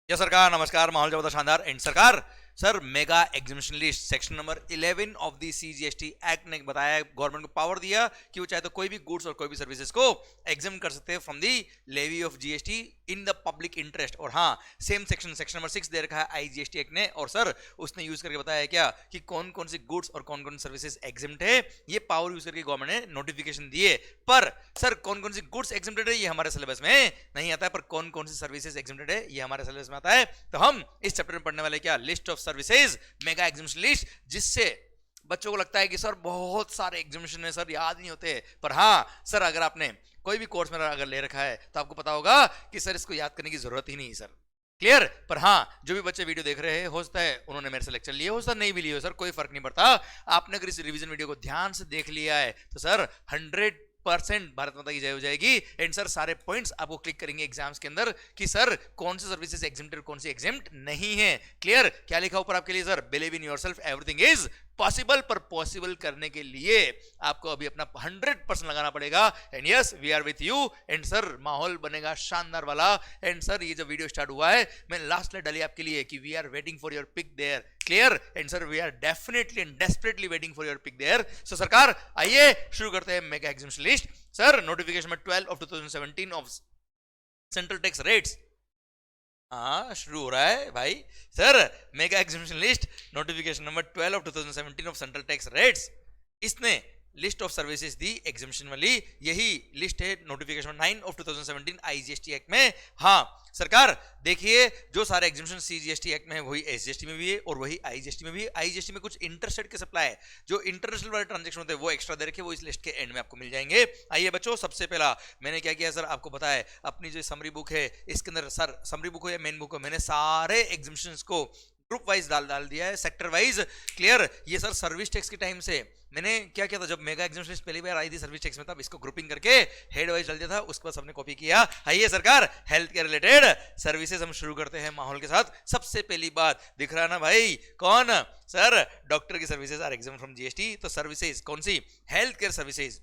Yes सरकार, नमस्कार। माहौल जबरदस्त शानदार एंड सरकार sir mega exhibition list section number 11 of the CGST act ने बताया, गवर्नमेंट को पावर दिया कि वो चाहे तो कोई भी गुड्स और कोई भी सर्विसेज को एग्जाम कर सकते हैं from the levy of GST in the public interest. और हाँ, सेम सेक्शन नंबर 6 दे रखा है आईजीएसटी एक्ट ने, और सर उसने यूज करके बताया क्या कि कौन कौन सी गुड्स और कौन कौन सी सर्विसेज एग्जाम्ड है। ये पावर यूज करके गवर्नमेंट ने नोटिफिकेशन दिए। पर सर कौन कौन सी गुड्स एग्जाम्प्टेड है ये हमारे सिलेबस में नहीं आता है, पर कौन कौन सी सर्विसेज एग्जाम्प्टेड है ये हमारे सिलेबस में आता है। तो हम इस चैप्टर में पढ़ने वाले क्या, list of services mega examination list, जिससे बच्चों को लगता है कि सर बहुत सारे एग्जामिनेशन है सर, याद नहीं होते। पर हाँ सर, अगर आपने कोई भी कोर्स में अगर ले रखा है तो आपको पता होगा कि सर इसको याद करने की जरूरत ही नहीं सर। क्लियर? पर हाँ, जो भी बच्चे वीडियो देख रहे हैं, हो सकता है उन्होंने मेरे से लेक्चर लिए हो, सर नहीं भी लिए हो, सर कोई फर्क नहीं पड़ता। आपने अगर इस रिवीजन वीडियो को ध्यान से देख लिया है तो सर 100% भारत माता की जय हो जाएगी। एंड सर सारे पॉइंट्स आपको क्लिक करेंगे एग्जाम्स के अंदर कि सर कौन सी सर्विसेज एग्जाम्प्टेड, कौन सी एग्जाम्प्ट नहीं है। क्लियर? क्या लिखा ऊपर आपके लिए sir, believe in yourself, everything is possible. पर पॉसिबल करने के लिए आपको अभी अपना 100% लगाना पड़ेगा। And yes, we are with you. And sir माहौल बनेगा शानदार वाला। एंड सर ये जो वीडियो स्टार्ट हुआ है, मैंने लास्ट में डाली आपके लिए कि we are waiting for your pick there. Clear? And sir we are definitely and desperately waiting for your pick there. So सरकार आइए शुरू करते हैं mega examination list. Sir notification में 12 of 2017 of central tax rates, हाँ शुरू हो रहा है भाई। Sir mega examination list notification number 12 of 2017 of central tax rates, इसने लिस्ट ऑफ सर्विसेज दी एग्जामिनेशन वाली। यही लिस्ट है नोटिफिकेशन 9 ऑफ 2017 आईजीएसटी एक्ट में। हाँ सरकार देखिए, जो सारे एग्जामिनेशन सीजीएसटी एक्ट में है वही एसजीएसटी में भी है और वही आईजीएसटी में भी है। आईजीएसटी में कुछ इंटरस्टेट के सप्लाई है, जो इंटरनेशनल वाले ट्रांजेक्शन होते हैं वो एक्स्ट्रा दे रखे, वो इस लिस्ट के एंड में आपको मिल जाएंगे। आइए बच्चों, सबसे पहला मैंने क्या किया सर, आपको पता है अपनी जो समरी बुक है इसके अंदर, सर समरी बुक हो या मेन बुक हो, मैंने सारे एग्जामिनेशंस को ग्रुप वाइज डाल दिया है, सेक्टर वाइज। क्लियर? ये सर सर्विस टैक्स के टाइम से मैंने क्या किया था, जब मेगा एग्जामिनेशन पहली बार आई थी सर्विस टैक्स में, तब इसको ग्रुपिंग करके हेड वाइज डाल दिया था, उसके बाद सबने कॉपी किया। आइए सरकार, हेल्थ केयर रिलेटेड सर्विसेज हम शुरू करते हैं माहौल के साथ। सबसे पहली बात दिख रहा है ना भाई, कौन सर, डॉक्टर की services are exam from GST. तो सर्विसेज कौन सी, health care services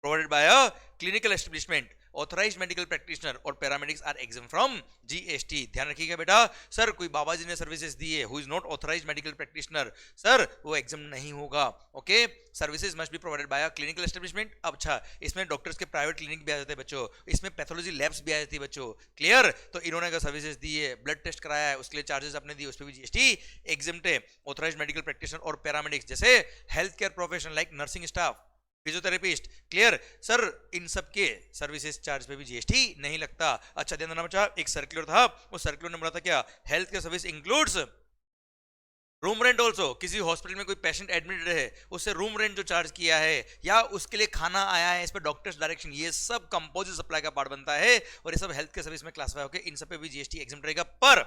provided by a clinical establishment, authorised medical practitioner और paramedics are exam from GST. ध्यान रखिएगा बेटा, सर कोई बाबा जी ने सर्विसेज दी है who is not authorised medical practitioner, sir वो एग्जाम नहीं होगा। Okay, services must be provided by a clinical establishment. अब अच्छा, इसमें डॉक्टर्स के प्राइवेट क्लिनिक भी आ जाते हैं बच्चों, इसमें पैथोलॉजी लैब्स भी आ जाती है बच्चों। क्लियर? तो इन्होंने अगर सर्विसेज दी है, ब्लड टेस्ट कराया है, उसके लिए चार्जेस आपने दिए, उस पर भी जीएसटी एग्जाम्प्ट है। ऑथराइज्ड मेडिकल प्रैक्टिशनर और पैरामेडिक्स जैसे health care profession like nursing staff, physiotherapist, clear sir, इन सब के सर्विसेज चार्ज पे भी जीएसटी नहीं लगता। अच्छा ध्यान देना बच्चा, एक सर्कुलर था, उस सर्कुलर ने बोला था क्या, health care service includes room rent also. किसी हॉस्पिटल में कोई पेशेंट एडमिटेड है, उससे रूम रेंट जो चार्ज किया है या उसके लिए खाना आया है, इस पर डॉक्टर्स डायरेक्शन, ये सब कंपोजिट सप्लाई का पार्ट बनता है और ये सब हेल्थ केयर सर्विस में क्लासिफाई होकर इन सब पे भी जीएसटी एग्जाम्प्ट रहेगा। पर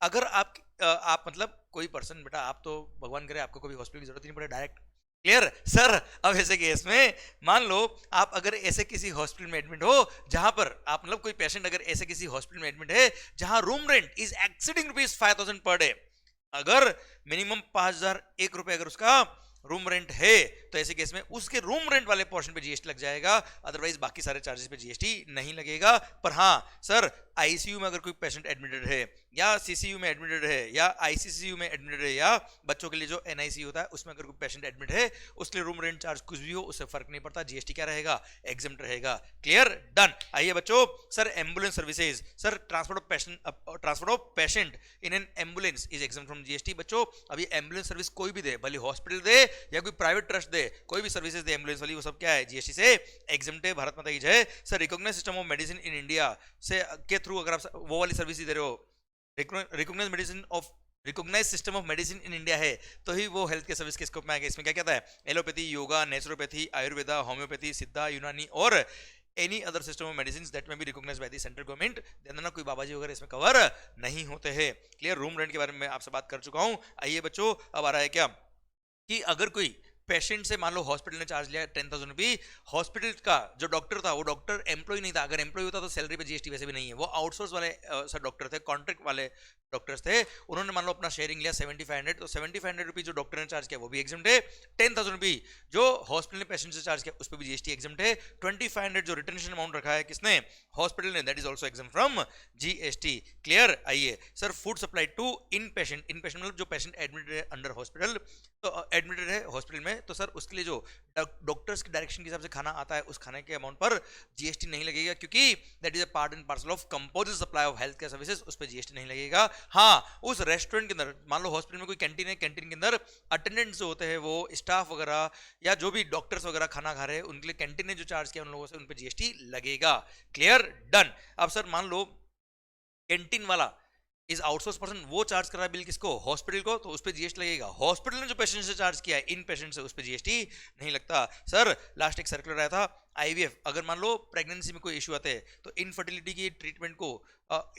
अगर आप मतलब कोई पर्सन, बेटा आप तो भगवान करे आपको कोई हॉस्पिटल की जरूरत नहीं पड़े, डायरेक्ट। Clear sir? अब ऐसे केस में मान लो आप अगर ऐसे किसी हॉस्पिटल में एडमिट हो जहां पर आप मतलब कोई पेशेंट अगर ऐसे किसी हॉस्पिटल में एडमिट है जहां room rent is exceeding rupees 5000 per day, अगर मिनिमम 5001 रुपए अगर उसका रूम रेंट है, तो ऐसे केस में उसके रूम रेंट वाले पोर्शन पे जीएसटी लग जाएगा, अदरवाइज बाकी सारे चार्जेस पे जीएसटी नहीं लगेगा। पर हाँ सर, आईसीयू में अगर कोई पेशेंट एडमिटेड है या सीसीयू में एडमिटेड है या आईसीसीयू में एडमिटेड है या बच्चों के लिए जो एनआईसी होता है उसमें अगर कोई पेशेंट एडमिट है, उसके लिए रूम रेंट चार्ज कुछ भी हो उससे फर्क नहीं पड़ता, जीएसटी क्या रहेगा, एग्जाम्प्ट रहेगा। क्लियर? डन। आइए बच्चों, sir ambulance services, sir transport of patient in an ambulance is exempt from GST. बच्चों अभी एम्बुलेंस सर्विस कोई भी दे, भले हॉस्पिटल दे या कोई प्राइवेट ट्रस्ट दे, कोई भी सर्विसेज दे एम्बुलेंस वाली, वो सब क्या है, जीएसटी से एग्जाम्प्ट है। भारत माता की जय। Sir recognised system of medicine in India से के थ्रू अगर आप वो वाली सर्विस दे रहे हो, recognised medicine of recognise system of medicine in India है, तो ही वो हेल्थ केयर सर्विस के स्कोप में आएगा। इसमें क्या कहता है, allopathy, yoga, naturopathy, Ayurveda, homoeopathy, Siddha, Unani और any other system of medicine that may be recognised by the central government. ध्यान देना, कोई बाबाजी वगैरह इसमें कवर नहीं होते हैं। क्लियर? रूम रेंट के बारे में आपसे बात कर चुका हूं। आइए बच्चों, अब आ रहा है क्या कि अगर कोई पेशेंट से मान लो हॉस्पिटल ने चार्ज लिया 10,000 रुपये, हॉस्पिटल का जो डॉक्टर था वो डॉक्टर एम्प्लॉय नहीं था, अगर एम्प्लॉय होता तो सैलरी पे जीएसटी वैसे भी नहीं है, वो आउटसोर्स वाले सर डॉक्टर थे, कॉन्ट्रैक्ट वाले डॉक्टर्स थे, उन्होंने मान लो अपना शेयरिंग लिया 7500, तो 7500 रुपीज जो डॉक्टर ने चार्ज किया वो भी एग्जाम है। 10,000 रुपीज जो हॉस्पिटल ने पेशेंट से चार्ज किया उस पर भी जीएसटी एग्जाम है। 2500 जो रिटेंशन अमाउंट रखा है किसने, हॉस्पिटल ने, that is also exam from GST. Clear. आइए sir, food supply to in patient, in patient मतलब जो पेशेंट एडमिटेड है अंडर हॉस्पिटल, तो एडमिटेड है हॉस्पिटल में, तो सर उसके लिए जो डॉक्टर्स की डायरेक्शन के हिसाब से खाना आता है उस खाने के अमाउंट पर जीएसटी नहीं लगेगा, क्योंकि that is a part and parcel of composite supply of health care services, उस पर जीएसटी नहीं लगेगा। हाँ, उस रेस्टोरेंट के अंदर मान लो हॉस्पिटल में कोई कैंटीन है, कैंटीन के अंदर अटेंडेंट्स जो होते हैं वो स्टाफ वगैरह या जो भी डॉक्टर्स वगैरह खाना खा रहे हैं उनके लिए कैंटीन ने जो चार्ज किया उन लोगों से उन पर जीएसटी लगेगा। Clear, done. अब सर मान लो कैंटीन वाला इज आउटसोर्स पर्सन, वो चार्ज कर रहा है बिल किसको, हॉस्पिटल को, तो उस पर जीएसटी लगेगा। हॉस्पिटल ने जो पेशेंट से चार्ज किया है इन पेशेंट से, उस पर जीएसटी नहीं लगता। सर लास्ट एक सर्कुलर आया था आईवीएफ, अगर मान लो प्रेगनेंसी में कोई इशू आते हैं तो इनफर्टिलिटी की ट्रीटमेंट को,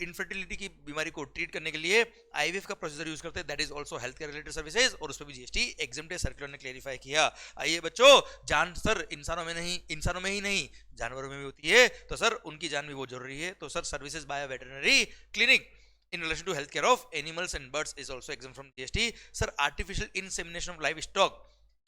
इनफर्टिलिटी की बीमारी को ट्रीट करने के लिए आईवीएफ का प्रोसीजर यूज करते हैं, that is also health care related services, और उस पर भी जीएसटी एग्जम्प्ट है, सर्कुलर ने क्लेरिफाई किया। आइए बच्चों, जान सर इंसानों में नहीं, इंसानों में ही नहीं जानवरों में भी होती है, तो सर उनकी जान भी बहुत जरूरी है, तो sir services bye veterinary clinic in relation to healthcare of animals and birds is also exempt from GST. Sir artificial insemination of livestock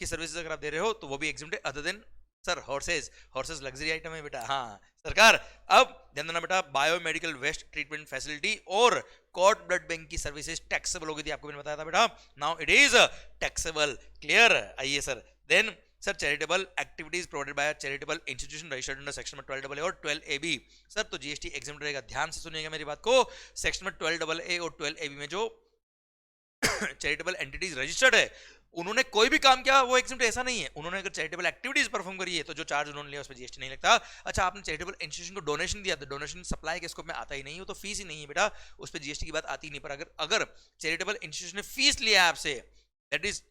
की सर्विसेज अगर आप दे रहे हो तो वो भी exempt है, other than sir horses, horses luxury item है बेटा। हाँ सरकार, अब ध्यान देना बेटा, बायोमेडिकल वेस्ट ट्रीटमेंट फैसिलिटी और कॉर्ड ब्लड बैंक की सर्विसेज टैक्सेबल होगी थी, आपको मैंने बताया था बेटा, now it is taxable. Clear. आइए sir, then sir charitable activities provided by charitable institution registered under section में 12AA और 12AB, सर तो जीएसटी एग्जम्प्ट रहेगा। ध्यान से सुनिएगा मेरी बात को, सेक्शन में 12AA और 12AB में जो चैरिटेबल एंटिटीज रजिस्टर्ड है उन्होंने कोई भी काम किया वो एग्जम्प्ट ऐसा नहीं है, उन्होंने अगर चैरिटेबल एक्टिविटीज परफॉर्म करी है तो जो चार्ज उन्होंने लिया उस पर जीएसटी नहीं लगता। अच्छा, आपने चैरिटेबल इंस्टीट्यूशन को डोनेशन दिया तो डोनेशन सप्लाई के स्कोप में आता ही नहीं, वो तो फीस ही नहीं है बेटा, उस पर जीएसटी की बात आती ही नहीं। पर अगर चैरिटेबल इंस्टीट्यूशन ने फीस लिया आपसे, दैट इज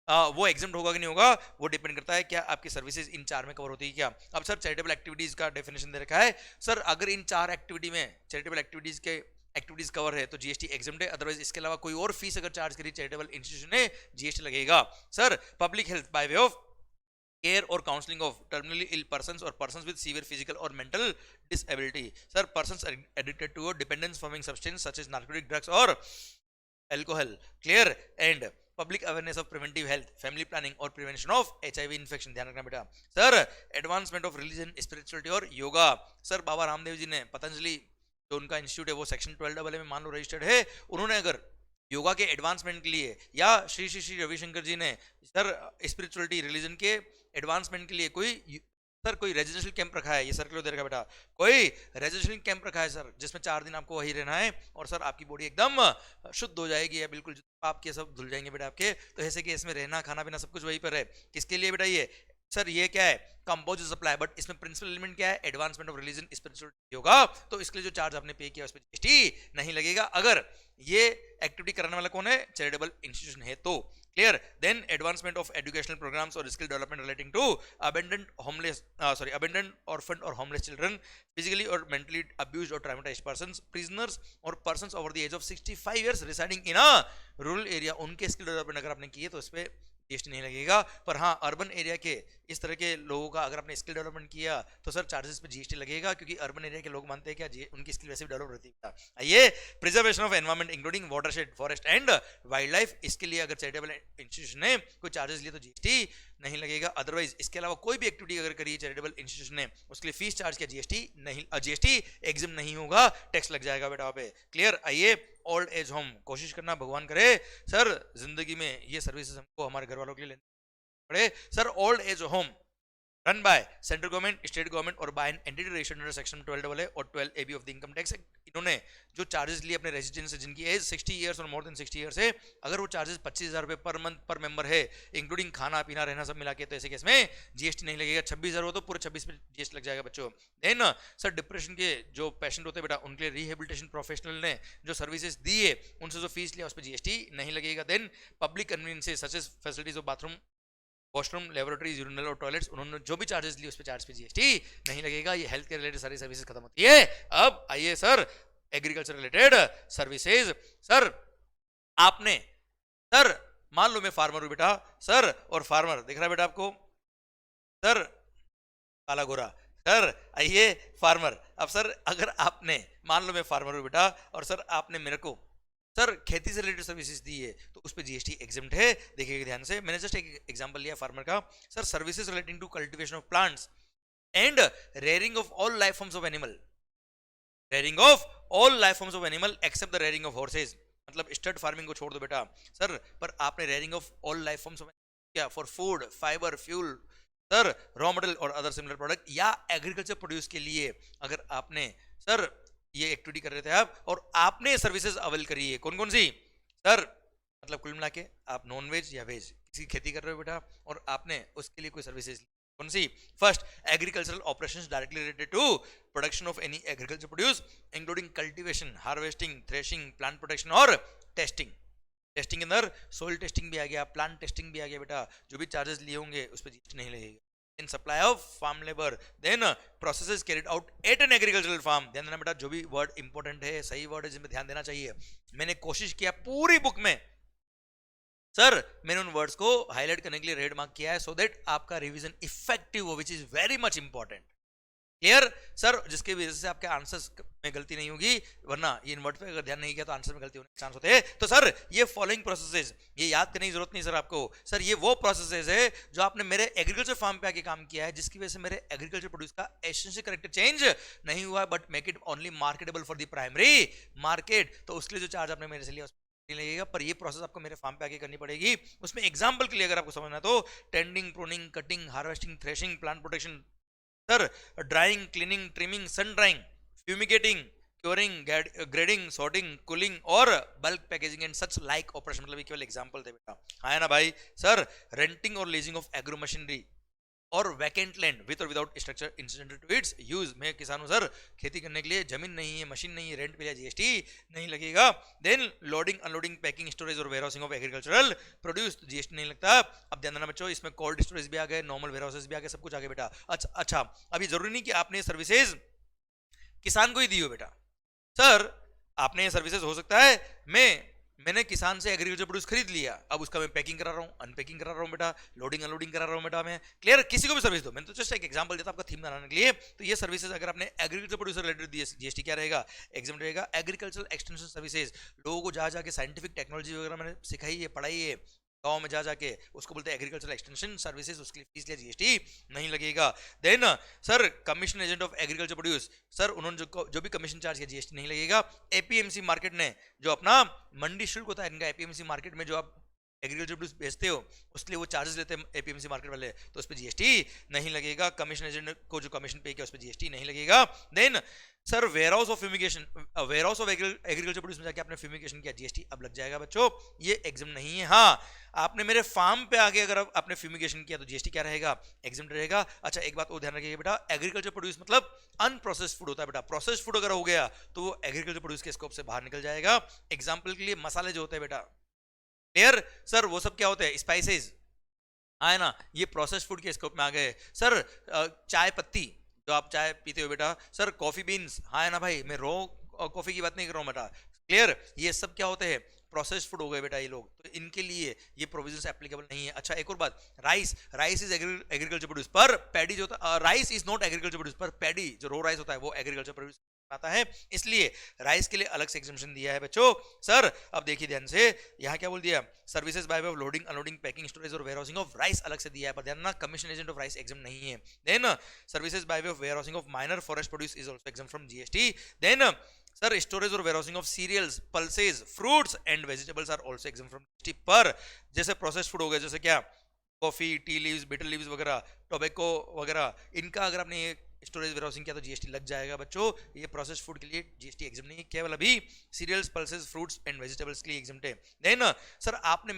वो एग्जाम होगा कि नहीं होगा, वो डिपेंड करता है क्या आपकी सर्विसेज इन चार में कवर होती है क्या। अब सर चैरिटेबल एक्टिविटीज का डेफिनेशन दे रखा है, सर अगर इन चार एक्टिविटी में चैरिटेबल एक्टिविटीज कवर है तो जीएसटी एग्जाम्प्ट है, अदरवाइज इसके अलावा कोई और फीस अगर चार्ज करी चैरिटेबल इंस्टीट्यूशन ने जीएसटी लगेगा। Sir public health by way of care और counselling of terminally ill persons और पर्सन्स विद सीवियर फिजिकल और mental disability, sir persons addicted to dependence forming substance such as narcotic drugs और alcohol. Clear. And public awareness of preventive health, family planning और prevention of HIV infection, ध्यान रखना बेटा। Sir advancement of religion, spirituality और yoga, sir Baba Ramdev ji ने पतंजलि जो उनका institute है वो सेक्शन 12AA में मान लो रजिस्टर्ड है, उन्होंने अगर योगा के एडवांसमेंट के लिए या श्री श्री श्री रविशंकर जी ने सर स्पिरिचुअलिटी रिलीजन के एडवांसमेंट के लिए कोई रेजिडेंशियल कैंप रखा है, ये सर्कुलर दे रखा बेटा, कोई रेजिडेंशियल कैंप रखा है सर जिसमें 4 दिन आपको वही रहना है और सर आपकी बॉडी एकदम शुद्ध हो जाएगी, या बिल्कुल आपके सब धुल जाएंगे बेटा आपके, तो ऐसे कि इसमें रहना खाना पीना सब कुछ वहीं पर है। किसके लिए बेटा ये, सर ये क्या है कंपोजिट सप्लाई, बट इसमें प्रिंसिपल एलिमेंट क्या है, advancement of religion spirituality yoga, तो इसके लिए जो चार्ज आपने पे किया उस पर जीएसटी नहीं लगेगा अगर ये एक्टिविटी कराने वाला कौन है, चैरिटेबल इंस्टीट्यूशन है तो। Clear. Then advancement of educational programmes और skill development relating to abandoned orphan और होमलेस चिल्ड्रन, फिजिकली और मेंटली अब्यूज्ड और ट्रॉमेटाइज्ड पर्संस, प्रिजनर्स और persons over the age of 65 years residing in a rural area, उनके skill development अगर आपने किए तो इस पे जीएसटी नहीं लगेगा। पर हाँ, अर्बन एरिया के इस तरह के लोगों का अगर आपने स्किल डेवलपमेंट किया तो सर चार्जेस पे जीएसटी लगेगा, क्योंकि अर्बन एरिया के लोग मानते हैं क्या उनकी स्किल वैसे भी डेवलप रहती है। आइए, preservation of environment including watershed, forest and wild life, इसके लिए अगर चैरिटेबल इंस्टीट्यूशन ने कोई चार्जेस लिए तो जीएसटी नहीं लगेगा, अदरवाइज इसके अलावा कोई भी एक्टिविटी अगर करी चैरिटेबल इंस्टीट्यूशन ने उसके लिए फीस चार्ज किया जीएसटी एग्जिम नहीं होगा, टैक्स लग जाएगा बेटा पे। क्लियर। आइए, ओल्ड एज होम, कोशिश करना भगवान करे सर जिंदगी में ये सर्विसेज हमको हमारे घर वालों के लिए लेने पड़े। Sir old age home run by central government, state government और by an entity registered under section 12AA और 12AB of the income tax, इन्होंने जो चार्जेस लिए अपने रेजिडेंट्स से जिनकी एज 60 इयर्स और मोर देन 60 इयर्स है, अगर वो चार्जेस 25,000 रुपए पर मंथ पर मेंबर है इंक्लूडिंग खाना पीना रहना सब मिला के, तो ऐसे केस में जीएसटी नहीं लगेगा। 26,000 हो तो पूरे 26 पे जीएसटी लग जाएगा बच्चों। देन सर डिप्रेशन के जो पेशेंट होते हैं बेटा उनके लिए रिहेबिलिटेशन प्रोफेशनल ने जो सर्विसेज दी है उनसे जो फीस लिया उस पर जीएसटी नहीं लगेगा। Then public conveniences such as facilities of bathroom, washroom, laboratories, urinal और टॉयलेट्स, उन्होंने जो भी चार्जेस लिए उस पे चार्ज पे जीएसटी नहीं लगेगा। ये हेल्थ केयर रिलेटेड सारी सर्विसेज खत्म होती है। अब आइए sir agriculture related services, sir आपने सर मान लो मैं फार्मर हूं बेटा सर, और फार्मर दिख रहा है बेटा आपको सर काला गोरा, सर आइए फार्मर, अब सर अगर आपने मान लो मैं फार्मर हूं बेटा और सर आपने मेरे को सर खेती से रिलेटेड सर्विसेज दी है तो उस पर जीएसटी एग्जम्प्ट है। देखिएगा ध्यान से, मैंने जस्ट एक एग्जांपल लिया फार्मर का। Sir services relating to cultivation of plants and rearing of all life forms of animal, rearing of all life forms of animal except the rearing of horses. मतलब stud farming को छोड़ दो बेटा sir, पर आपने rearing of all life forms of क्या for food fibre fuel sir raw material और other similar product या एग्रीकल्चर प्रोड्यूस के लिए अगर आपने सर ये एक्टिविटी कर रहे थे आप और आपने सर्विसेज अवेल करी है, कौन कौन सी सर, मतलब कुल मिला के आप नॉन वेज या वेज किसी की खेती कर रहे हो बेटा और आपने उसके लिए कोई सर्विसेज कौन सी, first agricultural operations directly related to production of any agriculture produce including cultivation harvesting threshing plant protection और टेस्टिंग। टेस्टिंग के अंदर सोइल टेस्टिंग भी आ गया, प्लांट टेस्टिंग भी आ गया बेटा, जो भी चार्जेस लिए होंगे उस पर जीएसटी नहीं लगेगा। In supply of farm labour then processes carried out at an agricultural farm. ध्यान देना बेटा, जो भी वर्ड इंपॉर्टेंट है सही वर्ड है जिसमें ध्यान देना चाहिए। मैंने कोशिश किया पूरी बुक में सर, मैंने उन वर्ड्स को हाईलाइट करने के लिए रेड मार्क किया है सो दैट आपका रिवीजन इफेक्टिव हो, which is very much important. Clear sir, जिसकी वजह से आपके आंसर्स में गलती नहीं होगी, वरना ये इन वर्ड पे अगर ध्यान नहीं किया तो आंसर में गलती होने के चांस होते हैं। तो सर ये फॉलोइंग प्रोसेसेस ये याद करने की जरूरत नहीं सर आपको। सर ये वो प्रोसेसेस है जो आपने मेरे एग्रीकल्चर फार्म पे आके काम किया है, जिसकी वजह से मेरे एग्रीकल्चर प्रोड्यूस का एसेंशियल कैरेक्टर चेंज नहीं हुआ, but make it only marketable for the primary market. तो उसके लिए जो चार्ज आपने मेरे से लिया नहीं लगेगा, पर ये प्रोसेस आपको मेरे फार्म पे आके करनी पड़ेगी। उसमें एग्जांपल के लिए अगर आपको समझना तो tending pruning cutting harvesting threshing plant protection sir drying cleaning trimming sun drying fumigating curing grading sorting cooling और bulk packaging and such like operation. मतलब ये केवल एग्जांपल थे बेटा, हाँ ना भाई। सर रेंटिंग और लीजिंग ऑफ एग्रो मशीनरी और वैकेंट लैंड विद और without structure incidental to its use. मैं किसान हूं सर, खेती करने के लिए जमीन नहीं है मशीन नहीं है, रेंट पे लिया जीएसटी नहीं लगेगा। Then loading unloading packing storage और warehousing of agricultural produce GST नहीं लगता। अब ध्यान देना बच्चों, इसमें कोल्ड स्टोरेज भी आ गए, नॉर्मल वेयरहाउसेस भी आ गए, सब कुछ आ गया बेटा। अच्छा अभी जरूरी नहीं कि आपने सर्विसेज किसान को ही दी हो बेटा। सर आपने ये सर्विसेज हो सकता है मैंने किसान से एग्रीकल्चर प्रोड्यूस खरीद लिया, अब उसका मैं पैकिंग करा रहा हूँ अनपैकिंग करा रहा हूँ बेटा, लोडिंग अनलोडिंग करा रहा हूँ बेटा मैं। क्लियर, किसी को भी सर्विस दो, मैंने तो जस्ट एक एग्जांपल दिया था आपका थीम बनाने के लिए। तो ये सर्विसेज अगर आपने एग्रीकल्चर प्रोड्यूस रिलेटेड दिए जीएसटी क्या रहेगा, एग्जाम रहेगा। एग्रीकल्चरल एक्सटेंशन सर्विसेज, लोगों को जा जाके साइंटिफिक टेक्नोलॉजी वगैरह मैंने सिखाई है पढ़ाई है गाँव में जा जाके, उसको बोलते हैं एग्रीकल्चरल एक्सटेंशन सर्विसेज, उसके लिए फीस लिया जीएसटी नहीं लगेगा। Then sir commission agent of agriculture produce, sir उन्होंने जो भी कमीशन चार्ज किया जीएसटी नहीं लगेगा। एपीएमसी मार्केट ने जो अपना मंडी शुल्क होता है इनका, एपीएमसी मार्केट में जो आप एग्रीकल्चर प्रोड्यूस बेचते हो उसके लिए वो चार्जेस लेते हैं एपीएमसी मार्केट वाले, तो उस पर जीएसटी नहीं लगेगा। कमीशन एजेंट को जो कमीशन पे किया उस पर जीएसटी नहीं लगेगा। Then sir warehouse of fumigation, warehouse of agriculture produce में जाके आपने फ्यूमिगेशन किया जीएसटी अब लग जाएगा बच्चों, ये एग्जाम नहीं है। हाँ आपने मेरे फार्म पे आके अगर आपने फ्यूमिगेशन किया तो जीएसटी क्या रहेगा, एग्जाम रहेगा। अच्छा एक बात वो ध्यान रखिएगा बेटा, एग्रीकल्चर प्रोड्यूस मतलब अनप्रोसेस्ड फूड होता है बेटा, प्रोसेस्ड फूड अगर हो गया तो वो एग्रीकल्चर प्रोड्यूस के स्कोप से बाहर निकल जाएगा। एग्जाम्पल के लिए मसाले जो होते हैं बेटा, क्लियर सर, वो सब क्या होते हैं, स्पाइसेस, हाँ है ना, ये प्रोसेस फूड के स्कोप में आ गए। सर चाय पत्ती जो आप चाय पीते हो बेटा, सर कॉफी बीन्स, हाँ है ना भाई, मैं रो कॉफी की बात नहीं कर रहा हूँ बेटा। क्लियर, ये सब क्या होते हैं, प्रोसेस फूड हो गए बेटा ये लोग, तो इनके लिए ये प्रोविजंस एप्लीकेबल नहीं है। अच्छा एक और बात, राइस इज एग्रीकल्चर प्रोड्यूस, पर पैडी जो होता है, rice is not agriculture produce, पर पैडी जो रो राइस होता है वो एग्रीकल्चर प्रोड्यूस आता है, इसलिए राइस के लिए अलग से एग्जम्पशन दिया है बच्चों। सर अब देखिए ध्यान से, यहाँ क्या बोल दिया, services by way of loading unloading packing storage और वेयरहाउसिंग ऑफ राइस अलग से दिया है, पर ध्यान ना commission agent of rice exam नहीं है। Then services by way of warehousing of minor forest produce is also exam from GST. Then sir storage और warehousing of cereals pulses fruits and vegetables are also exam from GST, पर जैसे processed food हो गए जैसे क्या coffee tea leaves bitter leaves वगैरह tobacco वगैरह, इनका अगर आपने स्टोरेज वेयरहाउसिंग किया तो जीएसटी लग जाएगा बच्चों। ये प्रोसेस्ड फूड के लिए जीएसटी एग्जाम नहीं है, केवल अभी serials pulses fruits and vegetables के लिए एग्जाम है। देन सर आपने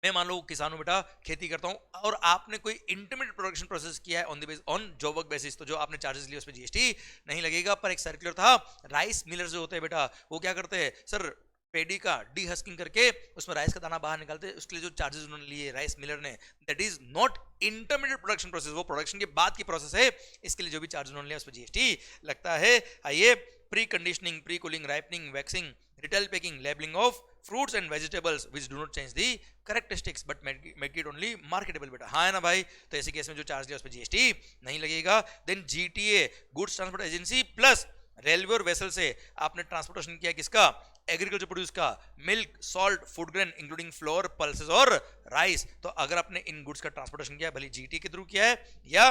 मैं मान लो किसान हूं बेटा, खेती करता हूं और आपने कोई इंटरमीडिएट प्रोडक्शन प्रोसेस किया है ऑन जॉब वर्क बेसिस, तो जो आपने चार्जेस लिए उस पर जीएसटी नहीं लगेगा। पर एक सर्कुलर था, राइस मिलर जो होते हैं बेटा वो क्या करते हैं सर, पेडी का डीहस्किंग करके उसमें राइस का दाना बाहर निकालते हैं, उसके लिए जो चार्जेस उन्होंने लिए राइस मिलर ने, that is not intermediate production process, वो प्रोडक्शन के बाद की प्रोसेस है, इसके लिए जो भी चार्जेस उन्होंने लिया उस पर जीएसटी लगता है। आइए, pre conditioning pre cooling ripening waxing retail packing labelling of fruits and vegetables which do not change the characteristics but make it only marketable बेटा, हाँ है ना भाई। तो ऐसे केस में जो चार्ज लिया उस पर जीएसटी नहीं लगेगा। Then GTA goods transport agency plus railway और वेसल से आपने ट्रांसपोर्टेशन किया किसका, एग्रीकल्चर प्रोड्यूस का, milk, salt, food grain including flour, pulses और राइस। तो अगर आपने इन गुड्स का ट्रांसपोर्टेशन किया भले जीटी के थ्रू किया है या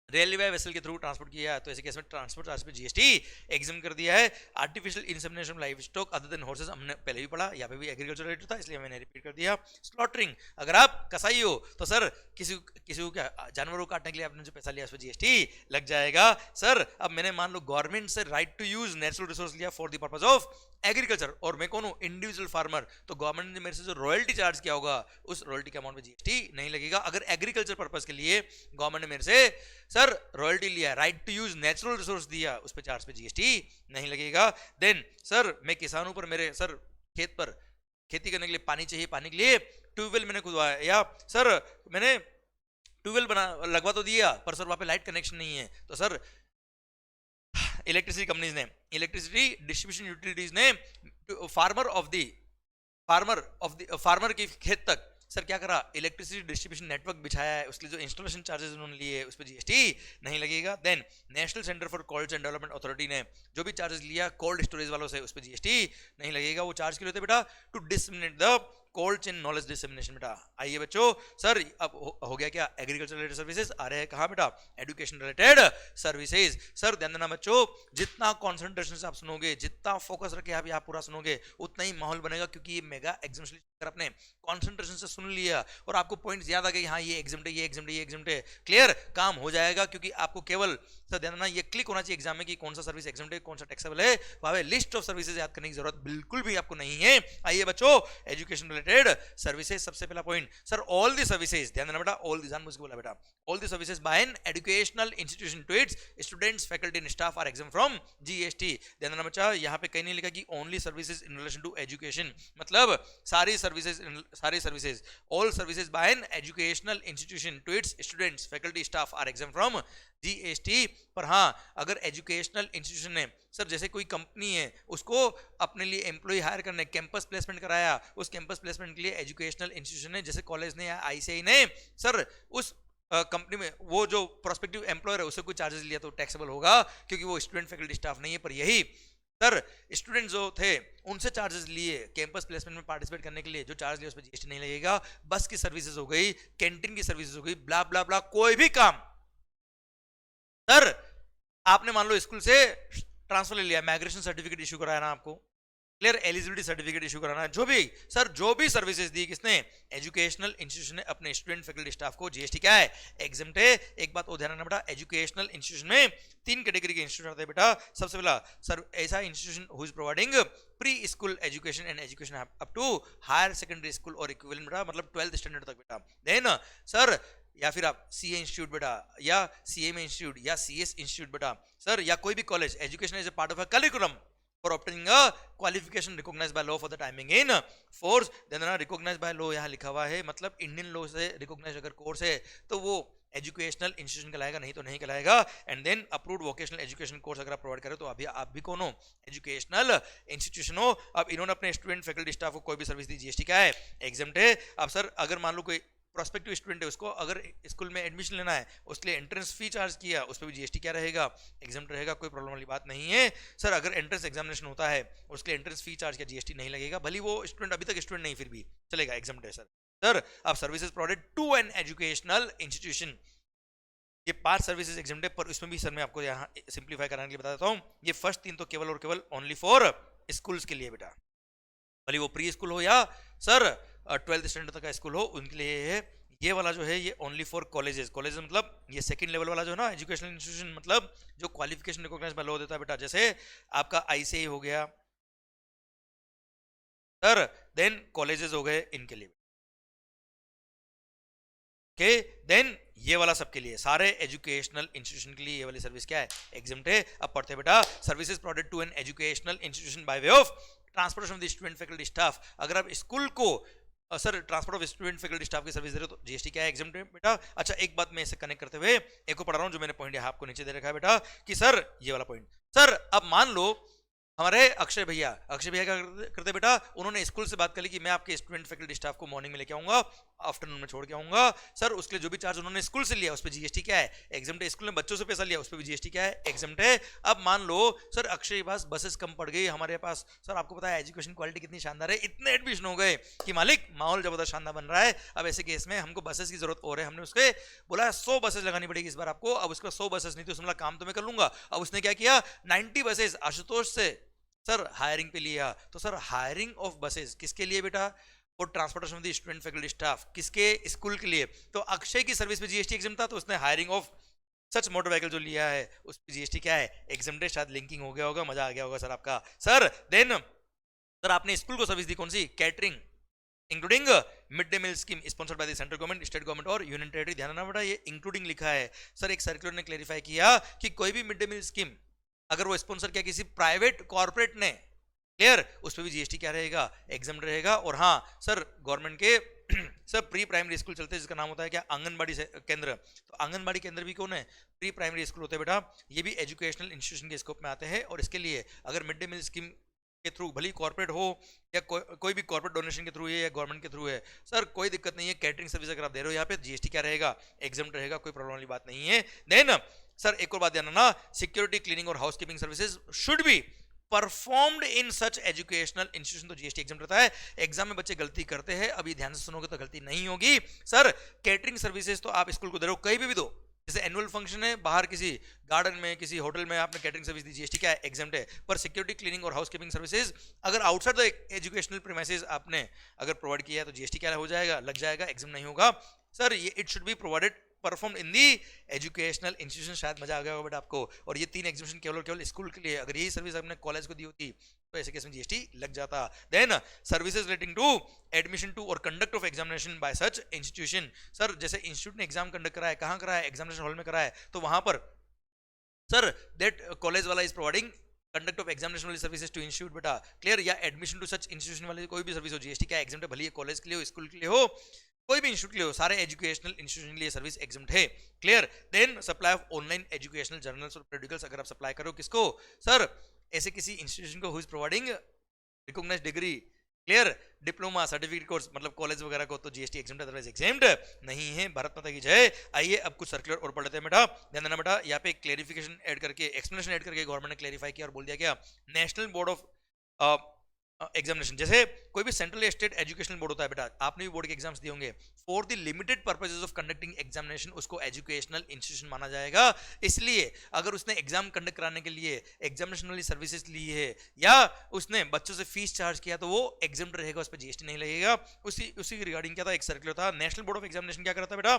रेलवे वेसल के थ्रू ट्रांसपोर्ट किया है, तो ऐसे केस में ट्रांसपोर्ट चार्ज पे जीएसटी एग्जाम कर दिया है। Artificial insemination live stock other than horses हमने पहले भी पढ़ा, यहाँ पे भी एग्रीकल्चर रिलेटेड था इसलिए मैंने रिपीट कर दिया। स्लॉटरिंग, अगर आप कसाई हो तो सर किसी को क्या जानवरों को काटने के लिए आपने जो पैसा लिया उस पर जीएसटी लग जाएगा। सर अब मैंने मान लो गवर्नमेंट से right to use natural resource लिया for the purpose of agriculture और मैं कौन हूं, इंडिविजुअल फार्मर, तो गवर्नमेंट ने मेरे से जो रॉयल्टी चार्ज किया होगा उस रॉयल्टी के अमाउंट पे जीएसटी नहीं लगेगा। अगर एग्रीकल्चर पर्पस के लिए गवर्नमेंट ने मेरे से सर रॉयल्टी लिया, right to use natural resource दिया, उस पे चार्ज पे जीएसटी नहीं लगेगा। देन सर मैं किसानों पर मेरे सर खेत पर खेती करने के लिए पानी चाहिए, पानी के लिए ट्यूबवेल मैंने खुदवाया, या सर मैंने ट्यूबवेल बना लगवा तो दिया पर सर वहां पे लाइट कनेक्शन नहीं है, तो सर इलेक्ट्रिसिटी कंपनीज ने, इलेक्ट्रिसिटी डिस्ट्रीब्यूशन यूटिलिटीज ने फार्मर की खेत तक सर क्या करा, इलेक्ट्रिसिटी डिस्ट्रीब्यूशन नेटवर्क बिछाया है, उसके लिए जो इंस्टॉलेशन चार्जेस उन्होंने लिए उस पर जीएसटी नहीं लगेगा। Then national centre for cold chain development authority ने जो भी चार्जेस लिया कोल्ड स्टोरेज वालों से उस पर जीएसटी नहीं लगेगा। वो चार्ज क्यों लेते बेटा, to disseminate the cold chain knowledge dissemination. बेटा आइए बच्चों, सर अब हो गया क्या, एग्रीकल्चर रिलेटेड सर्विसेज आ रहे हैं कहाँ बेटा, एजुकेशन रिलेटेड सर्विसेज। सर ध्यान देना बच्चों, जितना कॉन्सेंट्रेशन से आप सुनोगे, जितना फोकस रखे आप यहाँ पूरा सुनोगे, उतना ही माहौल बनेगा, क्योंकि ये मेगा एग्जाम अपने कॉन्सेंट्रेशन से सुन लिया और आपको पॉइंट्स याद आ गए, हाँ ये एग्जाम है, ये एग्जाम है, ये एग्जाम है, क्लियर काम हो जाएगा। क्योंकि आपको केवल सर ध्यान देना ये क्लिक होना चाहिए एग्जाम में कि कौन सा सर्विस एग्जाम है, कौन सा टैक्सेबल है, वहां लिस्ट ऑफ सर्विसेज याद करने की जरूरत बिल्कुल भी आपको नहीं है। आइए बच्चों, एजुकेशन रिलेटेड सर्विसेज, सबसे पहला point sir all the services, ध्यान देना बेटा, ऑल दी, जान मुझको बोला बेटा, all the services by an educational institution to its students, faculty and staff are exam from GST. ध्यान देना बच्चा, यहाँ पे कहीं नहीं लिखा कि only services in relation to education, मतलब सारी services all services by an educational institution to its students, faculty, staff are exam from GST. पर हाँ अगर एजुकेशनल इंस्टीट्यूशन ने सर जैसे कोई कंपनी है उसको अपने लिए एम्प्लॉय हायर करने कैंपस प्लेसमेंट कराया, उस कैंपस प्लेसमेंट के लिए एजुकेशनल इंस्टीट्यूशन ने जैसे कॉलेज ने या आईसीआई ने सर उस कंपनी में वो जो प्रोस्पेक्टिव एम्प्लॉयर है उससे कोई चार्जेस लिया तो टैक्सेबल होगा, क्योंकि वो स्टूडेंट फैकल्टी स्टाफ नहीं है। पर यही सर स्टूडेंट जो थे उनसे चार्जेस लिए कैंपस प्लेसमेंट में पार्टिसिपेट करने के लिए, जो चार्ज लिया उस पर जीएसटी नहीं लगेगा। बस की सर्विसेज हो गई, कैंटीन की सर्विसेज हो गई, ब्ला ब्ला ब्ला, कोई भी काम सर आपने मान लो स्कूल से ट्रांसफर ले लिया, माइग्रेशन सर्टिफिकेट इशू कराया ना आपको, क्लियर, एलिजिबिलिटी सर्टिफिकेट इशू कराना, जो भी सर जो भी सर्विसेज दी किसने, एजुकेशनल इंस्टीट्यूशन ने अपने स्टूडेंट फैकल्टी स्टाफ को, जीएसटी क्या है, एग्जम्प्ट है। एक बात और ध्यान रखना बेटा, एजुकेशनल इंस्टीट्यूशन में 3 कैटेगरी के इंस्टीट्यूशन होते हैं बेटा। सबसे पहला सर ऐसा institution who is providing pre school education and education up to higher secondary school और इक्विवेलेंट बेटा, मतलब 12th स्टैंडर्ड तक बेटा। देन सर या फिर आप सीए इंस्टीट्यूट बेटा, या सीएमए इंस्टीट्यूट, या सीएस इंस्टीट्यूट बेटा, सर या कोई भी college, education is a part of a curriculum for obtaining a qualification recognized by law for the timing in force। Then recognized by law यहाँ लिखा हुआ है, मतलब इंडियन लॉ से रिकॉग्नाइज अगर कोर्स है तो वो एजुकेशनल इंस्टीट्यूशन कहलाएगा, नहीं तो नहीं कहलाएगा। And then approved vocational education course अगर आप प्रोवाइड करें तो अभी आप भी कौन हो, एजुकेशनल इंस्टीट्यूशन हो। अब इन्होंने अपने स्टूडेंट फैकल्टी स्टाफ को कोई भी सर्विस दी, जीएसटी क्या है, एग्जम्प्ट है। अब सर अगर मान लो कोई प्रोस्पेक्टिव स्टूडेंट है, उसको अगर स्कूल में एडमिशन लेना है, उसके लिए एंट्रेंस फी चार्ज किया, उस पर भी जीएसटी क्या रहेगा, एग्जाम्प्ट रहेगा, कोई प्रॉब्लम वाली बात नहीं है। सर अगर एंट्रेंस एग्जामिनेशन होता है उसके लिए एंट्रेंस फी चार्ज किया, जीएसटी नहीं लगेगा, भले वो स्टूडेंट अभी तक स्टूडेंट नहीं फिर भी चलेगा, एग्जाम्प्ट है। सर अब services provided to an educational institution, ये 5 सर्विसेज एग्जाम्प्ट है, पर इसमें भी सर मैं आपको यहाँ सिंप्लीफाई कराने के लिए बता देता हूँ। ये फर्स्ट 3 तो केवल और केवल ओनली फॉर स्कूल्स के लिए बेटा, भले वो प्री स्कूल हो या सर 12th स्टैंडर्ड तक का स्कूल हो, उनके लिए है। ये वाला जो है ये ओनली फॉर कॉलेजेस, कॉलेज मतलब ये सेकंड लेवल वाला जो है ना एजुकेशनल इंस्टीट्यूशन, मतलब जो क्वालिफिकेशन रिकॉग्नाइज बाय लॉ देता है बेटा, जैसे आपका आईसीआई हो गया सर, देन कॉलेजेस हो गए इनके लिए, ओके। देन ये वाला सबके लिए, सारे एजुकेशनल इंस्टीट्यूशन के लिए ये वाली सर्विस क्या है, एग्जम्प्ट है। अब पढ़ते बेटा, services provided to an educational institution by way of transportation of the student faculty staff. अगर आप स्कूल को sir transport of student faculty staff की सर्विस दे रहे हो तो जीएसटी क्या है, एग्जाम्प्ट है बेटा। अच्छा एक बात मैं इसे कनेक्ट करते हुए एक को पढ़ा रहा हूं, जो मैंने पॉइंट यहाँ आपको नीचे दे रखा है बेटा, कि सर ये वाला पॉइंट, सर अब मान लो हमारे अक्षय भैया क्या करते बेटा, उन्होंने स्कूल से बात कर ली कि मैं आपके स्टूडेंट फैकल्टी स्टाफ को मॉर्निंग में लेके आऊंगा आफ्टरनून में छोड़ के आऊंगा सर। उसके लिए जो भी चार्ज उन्होंने स्कूल से लिया उस पर जीएसटी क्या है, एग्जम्प्ट है। स्कूल ने बच्चों से पैसा लिया उस पर भी जीएसटी क्या है, एग्जम्प्ट है। अब मान लो सर अक्षय के पास बसेस कम पड़ गई हमारे पास, सर आपको पता है एजुकेशन क्वालिटी कितनी शानदार है, इतने एडमिशन हो गए कि मालिक माहौल जबरदस्त शानदार बन रहा है। अब ऐसे केस में हमको बसेस की जरूरत हो रही है, हमने उसके बोला 100 बसेस लगानी पड़ेगी इस बार आपको। अब उसके 100 बसेस नहीं तो उसने काम तो मैं कर लूंगा। अब उसने क्या किया, 90 बसेस आशुतोष से सर हायरिंग पे लिया। तो सर हायरिंग ऑफ बसेस किसके लिए बेटा, और transportation of the student faculty staff किसके, स्कूल के लिए। तो अक्षय की सर्विस पे जीएसटी एग्जाम था, तो उसने hiring of such motor vehicle जो लिया है उस पे जीएसटी क्या है, एग्जाम है। शायद लिंकिंग हो गया होगा, मजा आ गया होगा सर आपका। सर देन सर आपने स्कूल को सर्विस दी कौन सी, catering including mid day meal scheme sponsored by the central government, state government और यूनियन टेरिटरी। ध्यान रखना बेटा ये इंक्लूडिंग लिखा है सर। एक सर्कुलर ने क्लेरिफाई किया कि कोई भी मिड डे मील स्कीम अगर वो स्पॉन्सर किया किसी प्राइवेट कॉर्पोरेट ने, क्लियर, उस पर भी जीएसटी क्या रहेगा, एग्जाम रहेगा। और हाँ सर गवर्नमेंट के सर प्री प्राइमरी स्कूल चलते हैं जिसका नाम होता है क्या, आंगनबाड़ी केंद्र। तो आंगनबाड़ी केंद्र भी कौन है, प्री प्राइमरी स्कूल होते हैं बेटा। ये भी एजुकेशनल इंस्टीट्यूशन के स्कोप में आते हैं। और इसके लिए अगर मिड डे मील स्कीम के थ्रू, भली कॉर्पोरेट हो या कोई भी कॉर्पोरेट डोनेशन के थ्रू है या गवर्नमेंट के थ्रू है, सर कोई दिक्कत नहीं है। कैटरिंग सर्विस अगर आप दे रहे हो यहाँ पे जीएसटी क्या रहेगा, एग्जाम रहेगा, कोई प्रॉब्लम वाली बात नहीं है। देन सर एक और बात ध्यान रखना, सिक्योरिटी क्लीनिंग और housekeeping services should be performed in such educational institution. तो जीएसटी एग्जाम रहता है। एग्जाम में बच्चे गलती करते हैं, अभी ध्यान से सुनोगे तो गलती नहीं होगी। सर कैटरिंग सर्विसेज तो आप स्कूल को दे रहे हो, कहीं भी दो, जैसे एनुअल फंक्शन है बाहर किसी गार्डन में किसी होटल में आपने कैटरिंग सर्विस दी, जीएसटी क्या है, एग्जाम्प्ट है। पर सिक्योरिटी क्लीनिंग और हाउसकीपिंग सर्विसेज अगर आउटसाइड द एजुकेशनल प्रीमाइसेस आपने अगर प्रोवाइड किया है तो जीएसटी क्या हो जाएगा, लग जाएगा, एग्जाम नहीं होगा। सर ये it should be provided perform in the educational institution. शायद मजा आ गया होगा बेटा आपको। और ये 3 एग्जामिनेशन केवल स्कूल के लिए, अगर यही सर्विस आपने कॉलेज को दी होती तो ऐसे केस में जीएसटी लग जाता। Then services relating to admission to और conduct of examination by such institution. Sir जैसे इंस्टीट्यूट ने एग्जाम कंडक्ट करा है, कहां करा है, एग्जामिनेशन हॉल में करा है, तो वहां पर सर दैट कॉलेज वाला is providing conduct of examination वाली सर्विसेज टू इंस्टीट्यूट बेटा, क्लियर। या एडमिशन टू सच इंस्टीट्यूशन वाली कोई भी सर्विस हो, जीएसटी क्या एग्जाम है, भले ये कॉलेज के लिए हो, स्कूल के लिए हो, कोई भी इंस्टीट्यूट के लिए हो, सारे एजुकेशनल इंस्टीट्यूशन के लिए सर्विस एग्जाम्प्ट है, clear. Then supply of online educational journals और पीरियडिकल्स अगर आप सप्लाई करो किसको, सर ऐसे किसी इंस्टीट्यूशन को who is providing recognised degree, clear, diploma certificate course मतलब कॉलेज वगैरह को, तो जीएसटी एग्जाम्प्ट अदरवाइज एग्जाम्प्ट नहीं है। भारत माता की जय। आइए अब कुछ सर्कुलर और पढ़ लेते हैं बेटा, ध्यान देना बेटा। यहाँ पे क्लेरिफिकेशन ऐड करके, एक्सप्लेनेशन ऐड करके गवर्नमेंट ने क्लेरिफाई किया और बोल दिया क्या, नेशनल बोर्ड ऑफ एग्जामिनेशन, जैसे कोई भी सेंट्रल या स्टेट एजुकेशनल बोर्ड होता है बेटा, आपने भी बोर्ड के एग्जाम्स दिए होंगे, for the limited purposes of conducting examination उसको एजुकेशनल इंस्टीट्यूशन माना जाएगा। इसलिए अगर उसने एग्जाम कंडक्ट कराने के लिए एग्जामिनेशन वाली सर्विसेज ली है या उसने बच्चों से फीस चार्ज किया तो वो एग्जाम रहेगा, उस पर जीएसटी नहीं लगेगा। उसी रिगार्डिंग क्या था, एक सर्कुलर था। नेशनल बोर्ड ऑफ एग्जामिनेशन क्या करता है बेटा,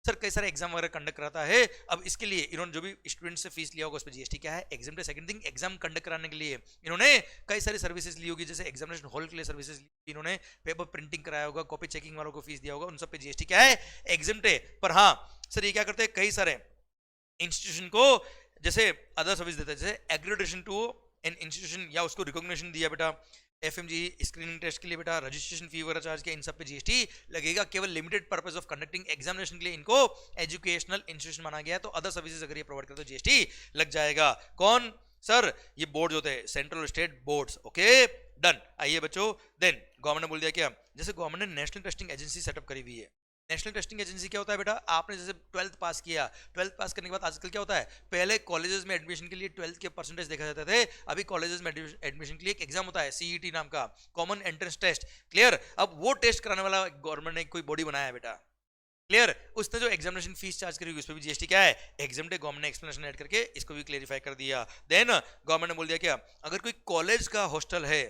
सर कई सारे एग्जाम वगैरह कंडक्ट कराता है। अब इसके लिए इन्होंने जो भी स्टूडेंट से फीस लिया होगा उस पर जीएसटी क्या है, exam. Second thing, exam conduct कराने के लिए इन्होंने कई सारी सर्विसेज ली होगी, जैसे एग्जामिनेशन हॉल के लिए सर्विसेज ली, इन्होंने पेपर प्रिंटिंग कराया होगा, कॉपी चेकिंग वालों को फीस दिया होगा, उन सब पे जीएसटी क्या है, एग्जाम है। पर हाँ सर ये क्या करते हैं, कई सारे इंस्टीट्यूशन को जैसे अदर सर्विस देते हैं, जैसे एग्रीडेशन टू एन इंस्टीट्यूशन या उसको रिकॉग्निशन दिया बेटा, एफएमजी स्क्रीनिंग टेस्ट के लिए बेटा रजिस्ट्रेशन फी वगैरह चार्ज किया, इन सब पे जीएसटी लगेगा। केवल limited purpose of conducting examination के लिए इनको एजुकेशनल इंस्टीट्यूशन माना गया है, तो अदर सर्विसेज अगर ये प्रोवाइड करते तो जीएसटी लग जाएगा। कौन, सर ये बोर्ड होते हैं सेंट्रल और स्टेट बोर्ड्स, ओके डन। आइए बच्चों, देन गवर्नमेंट ने बोल दिया क्या, जैसे गवर्नमेंट ने नेशनल टेस्टिंग एजेंसी सेटअप करी हुई है। नेशनल टेस्टिंग एजेंसी क्या होता है बेटा, आपने जैसे 12th पास किया, 12th पास करने के बाद आजकल क्या होता है, पहले कॉलेजेस में एडमिशन के लिए 12th के परसेंटेज देखा जाते थे, अभी कॉलेजेस में एडमिशन के लिए एक एग्जाम होता है सीईटी नाम का, कॉमन एंट्रेंस टेस्ट, क्लियर। अब वो टेस्ट कराने वाला गवर्नमेंट ने कोई बॉडी बनाया है बेटा, क्लियर। उसने जो एग्जामिनेशन फीस चार्ज करी उस पर भी जीएसटी क्या है, एग्जाम है। गवर्नमेंट ने एक्सप्लेनेशन ऐड करके इसको भी क्लेरिफाई कर दिया। देन गवर्नमेंट ने बोल दिया क्या, अगर कोई कॉलेज का हॉस्टल है,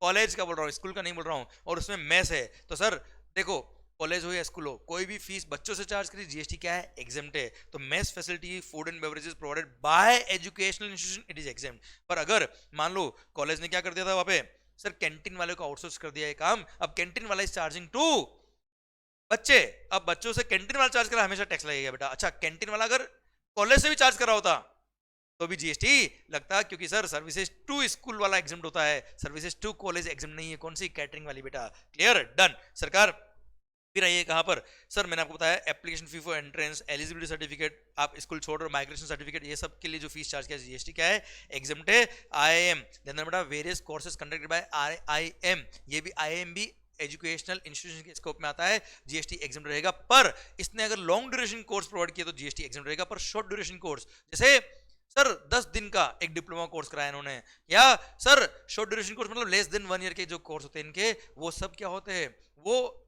कॉलेज का बोल रहा हूँ, स्कूल का नहीं बोल रहा हूँ, और उसमें मेस है, तो सर देखो कॉलेज हो या स्कूल हो, कोई भी फीस बच्चों से चार्ज करी जीएसटी क्या है, एग्जाम्प्ट है। तो mess facility food and beverages provided by educational institution it is exempt. पर अगर मान लो कॉलेज ने क्या कर दिया था वहां पे, सर कैंटीन वाले को आउटसोर्स कर दिया ये काम, अब कैंटीन वाला इज चार्जिंग टू बच्चे, अब बच्चों से कैंटीन वाला चार्ज करा हमेशा टैक्स लगेगा बेटा। अच्छा कैंटीन वाला अगर कॉलेज से भी चार्ज करा होता तो भी जीएसटी लगता, क्योंकि सर सर्विसेज टू स्कूल वाला एग्जाम्प्ट होता है, सर्विसेज टू कॉलेज एग्जाम्प्ट नहीं है। कौन सी, कैटरिंग वाली बेटा, क्लियर डन। सरकार फिर आइए कहां पर, सर मैंने आपको बताया application fee for entrance, eligibility certificate, आप स्कूल छोड़ और माइग्रेशन सर्टिफिकेट, ये सब के लिए जो फीस चार्ज किया जीएसटी क्या है, एग्जाम्प्ट है। आईआईएम बेटा various courses conducted bye IIM, ये भी आईआईएम भी एजुकेशनल इंस्टीट्यूशन के स्कोप में आता है, जीएसटी एग्जाम रहेगा। पर इसने अगर लॉन्ग ड्यूरेशन कोर्स प्रोवाइड किया तो जीएसटी एग्जाम रहेगा। पर शॉर्ट ड्यूरेशन कोर्स, जैसे सर 10 दिन का एक डिप्लोमा कोर्स कराया इन्होंने, या सर शॉर्ट ड्यूरेशन कोर्स मतलब लेस देन 1 ईयर के जो कोर्स होते हैं इनके, वो सब क्या होते हैं, वो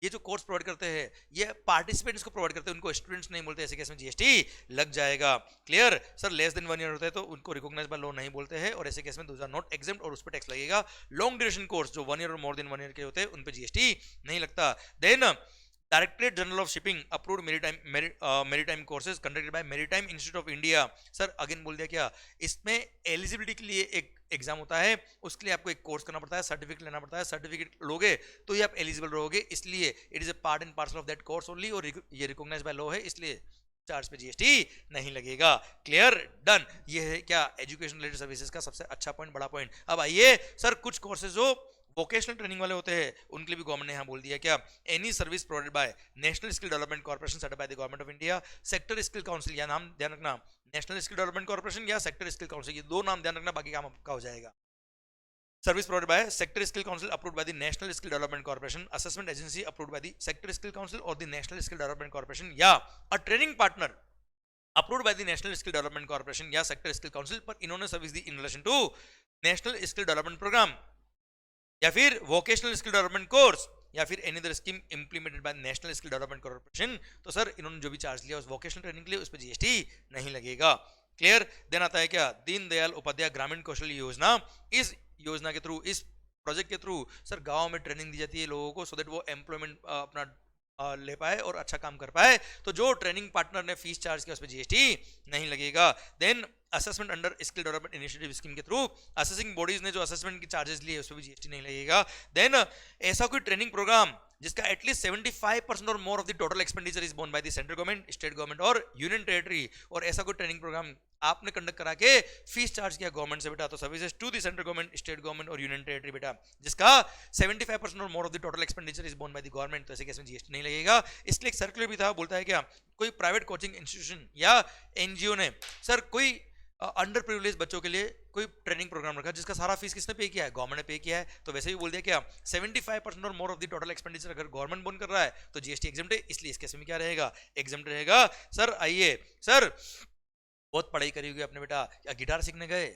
ये जो कोर्स प्रोवाइड करते हैं ये पार्टिसिपेंट्स को प्रोवाइड करते हैं, उनको स्टूडेंट्स नहीं बोलते। ऐसे केस में जीएसटी लग जाएगा। Clear sir, less than 1 year होता है तो उनको रिकॉग्नाइज बाय लॉ नहीं बोलते हैं, और ऐसे केस में दोज आर नॉट एग्जाम्ड और उस पर टैक्स लगेगा। लॉन्ग ड्यूरेशन कोर्स जो 1 ईयर और मोर देन 1 ईयर के होते हैं उन पे जीएसटी नहीं लगता। Then directorate general of shipping approved maritime courses conducted by maritime institute of India. Sir again बोल दिया क्या, इसमें एलिजिबिलिटी के लिए एक एग्जाम होता है, उसके लिए आपको एक कोर्स करना पड़ता है, सर्टिफिकेट लेना पड़ता है, सर्टिफिकेट लोगे तो ही आप एलिजिबल रहोगे, इसलिए it is a part and parcel of that course only, और ये रिकॉग्नाइज बाय लॉ है, इसलिए चार्ज पे जीएसटी नहीं लगेगा। Clear, done. ये है क्या, एजुकेशन रिलेटेड सर्विसेज का सबसे अच्छा पॉइंट, बड़ा पॉइंट। अब आइए सर, कुछ कोर्सेज जो वोकेशनल ट्रेनिंग वाले होते हैं उनके लिए भी गवर्नमेंट ने यहाँ बोल दिया क्या, any service provided bye national skill development corporation setup bye the government of India, sector skill council, या नाम ध्यान रखना, नेशनल स्किल डेवलपमेंट कॉर्पोरेशन या सेक्टर स्किल काउंसिल, ये दो नाम ध्यान रखना, बाकी काम आपका हो जाएगा। Service provided by sector skill council approved by the national skill development corporation, assessment agency approved by the sector skill council और the national skill development corporation, या a training partner approved by the national skill development corporation या sector skill council, पर इन्होंने service दी in relation to national skill development programme, या फिर vocational skill development course, या फिर any other scheme implemented bye national skill development corporation. तो sir इन्होंने जो भी चार्ज लिया उस वोकेशनल ट्रेनिंग के लिए, उस पर जीएसटी नहीं लगेगा। क्लियर, देन आता है क्या, दीनदयाल उपाध्याय ग्रामीण कौशल योजना। इस योजना के थ्रू, इस प्रोजेक्ट के थ्रू सर गांव में ट्रेनिंग दी जाती है लोगों को, सो दैट वो एम्प्लॉयमेंट अपना ले पाए और अच्छा काम कर पाए। तो जो ट्रेनिंग पार्टनर ने फीस चार्ज किया उस पर जीएसटी नहीं लगेगा। Then assessment under skill development initiative scheme के थ्रू असेसिंग बॉडीज ने जो असेसमेंट की चार्जेस लिए उस पर भी जीएसटी नहीं लगेगा। देन ऐसा कोई ट्रेनिंग प्रोग्राम जिसका एटलीस्ट 75% और more of the total expenditure is borne by the central government, state government और यूनियन टेरिटरी, और ऐसा कोई ट्रेनिंग प्रोग्राम आपने कंडक्ट करा के फीस चार्ज किया गवर्नमेंट से बेटा, तो services to the central government, state government और यूनियन टेरिटरी बेटा, जिसका 75% और more of the total expenditure is borne by the government, तो ऐसे केस में जीएसटी नहीं लगेगा। इसलिए एक सर्कुलर भी था, बोलता है क्या, कोई प्राइवेट कोचिंग इंस्टीट्यूशन या एनजीओ ने सर कोई अंडर प्रिविलेज बच्चों के लिए कोई ट्रेनिंग प्रोग्राम रखा जिसका सारा फीस किसने पे किया है, गवर्नमेंट ने पे किया है, तो वैसे ही बोल दिया क्या 75% और more of the total expenditure अगर गवर्नमेंट बोन कर रहा है तो जीएसटी एग्जम्प्ट है, इसलिए इस केस में क्या रहेगा, एग्जम्प्ट रहेगा। सर आइए, सर बहुत पढ़ाई करी होगी आपने बेटा, क्या गिटार सीखने गए,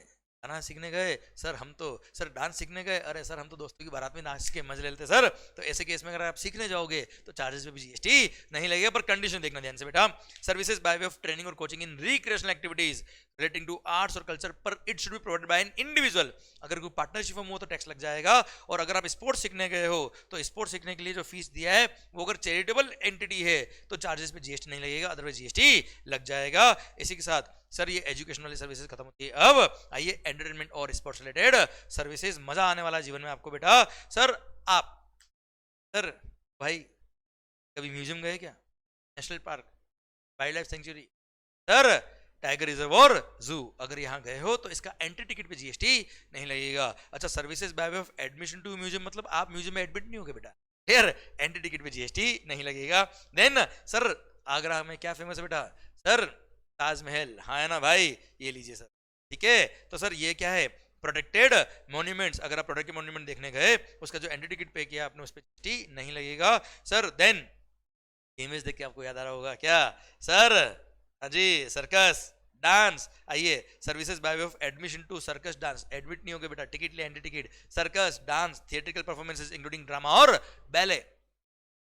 गाना सीखने गए, सर हम तो सर डांस सीखने गए, अरे सर हम तो दोस्तों की बारात में नाच के मजे ले लेते सर, तो ऐसे केस में अगर आप सीखने जाओगे तो चार्जेस पे भी जीएसटी नहीं लगेगा। पर कंडीशन देखना ध्यान से बेटा, services by way of training और coaching in recreational activities relating to arts और कल्चर, पर it should be provided by an individual. अगर कोई पार्टनरशिप में हो तो टैक्स लग जाएगा, और अगर आप स्पोर्ट्स सीखने गए हो तो स्पोर्ट्स सीखने के लिए जो फीस दिया है वो अगर चैरिटेबल एंटिटी है तो चार्जेस पे जीएसटी नहीं लगेगा, अदरवाइज जीएसटी लग जाएगा। इसी के साथ सर ये एजुकेशन वाली सर्विसेज खत्म होती है। अब आइए एंटरटेनमेंट और स्पोर्ट्स रिलेटेड सर्विसेज, मजा आने वाला जीवन में आपको बेटा। सर आप सर भाई कभी म्यूजियम गए क्या, national park, wild life sanctuary, sir tiger reserve और जू, अगर यहाँ गए हो तो इसका एंट्री टिकट पे जीएसटी नहीं लगेगा। अच्छा, services by way of admission to museum, मतलब आप म्यूजियम में एडमिट नहीं होगे बेटा, फिर एंट्री टिकट पे जीएसटी नहीं लगेगा। देन सर आगरा में क्या फेमस है बेटा, सर ताजमहल, हाँ है ना भाई, ये लीजिए सर, ठीक है। तो सर ये क्या है, प्रोटेक्टेड मॉन्यूमेंट्स, अगर आप प्रोटेक्टेड मॉन्यूमेंट देखने गए उसका जो एंट्री टिकट पे किया आपने उस पर जीएसटी नहीं लगेगा। सर देन इमेज देख के आपको याद आ रहा होगा क्या, सर अजी सर्कस डांस, आइए services by way of admission to circus dance, admit नहीं होगे बेटा, टिकट ले entry ticket, circus dance theatrical performances including drama और ballet.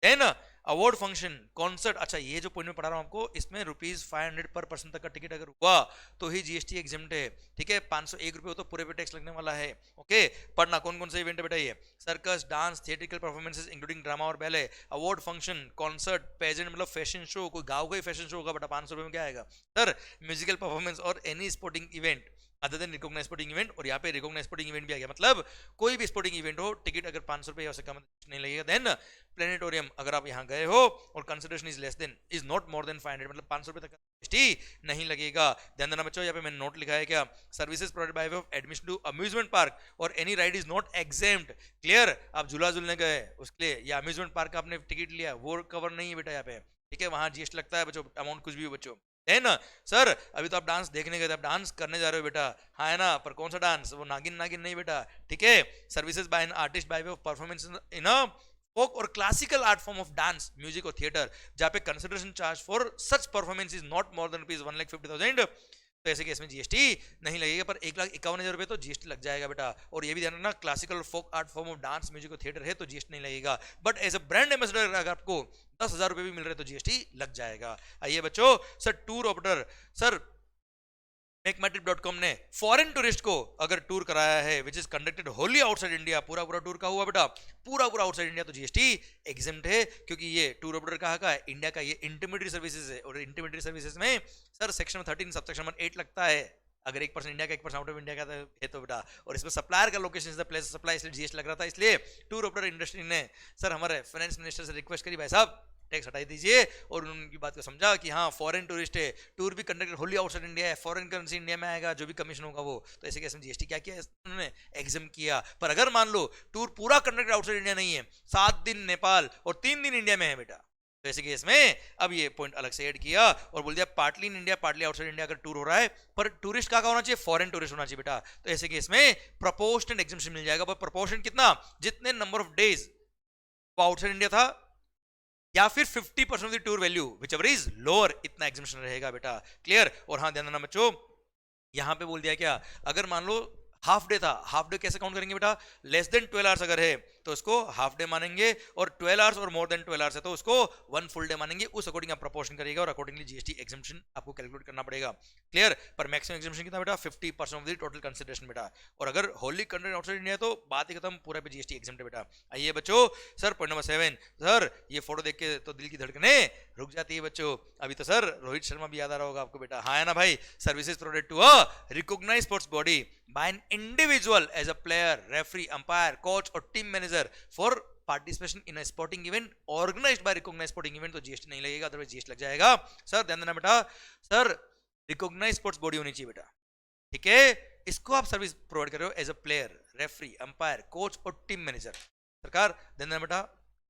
Then award function concert, अच्छा ये जो पॉइंट में पढ़ा रहा हूं आपको, इसमें ₹500 पर पर्सन तक का टिकट अगर हुआ तो ही जीएसटी एग्जम्प्ट है, ठीक है। 501 रुपये हो तो पूरे पे टैक्स लगने वाला है, ओके। पढ़ना कौन कौन से इवेंट है बेटा, ये circus dance theatrical performances including drama और ballet, award function concert pageant मतलब फैशन शो, कोई गाँव का ही फैशन शो होगा बेटा, 500 रुपये में क्या आएगा सर, म्यूजिकल परफॉर्मेंस और any sporting event other than recognise sporting event, और यहाँ पे रिकॉग्नाइज स्पोर्टिंग इवेंट भी आ गया, मतलब कोई भी स्पोर्टिंग इवेंट हो टिकट अगर 500 रुपये से कम नहीं लगेगा। देन प्लेनेटोरियम, अगर आप यहाँ गए हो और consideration is less than is not more then 500, मतलब 500 रुपये तक जीएसटी नहीं लगेगा। ध्यान देना बच्चों, यहाँ पे मैंने नोट लिखा है क्या, services provided by way of admission to amusement park और any ride is not exempt. Clear, आप झूला झूलने गए उसके लिए या अम्यूजमेंट पार्क का आपने टिकट लिया वो कवर नहीं है बेटा यहाँ पे, ठीक है, वहाँ जीएसटी लगता है बच्चों, अमाउंट कुछ भी हो बच्चों, है ना। सर अभी तो आप डांस देखने गए थे, आप डांस करने जा रहे हो बेटा, हाँ है ना, पर कौन सा डांस, वो नागिन नागिन नहीं बेटा, ठीक है। Services by an artist by way of performance in a folk और classical art form of dance, music और थिएटर, जहां पे consideration charge for such performance is not more than ₹1,50,000, तो ऐसे केस में जीएसटी नहीं लगेगा, पर 1,51,000 रुपए तो जीएसटी लग जाएगा बेटा। और ये भी ध्यान रखना, क्लासिकल और folk art form of dance, music और थिएटर है तो जीएसटी नहीं लगेगा, but as a brand ambassador अगर आपको 10,000 रुपए भी मिल रहे तो जीएसटी लग जाएगा। आइए बच्चों, सर टूर ऑपरेटर, सर मेकमाइट्रिप.com ने फॉरेन टूरिस्ट को अगर टूर कराया है which is conducted Holi outside India, पूरा पूरा टूर का हुआ बेटा, पूरा पूरा आउटसाइड इंडिया, तो जीएसटी एग्जेम्प्ट है, क्योंकि ये टूर ऑपरेटर कहाँ का है, इंडिया का, ये इंटरमीडिएट सर्विसेज है, और इंटरमीडिएट सर्विसेज में सर सेक्शन 13 सबसेक्शन नंबर 8 लगता है, अगर 1% इंडिया का 1% आउट ऑफ इंडिया का है तो बेटा, और इसमें सप्लायर का location is the place supply, इसलिए जीएसटी लग रहा था। इसलिए टूर ऑपरेटर इंडस्ट्री ने सर हमारे फाइनेंस मिनिस्टर से रिक्वेस्ट करी, भाई साहब टैक्स हटाई दीजिए, और उनकी बात को समझा कि हाँ फॉरेन टूरिस्ट है, टूर भी कंडक्टेड होली आउटसाइड इंडिया है, फॉरेन करेंसी इंडिया में आएगा, जो भी कमीशन होगा वो, तो ऐसे केस में जीएसटी क्या किया उन्होंने, एग्जाम किया। पर अगर मान लो टूर पूरा कंडक्टेड आउटसाइड इंडिया नहीं है, 7 दिन नेपाल और 3 दिन इंडिया में है बेटा, तो ऐसे केस में अब ये पॉइंट अलग से ऐड किया और बोल दिया partly in India partly outside India अगर टूर हो रहा है, पर टूरिस्ट का होना चाहिए, फॉरेन टूरिस्ट होना चाहिए बेटा, तो ऐसे केस में प्रोपोर्शनल एग्जम्पशन मिल जाएगा। पर प्रोपोर्शन कितना, जितने नंबर ऑफ डेज वो आउटसाइड इंडिया था, या फिर 50% of the tour value which ever is lower, इतना एग्जम्पशन रहेगा बेटा, क्लियर। और हाँ ध्यान देना बच्चों, यहां पे बोल दिया क्या, अगर मान लो हाफ डे था, हाफ डे कैसे काउंट करेंगे बेटा, लेस देन 12 आवर्स अगर है तो उसको हाफ डे मानेंगे, और 12 आवर्स और मोर देन 12 आवर्स है तो उसको 1 फुल डे मानेंगे, उस अकॉर्डिंग आप प्रोपोर्शन करिएगा और अकॉर्डिंगली जीएसटी एग्जम्पशन आपको कैलकुलेट करना पड़ेगा, क्लियर। पर मैक्सिमम एग्जम्पशन कितना बेटा, 50% ऑफ द टोटल कंसिडरेशन बेटा, और अगर होली कंटेंट आउटसाइड इंडिया तो बात ही खत्म, पूरा पे जीएसटी एग्जम्प्ट है बेटा। आइए बच्चों, सर पॉइंट नंबर 7, सर ये फोटो देख के तो दिल की धड़कने रुक जाती है बच्चों, अभी तो सर रोहित शर्मा भी याद आ रहा होगा आपको बेटा, हाँ है ना भाई, services provided to a recognised sports body by an individual as a player, referee, umpire, coach और team manager for participation in a sporting event organised by recognised sporting event, तो जीएसटी नहीं लगेगा, अदरवाइज जीएसटी लग जाएगा। Sir ध्यान देना बेटा, sir recognised sports body होनी चाहिए बेटा, ठीक है, इसको आप सर्विस प्रोवाइड कर रहे हो as a player, referee, umpire, coach और टीम मैनेजर। सरकार ध्यान देना बेटा,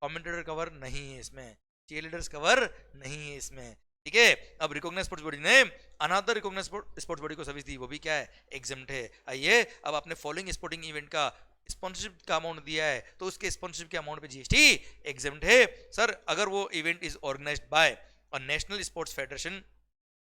कमेंटेटर कवर नहीं है इसमें, चीयर लीडर्स कवर नहीं है इसमें, ठीक है। अब रिकॉग्नाइज्ड स्पोर्ट्स बॉडी ने अनदर रिकॉग्नाइज्ड स्पोर्ट्स बॉडी को सर्विस दी, वो भी क्या है, एग्जम्प्ट है। आइए अब आपने फॉलोइंग स्पोर्टिंग इवेंट का स्पॉन्सरशिप का अमाउंट दिया है तो उसके स्पॉन्सरशिप के अमाउंट पे जीएसटी एग्जम्प्ट है। सर अगर वो event is organised by a national sports federation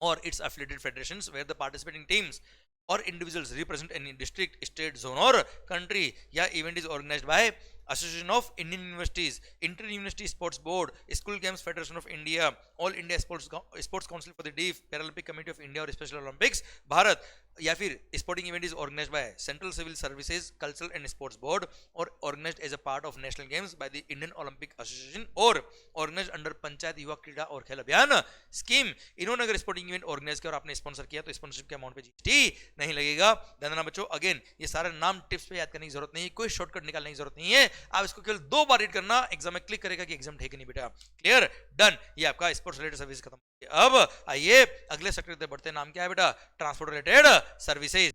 or its affiliated federations where the participating teams or individuals represent any district, state, zone or country, या event is organized by Association of Indian Universities, Inter University Sports Board, School Games Federation of India, All India Sports Council for the DIF, Paralympic Committee of India और Special Olympics Bharat, या फिर sporting event is organised by central civil services cultural and sports board और organised as a part of national games by the Indian Olympic Association और organised under Panchayat Yuva Krida और खेल अभियान scheme. इन्होंने अगर स्पोर्टिंग इवेंट ऑर्गेनाइज किया और आपने स्पॉन्सर किया तो स्पॉन्सरशिप के अमाउंट पे जीएसटी नहीं लगेगा। ध्यान देना बच्चों, अगेन ये सारे नाम टिप्स पे याद करने की जरूरत नहीं है, कोई शॉर्टकट निकालने की जरूरत नहीं है, आप इसको केवल 2 बार रीड करना, एग्जाम में क्लिक करेगा कि एग्जाम है कि नहीं बेटा, क्लियर, डन। ये आपका स्पोर्ट्स रिलेटेड सर्विस खत्म। अब आइए अगले सेक्टर पे बढ़ते हैं, नाम क्या है बेटा, ट्रांसपोर्ट रिलेटेड सर्विसेज।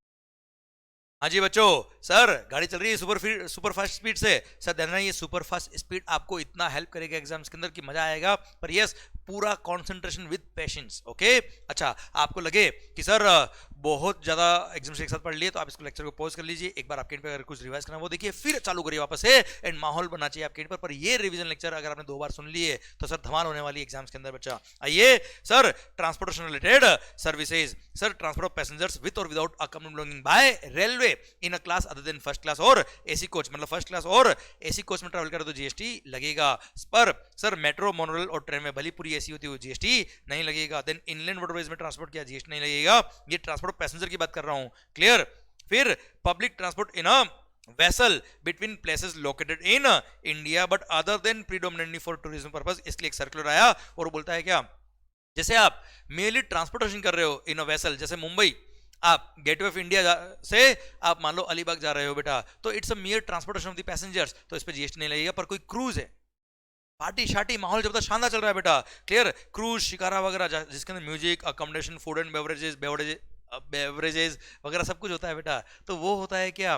हाँ जी बच्चों, सर गाड़ी चल रही है सुपर फास्ट स्पीड से, सर देना ये सुपर फास्ट स्पीड आपको इतना हेल्प करेगा एग्जाम्स के अंदर कि मजा आएगा, पर यस पूरा कंसंट्रेशन विद पेशेंस, ओके। अच्छा आपको लगे कि सर बहुत ज्यादा एग्जाम्स एक साथ पढ़ लिए तो आप इसको लेक्चर को पॉज कर लीजिए, एक बार आपके एंड पे अगर कुछ रिवाइज करना वो देखिए, फिर चालू करिए वापस से, एंड माहौल बनना चाहिए आपके एंड पर ये रिवीजन लेक्चर अगर आपने 2 बार सुन लिए तो सर धमाल होने वाली एग्जाम्स के अंदर बच्चा। आइए sir transportation related services, sir transport of passengers with और without accompanied belonging by railway in a class other than first class और एसी कोच, मतलब फर्स्ट क्लास और एसी कोच में ट्रैवल करे तो जीएसटी लगेगा। पर सर मेट्रो, मोनोरेल और ट्रेन में भली पूरी एसी होती है जीएसटी नहीं लगेगा। देन इनलैंड वाटरवेज में ट्रांसपोर्ट किया जीएसटी नहीं लगेगा, ये ट्रांसपोर्ट पैसेंजर की बात कर रहा हूं, क्लियर। फिर public transport in a vessel between places located in India but other than predominantly for tourism purpose, इसलिए एक सर्कुलर आया और वो बोलता है क्या, जैसे आप मेनली ट्रांसपोर्टेशन कर रहे हो इन अ वेसल, जैसे मुंबई आप गेटवे ऑफ इंडिया से आप मान लो अलीबाग जा रहे हो बेटा, तो it's a मियर transportation of the passengers, तो इस पे जीएसटी नहीं लगेगा। पर कोई क्रूज है, पार्टी शार्टी माहौल जब तक शानदार चल रहा है बेटा, क्लियर, क्रूज शिकारा वगैरह जिसके अंदर music, accommodation, food and beverages वगैरह सब कुछ होता है बेटा, तो वो होता है क्या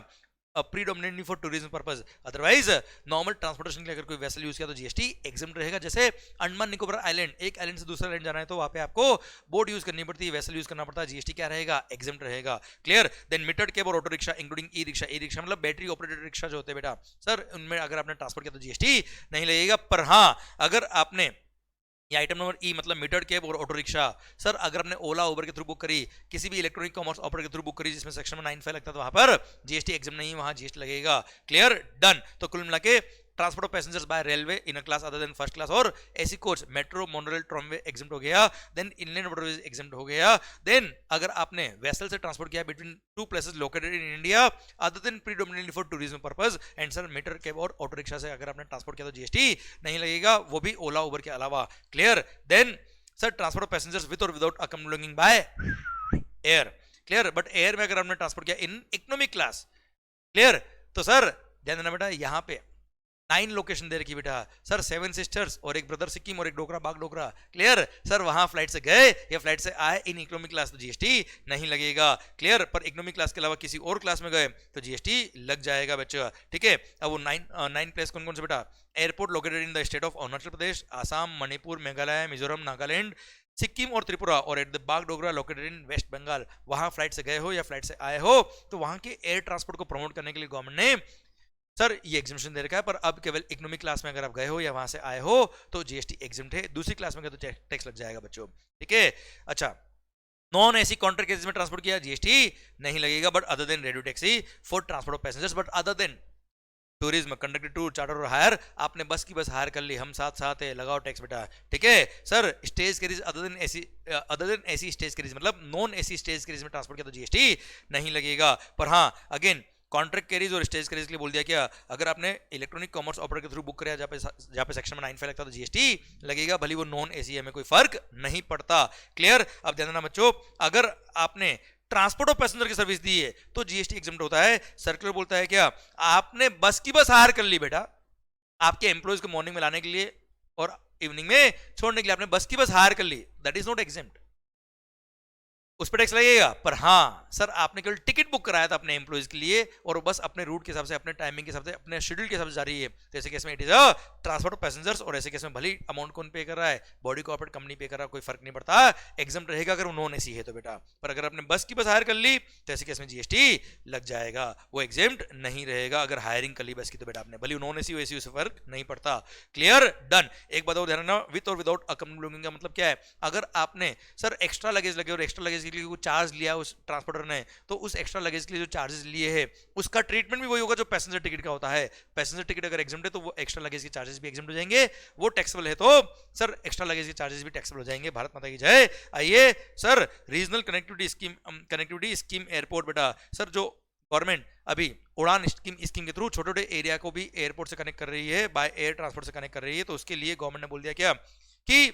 predominantly for tourism purpose, otherwise normal transportation के लिए अगर कोई वेसल यूज किया तो जीएसटी एग्जम्प्ट रहेगा। जैसे अंडमान निकोबार आइलैंड, एक आइलैंड से दूसरा आइलैंड जाना है तो वहां पे आपको बोट यूज करनी पड़ती है, वेसल यूज करना पड़ता है, जीएसटी क्या रहेगा, एग्जम्प्ट रहेगा। क्लियर। देन मीटर्ड केब और auto rickshaw including e rickshaw, e rickshaw मतलब बैटरी ऑपरेटेड रिक्शा जो होते हैं बेटा, सर उनमें अगर आपने ट्रांसपोर्ट किया तो जीएसटी नहीं लगेगा। पर हाँ, अगर आपने ये आइटम नंबर ई मतलब मीटर्ड कैब और ऑटो रिक्शा, सर अगर आपने ओला उबर के थ्रू बुक करी, किसी भी इलेक्ट्रॉनिक कॉमर्स ऑपरेटर के थ्रू बुक करी जिसमें सेक्शन में 9(5) लगता है, तो वहां पर जीएसटी एग्जाम नहीं, वहां जीएसटी लगेगा। Clear, done. तो कुल मिला के transport of passengers by railway in a class other than first class और AC coach, metro, monorail, tramway exempt हो गया। देन इनलैंड वाटरवेज एग्जम्प्ट हो गया। देन अगर आपने वेसल से ट्रांसपोर्ट किया between two places located in India other than predominantly for tourism purpose, and sir meter cab और ऑटो रिक्शा से अगर आपने ट्रांसपोर्ट किया तो जीएसटी नहीं लगेगा, वो भी ओला उबर के अलावा। Clear. Then sir transport of passengers with और without accommodating by air. Clear. But air में अगर आपने ट्रांसपोर्ट किया इन इकोनॉमिक क्लास, क्लियर, तो सर ध्यान देना बेटा, यहां पे 9 लोकेशन दे रखी बेटा, सर 7 सिस्टर्स और एक ब्रदर सिक्किम और एक डोकरा बाग डोकरा। क्लियर। सर वहां फ्लाइट से गए या फ्लाइट से आए इन इकोनॉमिक क्लास तो जीएसटी नहीं लगेगा। क्लियर। पर इकोनॉमिक क्लास के अलावा किसी और क्लास में गए तो जीएसटी लग जाएगा बच्चा। ठीक है। अब वो 9 प्लेस कौन कौन से बेटा, airport located in the state of Arunachal Pradesh, Assam, Manipur, Meghalaya, Mizoram, Nagaland, Sikkim और त्रिपुरा, और at the Bagdogra located in West Bengal. वहां फ्लाइट से गए हो या फ्लाइट से आए हो तो वहां के एयर ट्रांसपोर्ट को प्रमोट करने के लिए गवर्नमेंट ने सर ये एग्जामिशन दे रखा है। पर अब केवल इकोनॉमिक क्लास में अगर आप गए हो या वहां से आए हो तो जीएसटी एग्जाम्प्ट है, दूसरी क्लास में गए तो टैक्स लग जाएगा बच्चों। ठीक है। अच्छा, नॉन एसी कॉन्ट्रैक्ट केसेस में ट्रांसपोर्ट किया जीएसटी नहीं लगेगा, but other than radio taxi for transport of passengers, but other than tourism, conducted tour, charter और हायर, आपने बस की बस हायर कर ली, हम साथ साथ है, लगाओ टैक्स बेटा। ठीक है। Sir stage carries other than AC stage carries मतलब नॉन एसी स्टेज कैरीज में ट्रांसपोर्ट किया तो जीएसटी नहीं लगेगा। पर हाँ, अगेन कॉन्ट्रैक्ट कैरीज और स्टेज कैरीज के लिए बोल दिया क्या, अगर आपने इलेक्ट्रॉनिक कॉमर्स ऑपरेटर के थ्रू बुक कराया जहाँ पे सेक्शन में 9(5) लगता है तो जीएसटी लगेगा, भले वो नॉन एसी है, में कोई फर्क नहीं पड़ता। क्लियर। अब ध्यान देना बच्चों, अगर आपने ट्रांसपोर्ट ऑफ पैसेंजर की सर्विस दी है तो जीएसटी एग्जम्प्ट होता है। सर्कुलर बोलता है क्या, आपने बस की बस हायर कर ली बेटा, आपके एम्प्लॉयज को मॉर्निंग में लाने के लिए और इवनिंग में छोड़ने के लिए आपने बस की बस हायर कर ली, दैट इज नॉट एग्जम्प्ट, उस पर टैक्स लगेगा। पर हाँ सर, आपने केवल टिकट बुक कराया था अपने एम्प्लॉइज के लिए और बस अपने रूट के हिसाब से, अपने टाइमिंग के हिसाब से, अपने शेड्यूल के हिसाब से जा रही है, तो ऐसे केस में it is a transport of passengers. और ऐसे केस में भले अमाउंट कौन पे कर रहा है, बॉडी कॉर्पोरेट कंपनी पे कर रहा है, कोई फर्क नहीं पड़ता, एग्जाम रहेगा अगर वो नॉन एसी है तो बेटा। पर अगर आपने बस की बस हायर कर ली तो ऐसे केस में जीएसटी लग जाएगा, वो एग्जाम्प्ट नहीं रहेगा अगर हायरिंग कर ली बस की तो बेटा आपने, भले नॉन एसी एसी से फर्क नहीं पड़ता। Clear, done. एक बात और ध्यान रखना, विद और विदाउट अकोमोडेटिंग का मतलब क्या है, अगर आपने सर एक्स्ट्रा लगेज लगे और एक्स्ट्रा लगेज के लिए चार्ज लिया उस ट्रांसपोर्टर ने, तो उस एक्स्ट्रा लगेज के लिए जो चार्जेस लिए हैं उसका ट्रीटमेंट भी वही होगा जो पैसेंजर टिकट का होता है। पैसेंजर टिकट अगर एग्जम्प्ट है तो वो एक्स्ट्रा लगेज के चार्जेस भी एग्जम्प्ट हो जाएंगे, वो टैक्सेबल है तो सर एक्स्ट्रा लगेज के चार्जेस भी टैक्सेबल हो जाएंगे। भारत माता की जय। आइए sir, regional connectivity scheme airport बेटा, सर जो गवर्नमेंट अभी उड़ान स्कीम के थ्रू छोटे छोटे एरिया को भी एयरपोर्ट से कनेक्ट कर रही है, बाय एयर ट्रांसपोर्ट से कनेक्ट कर रही है, तो उसके लिए गवर्नमेंट ने बोल दिया क्या कि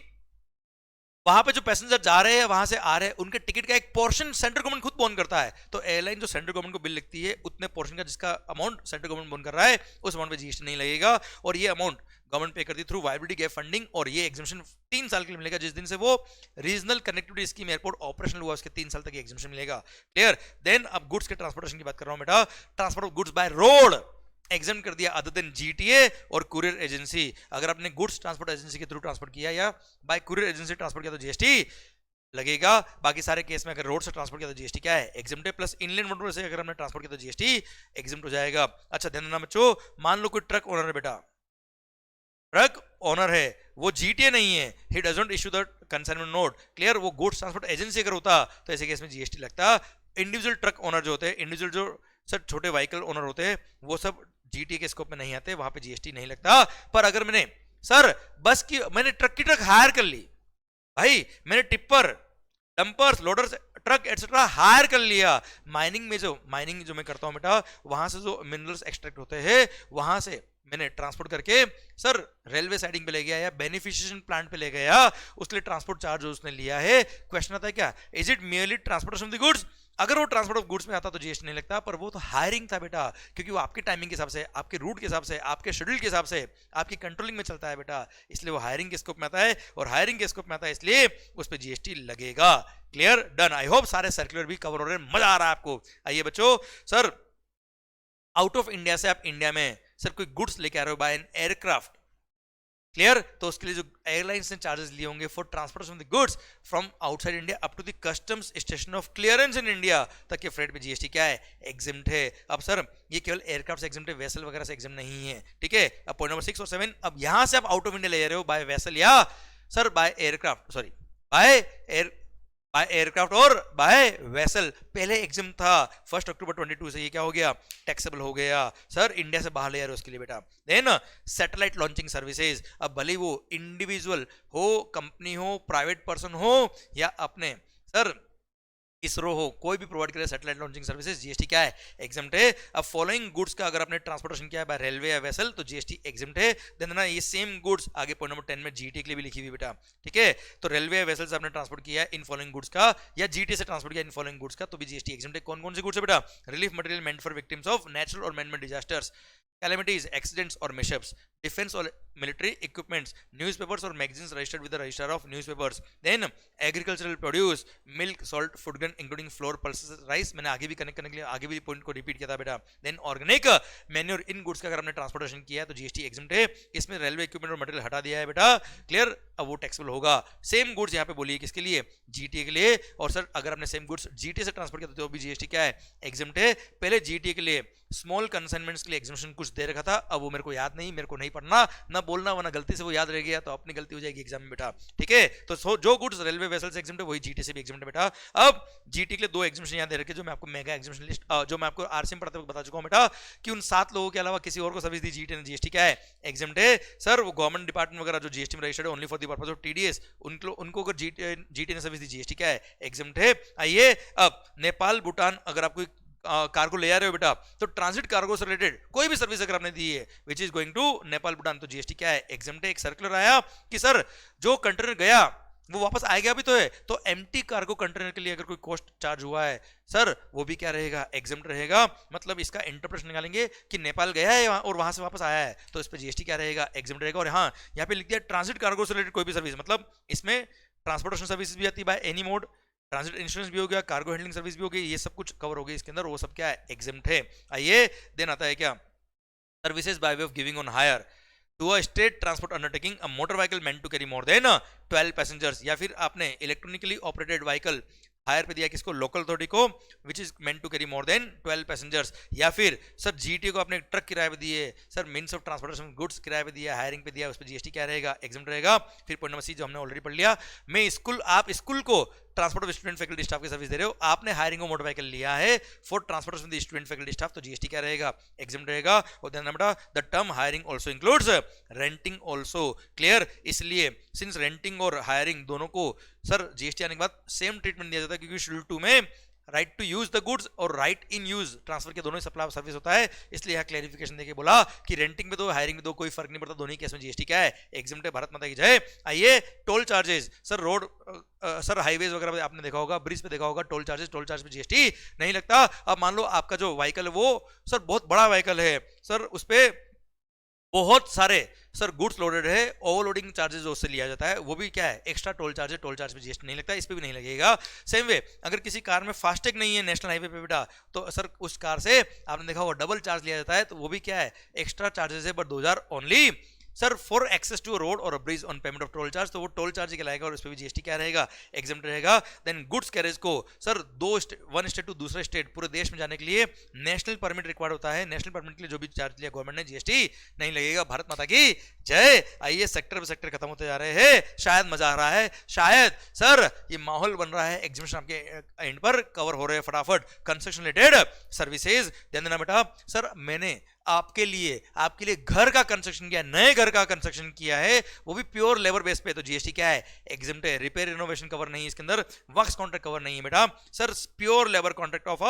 वहां पे जो पैसेंजर जा रहे हैं वहां से आ रहे हैं उनके टिकट का एक पोर्शन सेंट्रल गवर्नमेंट खुद बोन करता है, तो एयरलाइन जो सेंट्रल गवर्नमेंट को बिल लिखती है उतने पोर्शन का जिसका अमाउंट सेंट्रल गवर्नमेंट बोन कर रहा है उस अमाउंट पे जीएसटी नहीं लगेगा, और ये अमाउंट गवर्नमेंट पे करती थ्रू वायबिलिटी गैप फंडिंग, और ये एग्जामिशन 3 साल के लिए मिलेगा, जिस दिन से वो regional connectivity scheme airport operational हुआ उसके 3 साल तक एग्जामिशन मिलेगा। क्लियर। देन अब गुड्स के ट्रांसपोर्टेशन की बात कर रहा हूं बेटा, transport of goods by road exam कर दिया अदर देन जीटीए और कुरियर एजेंसी। अगर आपने गुड्स ट्रांसपोर्ट एजेंसी के थ्रू ट्रांसपोर्ट किया या बाय कुरियर एजेंसी ट्रांसपोर्ट किया तो जीएसटी लगेगा। बाकी सारे केस में अगर रोड से ट्रांसपोर्ट किया तो जीएसटी क्या है, एग्जम्प्ट है, प्लस इनलैंड वाटर से अगर हमने ट्रांसपोर्ट किया तो जीएसटी एग्जम्प्ट हो जाएगा। अच्छा ध्यान देना बच्चों, मान लो कोई ट्रक ओनर है बेटा, ट्रक ओनर है, वो जीटीए नहीं है, he doesn't issue the consignment note. Clear. वो गुड्स ट्रांसपोर्ट एजेंसी अगर होता तो ऐसे केस में जीएसटी लगता। इंडिविजुअल ट्रक ओनर जो होते हैं, इंडिविजुअल जो सर छोटे व्हीकल ओनर होते हैं, वो सब जीटीए के स्कोप में नहीं आते, वहां पे जीएसटी नहीं लगता। पर अगर मैंने सर बस की, मैंने ट्रक की ट्रक हायर कर ली भाई, मैंने tipper, dumpers, loaders, truck etcetera hire कर लिया, माइनिंग जो मैं करता हूं बेटा, वहां से जो मिनरल्स एक्सट्रैक्ट होते हैं वहां से मैंने ट्रांसपोर्ट करके सर रेलवे साइडिंग पे ले गया या बेनिफिशिएशन प्लांट पे ले गया, उसके लिए ट्रांसपोर्ट चार्ज जो उसने लिया है, क्वेश्चन आता है क्या, is it merely transportation of the goods. अगर वो ट्रांसपोर्ट ऑफ गुड्स में आता तो जीएसटी नहीं लगता, पर वो तो हायरिंग था बेटा, क्योंकि वो आपके टाइमिंग के हिसाब से, आपके रूट के हिसाब से, आपके शेड्यूल के हिसाब से, आपकी कंट्रोलिंग में चलता है बेटा, इसलिए वो हायरिंग के स्कोप में आता है, और हायरिंग के स्कोप में आता है इसलिए उस पर जीएसटी लगेगा। Clear, done. आई होप सारे सर्कुलर भी कवर हो रहे हैं, मजा आ रहा है आपको। आइए बच्चों, सर आउट ऑफ इंडिया से आप इंडिया में सर कोई गुड्स लेके आ रहे हो बाय एन एयरक्राफ्ट, क्लियर, तो उसके लिए जो एयरलाइंस ने चार्जेस लिए होंगे for transportation of the goods from outside India up to the customs station of clearance in India तक के फ्रेट पे जीएसटी क्या है, एग्जिम्ट है। अब सर ये केवल एयरक्राफ्ट से एग्जिम्ट है, वेसल वगैरह से एग्जिम्ट नहीं है, ठीक है। अब पॉइंट नंबर 6 और 7, अब यहां से आप आउट ऑफ इंडिया ले रहे हो बाय वेसल या sir by aircraft, sorry by aircraft और बाय वेसल, पहले एग्जिम था 1 अक्टूबर 22 से, ये क्या हो गया, टैक्सेबल हो गया। सर इंडिया से बाहर ले रहे हो उसके लिए बेटा। देन सैटेलाइट लॉन्चिंग सर्विसेज, अब भले वो इंडिविजुअल हो, कंपनी हो, प्राइवेट पर्सन हो या अपने सर इसरो हो, कोई भी प्रोवाइड करे सैटेलाइट लॉन्चिंग सर्विसेज, जीएसटी क्या है, एग्जिम्ट है। अब फॉलोइंग गुड्स का अगर आपने ट्रांसपोर्टेशन किया है बाय रेलवे या वेसल तो जीएसटी एग्जिम्ट है। देन ना ये सेम गुड्स आगे पॉइंट नंबर 10 में जीटी के लिए भी लिखी हुई बेटा, ठीक है। तो रेलवे या वेसल से आपने ट्रांसपोर्ट किया है इन फॉलोइंग गुड्स का, या जीटी से ट्रांसपोर्ट किया इन फॉलोइंग गुड्स का, तो भी जीएसटी एग्जिम्ट है। कौन कौन से गुड्स है बेटा, relief material meant for victims of natural और man made disasters, calamities, accidents or mishaps, defense or military equipments, newspapers or magazines registered with the registrar of newspapers, then agricultural produce, milk, salt, food grain including flour, pulses, rice, मैंने आगे भी connect करने के लिए आगे भी point को repeat किया था बेटा। देन ऑर्गेनिक मैन्योर, इन गुड्स का अगर हमने ट्रांसपोर्टेशन किया है तो जीएसटी एग्जिम्ट है। इसमें रेलवे इक्विपमेंट और मटेरियल हटा दिया है बेटा, क्लियर, अब वो टैक्सेबल होगा। सेम गुड्स यहाँ पे बोलिए किसके लिए, जीटी के लिए। और सर अगर हमने सेम गुड्स जीटी से ट्रांसपोर्ट किया तो भी जीएसटी क्या है, एग्जिम्ट है। पहले जीटी के लिए स्मॉल कंसाइनमेंट्स के लिए एग्जामिनेशन कुछ दे रखा था, अब वो मेरे को याद नहीं, मेरे को नहीं पढ़ना ना बोलना, वरना गलती से वो याद रह गया तो अपनी गलती हो जाएगी एग्जाम में बेटा, ठीक है। तो जो गुड्स रेलवे वेसल से एग्जाम है वही जीटी से भी एग्जाम है बेटा। अब जीटी के लिए 2 एग्जामिनेशन यहाँ दे रखे जो मैं आपको मेगा एग्जामिनेशन लिस्ट जो मैं आपको आरसी में पढ़ाते वक्त बता चुका हूँ बेटा, कि उन 7 लोगों के अलावा किसी और को सर्विस दी जीटी ने, जीएसटी क्या है, एग्जाम है। सर वो गवर्नमेंट डिपार्टमेंट वगैरह जो जीएसटी में रजिस्टर्ड है only for the purpose of TDS, उनको अगर जीटी ने सर्विस दी, जीएसटी क्या है, एग्जाम है। आइए अब नेपाल भूटान अगर आपको कार्गो ले आ रहे हो बेटा, तो ट्रांजिट कार्गो से रिलेटेड कोई भी सर्विस अगर आपने दी है which is going to Nepal Bhutan तो जीएसटी क्या है, एग्जाम्प्ट है। एक सर्कुलर आया कि सर जो कंटेनर गया वो वापस आएगा भी तो है, तो एम्प्टी कार्गो कंटेनर के लिए अगर कोई कॉस्ट चार्ज हुआ है सर वो भी क्या रहेगा, एग्जाम्प्ट रहेगा। मतलब इसका इंटरप्रेशन निकालेंगे कि नेपाल गया है और वहां से वापस आया है तो इस पर जीएसटी क्या रहेगा, एग्जाम्प्ट रहेगा। और हाँ यहाँ पे लिख दिया ट्रांजिट कार्गो से रिलेटेड कोई भी सर्विस, मतलब इसमें ट्रांसपोर्टेशन सर्विस भी आती है by any mode, transit insurance भी हो गया, कार्गो हैंडलिंग सर्विस भी हो गई, ये सब कुछ कवर हो गई इसके अंदर, वो सब क्या है, एग्जाम्प्ट है। आइए देन आता है क्या, services by way of giving on hire to a state transport undertaking a motor vehicle meant to carry more than 12 passengers, या फिर आपने इलेक्ट्रॉनिकली ऑपरेटेड व्हीकल हायर पे दिया किसको, लोकल अथॉरिटी को, which is meant to carry more than 12 passengers. या फिर sir GT को आपने ट्रक किराए पे दिए, sir means of transportation goods किराए पे दिया, हायरिंग पे दिया, उस पर जीएसटी क्या रहेगा, एग्जाम्प्ट रहेगा। फिर पॉइंट नंबर सी जो हमने ऑलरेडी पढ़ लिया, मैं स्कूल, आप स्कूल को transport of student faculty staff की सर्विस दे रहे हो, आपने हायरिंग ऑफ मोटर व्हीकल लिया है for transportation of the student faculty staff तो जीएसटी क्या रहेगा, एग्जाम्प्ट रहेगा। और ध्यान बेटा the term hiring also includes renting also, clear. इसलिए सिंस रेंटिंग और हायरिंग दोनों को सर जीएसटी आने के बाद सेम ट्रीटमेंट दिया जाता है, क्योंकि शेड्यूल 2 में right to use the goods और राइट इन यूज ट्रांसफर के दोनों ही सप्लाई सर्विस होता है। इसलिए यहाँ क्लैरिफिकेशन देके बोला कि रेंटिंग में दो हायरिंग में दो कोई फर्क नहीं पड़ता, दोनों ही केस में जीएसटी क्या है, एग्जाम्प्ट है। भारत माता की जय। आइए toll charges, sir road sir highways वगैरह पे आपने देखा होगा, ब्रिज पे देखा होगा टोल चार्जेस, टोल चार्ज पे जीएसटी नहीं लगता। अब मान लो आपका जो व्हीकल है वो सर बहुत बड़ा व्हीकल है, सर उस पर बहुत सारे सर गुड्स लोडेड है, ओवरलोडिंग चार्जेस जो उससे लिया जाता है वो भी क्या है, एक्स्ट्रा टोल चार्ज है, टोल चार्ज पे जीएसटी नहीं लगता, इस पे भी नहीं लगेगा। सेम वे अगर किसी कार में फास्टैग नहीं है नेशनल हाईवे पे बेटा, तो सर उस कार से आपने देखा होगा डबल चार्ज लिया जाता है, तो वो भी क्या है, एक्स्ट्रा चार्जेस है, but 2000 only sir for access to road और bridge on payment of toll charge, तो वो टोल चार्ज कहलाएगा और उस पर भी जीएसटी क्या रहेगा, एग्जाम्प्ट रहेगा। देन गुड्स कैरेज को सर वन स्टेट टू दूसरे स्टेट पूरे देश में जाने के लिए नेशनल परमिट रिक्वायर्ड होता है, नेशनल परमिट के लिए जो भी चार्ज लिया गवर्नमेंट ने जीएसटी नहीं लगेगा। भारत माता की जय। आइए सेक्टर पे सेक्टर खत्म होते जा रहे हैं, शायद मजा आ रहा है, शायद सर ये माहौल बन रहा है, एग्जीबिशन आपके एंड पर कवर हो रहे हैं फटाफट। कंस्ट्रक्शन रिलेटेड सर्विसेज ध्यान देना बेटा, सर मैंने आपके लिए घर का कंस्ट्रक्शन किया, नए घर का कंस्ट्रक्शन किया है, वो भी प्योर लेबर बेस पे, तो जीएसटी क्या है, एग्जम्प्ट है। रिपेयर रिनोवेशन कवर नहीं है इसके अंदर, वर्क्स कॉन्ट्रैक्ट कवर नहीं है बेटा, sir pure labour contract of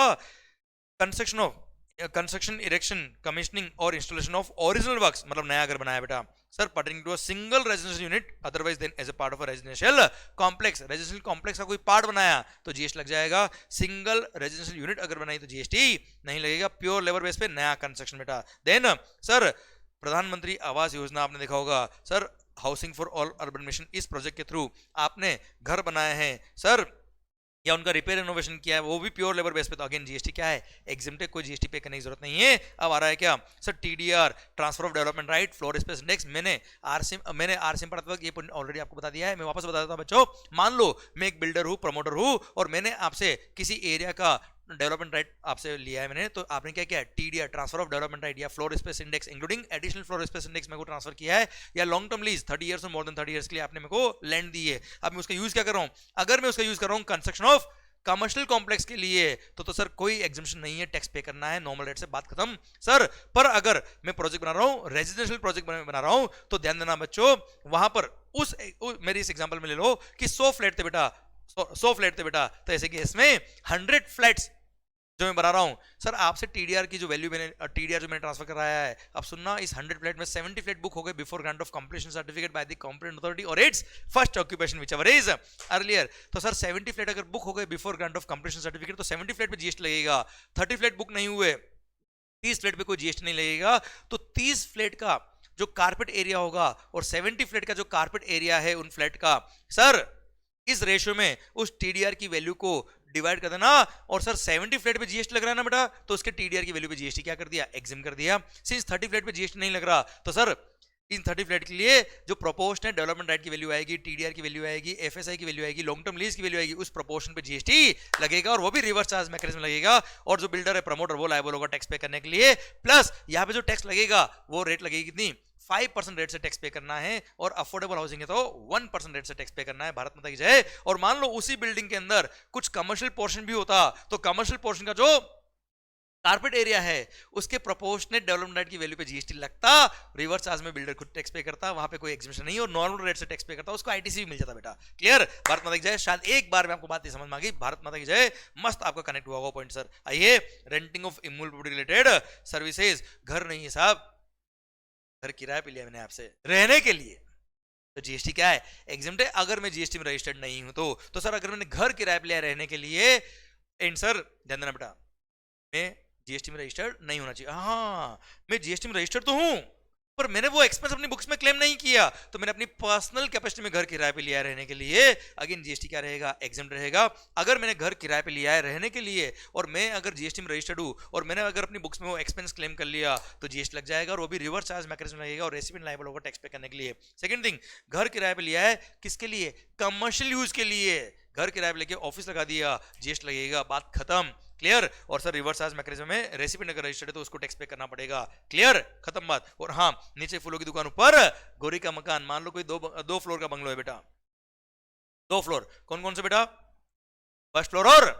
construction erection commissioning और इंस्टॉलेशन ऑफ ओरिजिनल वर्क्स, मतलब नया घर बनाया बेटा sir, pertaining to a single residential unit otherwise than as a part of a residential complex. Residential complex का कोई पार्ट बनाया तो जीएसटी लग जाएगा, सिंगल रेजिडेंशियल यूनिट अगर बनाई तो जीएसटी नहीं लगेगा, प्योर लेबर बेस पे नया कंस्ट्रक्शन बेटा। देन सर प्रधानमंत्री आवास योजना आपने देखा होगा, sir housing for all urban mission, इस प्रोजेक्ट के थ्रू आपने घर बनाए हैं सर, या उनका रिपेयर इनोवेशन किया है, वो भी प्योर लेबर बेस पे, तो अगेन जीएसटी क्या है, एग्जिम्प्ट है, कोई जीएसटी पे करने की जरूरत नहीं है। अब आ रहा है क्या sir, TDR, transfer of development right, floor space index. मैंने आरसीएम पढ़ाते वक्त ये ऑलरेडी आपको बता दिया है, मैं वापस बता देता हूं बच्चों। मान लो मैं एक बिल्डर हूं, प्रमोटर हूं, और मैंने आपसे किसी एरिया का डेवलपमेंट राइट आपसे लिया है मैंने, तो आपने क्या किया, TDR, transfer of development right, या floor space index including additional floor space index मेरे को ट्रांसफर किया है, या लॉन्ग टर्म लीज 30 इयर्स और मोर देन 30 इयर्स के लिए आपने मेरे को लैंड दी है। अब मैं उसका यूज क्या कर रहा हूं, अगर मैं उसका यूज कर रहा हूं कंस्ट्रक्शन ऑफ कमर्शियल कॉम्प्लेक्स के लिए, तो सर कोई एग्जम्पशन नहीं है, टैक्स पे करना है, नॉर्मल रेट से, बात खत्म सर। पर अगर मैं प्रोजेक्ट बना रहा हूं, रेजिडेंशियल प्रोजेक्ट बना रहा हूं, तो ध्यान देना बच्चों, वहां पर मेरी इस एग्जांपल में ले लो कि 100 फ्लैट थे बेटा, 100 फ्लैट थे बेटा, तो ऐसे कि इसमें 100 फ्लैट्स जो मैं बना रहा हूं, सर आपसे टीडीआर की जो वैल्यू मैंने टीडीआर जो मैंने ट्रांसफर कराया है, अब सुनना, इस 100 फ्लैट में 70 फ्लैट बुक हो गए before grant of completion certificate by the competent authority और it's first occupation whichever is earlier. तो सर 70 फ्लैट अगर बुक हो गए before grant of completion certificate, तो 70 फ्लैट पे जीएसटी लगेगा। 30 फ्लैट बुक नहीं हुए, 30 फ्लैट पे कोई जीएसटी नहीं लगेगा। तो 30 फ्लैट का जो कारपेट एरिया होगा और 70 फ्लैट का जो कारपेट एरिया है उन फ्लैट का, सर इस रेशियो में उस टीडीआर की वैल्यू को डिवाइड कर देना। और सर 70 फ्लैट पे जीएसटी लग रहा है ना बेटा, तो उसके टीडीआर की वैल्यू पे जीएसटी क्या कर दिया, एग्जिम कर दिया। सिंस 30 फ्लैट पे जीएसटी नहीं लग रहा, तो सर इन 30 फ्लैट के लिए जो प्रोपोर्शनल डेवलपमेंट राइट की वैल्यू आएगी, टीडीआर की वैल्यू आएगी, एफएसआई की वैल्यू आएगी, लॉन्ग टर्म लीज की वैल्यू आएगी, उस प्रोपोर्शन पे जीएसटी लगेगा, और वो भी रिवर्स चार्ज मैकेनिज्म लगेगा। और जो बिल्डर है, प्रमोटर, वो लायबल होगा टैक्स पे करने के लिए। प्लस यहाँ पे जो टैक्स लगेगा वो रेट लगेगी कितनी, 5% रेट से टैक्स पे करना है, और अफोर्डेबल हाउसिंग है तो 1% रेट से टैक्स पे करना है। भारत माता की जय। और मान लो उसी बिल्डिंग के अंदर कुछ कमर्शियल पोर्शन भी होता, तो कमर्शियल पोर्शन का जो कारपेट एरिया है उसके प्रोपोर्शनेट डेवलपमेंट राइट की वैल्यू पे जीएसटी लगता, रिवर्स चार्ज में बिल्डर खुद टैक्स पे करता, वहां पे कोई एग्जिबिशन नहीं, और नॉर्मल रेट से टैक्स पे करता, उसको आईटीसी भी मिल जाता बेटा। क्लियर, भारत माता की जय। शायद एक बार में आपको बात समझ में आ गई, भारत माता की जय। मस्त आपका कनेक्ट हुआ होगा पॉइंट सर। आइए, renting of immovable property related services, घर नहीं है साहब, घर किराए पे लिया मैंने आपसे रहने के लिए, तो जीएसटी क्या है, एग्जिम्प्ट है। अगर मैं जीएसटी में रजिस्टर्ड नहीं हूं तो सर अगर मैंने घर किराए पे लिया रहने के लिए, एंड सर ध्यान देना बेटा, मैं जीएसटी में रजिस्टर्ड नहीं होना चाहिए। हाँ, मैं जीएसटी में रजिस्टर्ड तो हूं, पर मैंने वो एक्सपेंस अपनी बुक्स में क्लेम नहीं किया, तो मैंने अपनी पर्सनल कैपेसिटी में घर किराए पे लिया है रहने के लिए, अगेन जीएसटी क्या रहेगा, एग्जम्प्ट रहेगा। अगर मैंने घर किराए पे लिया है रहने के लिए, और मैं अगर जीएसटी में रजिस्टर्ड हूं, और मैंने अगर अपनी बुक्स में वो एक्सपेंस क्लेम कर लिया, तो जीएसटी लग जाएगा, और वो भी रिवर्स चार्ज मैकेनिज्म लगेगा, और रेसिपिएंट लायबल होगा टैक्स पे करने के लिए। सेकंड थिंग, घर किराए पे लिया है किसके लिए, कमर्शियल यूज के लिए, घर किराए पे लेके ऑफिस लगा दिया, जीएसटी लगेगा, बात खत्म। क्लियर। और सर रिवर्स चार्ज मैकेनिज्म में रेसिपिएंट अगर रजिस्टर्ड है तो उसको टैक्स पे करना पड़ेगा। क्लियर, खत्म बात। और हाँ, नीचे फूलों की दुकान, ऊपर गोरी का मकान। मान लो कोई दो फ्लोर का बंगलो है बेटा, 2 फ्लोर, कौन कौन से बेटा, फर्स्ट फ्लोर और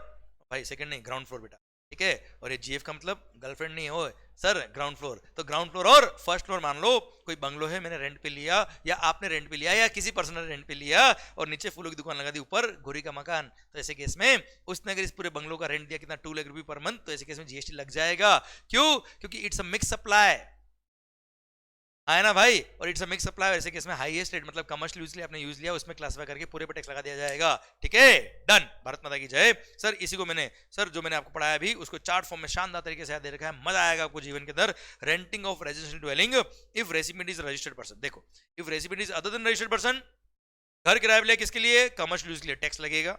भाई सेकंड नहीं, ग्राउंड फ्लोर बेटा, ठीक है। और ये जीएफ का मतलब गर्लफ्रेंड नहीं हो सर, ग्राउंड फ्लोर, तो ग्राउंड फ्लोर और फर्स्ट फ्लोर। मान लो कोई बंगलो है, मैंने रेंट पे लिया, या आपने रेंट पे लिया, या किसी पर्सन ने रेंट पे लिया, और नीचे फूलों की दुकान लगा दी, ऊपर गोरी का मकान, तो ऐसे केस में उसने अगर इस पूरे बंगलो का रेंट दिया कितना, 2 लाख रुपए पर मंथ, तो ऐसे केस में जीएसटी लग जाएगा। क्यों, क्योंकि इट्स अ मिक्स सप्लाई, है ना भाई, और इट्स अ मिक्स सप्लाई। ऐसे केस में हाईएस्ट रेट मतलब कमर्शियल यूज लिया, आपने यूज लिया, उसमें क्लासिफाई करके पूरे पे टैक्स लगा दिया जाएगा। ठीक है, डन, भारत माता की जय। सर इसी को मैंने, सर जो मैंने आपको पढ़ाया अभी, उसको चार्ट फॉर्म में शानदार तरीके से दे रखा है, मजा आएगा आपको जीवन के अंदर। Renting of residential dwelling if recipient is registered person. देखो, if recipient is other than registered person, घर किराए पे लिया किसके लिए, कमर्शियल यूज के लिए, टैक्स लगेगा,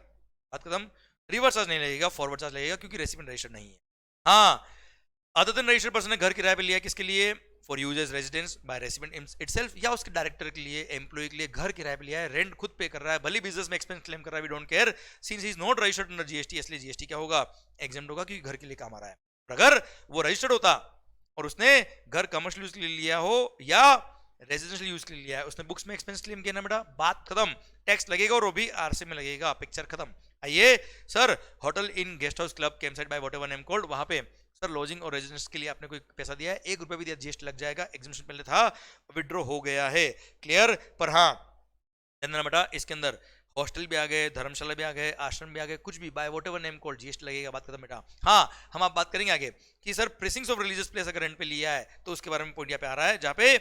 बात खत्म। रिवर्स चार्ज नहीं लगेगा, फॉरवर्ड चार्ज लगेगा, क्योंकि रेसिपिएंट रजिस्टर्ड नहीं है। हाँ, अदर देन रजिस्टर्ड पर्सन ने घर किराए पे लिया किसके लिए, for use as residence by resident itself, या उसके डायरेक्टर के लिए, एम्प्लॉय के लिए घर किराए पे लिया है, रेंट खुद पे कर रहा है, भले बिजनेस में एक्सपेंस क्लेम कर रहा है, we don't care, since he is not registered under GST, इसलिए जीएसटी क्या होगा, एग्जेम्प्ट होगा, क्योंकि घर के लिए काम आ रहा है। अगर वो रजिस्टर्ड होता और उसने घर कमर्शियल यूज के लिए लिया हो या रेजिडेंशियल यूज के लिए लिया है, उसने बुक्स में एक्सपेंस क्लेम किया ना बेटा, बात खत्म, टैक्स लगेगा, और वो भी आरसी में लगेगा, पिक्चर खत्म। आइए sir, hotel in guest house club camp site bye whatever name called, वहां पे सर लॉजिंग और रेजिडेंस के लिए आपने कोई पैसा दिया है, 1 रुपया भी दिया, जीएसटी लग जाएगा। एग्जीबिशन पहले था, विड्रॉ हो गया है। क्लियर। पर हाँ बेटा, इसके अंदर हॉस्टल भी आ गए, धर्मशाला भी आ गए, आश्रम भी आ गए, कुछ भी by whatever name called GST लगेगा, बात खत्म बेटा। हाँ, हम आप बात करेंगे आगे कि सर प्रिसिंग्स ऑफ रिलीजियस प्लेस अगर रेंट पे लिया है तो उसके बारे में पॉइंट यहाँ पे आ रहा है, जहाँ पे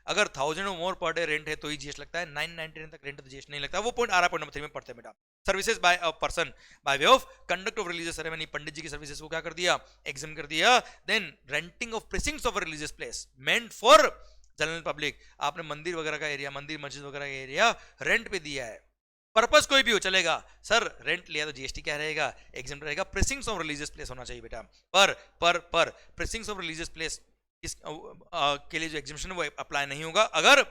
अगर 1000 और मोर पर डे रेंट है तो ही जीएसटी लगता है, 999 तक रेंट तो जीएसटी नहीं लगता। वो पॉइंट आ रहा है पॉइंट नंबर 3 में पढ़ते हैं बेटा। Services by a person by way of conduct of religious ceremony, pandit ji की सर्विसेज को क्या कर दिया, एग्जाम कर दिया। Then renting of precincts of religious place meant for general public, आपने मंदिर वगैरह का एरिया, मंदिर मस्जिद वगैरह का एरिया रेंट पे दिया है, पर्पस कोई भी हो चलेगा। सर रेंट लिया तो जीएसटी क्या रहेगा, एग्जाम रहेगा। प्रेसिंग्स ऑफ रिलीजियस प्लेस होना चाहिए बेटा। पर प्रेसिंग्स ऑफ रिलीजियस प्लेस के लिए जो एग्जामिशन वो अप्लाई नहीं होगा अगर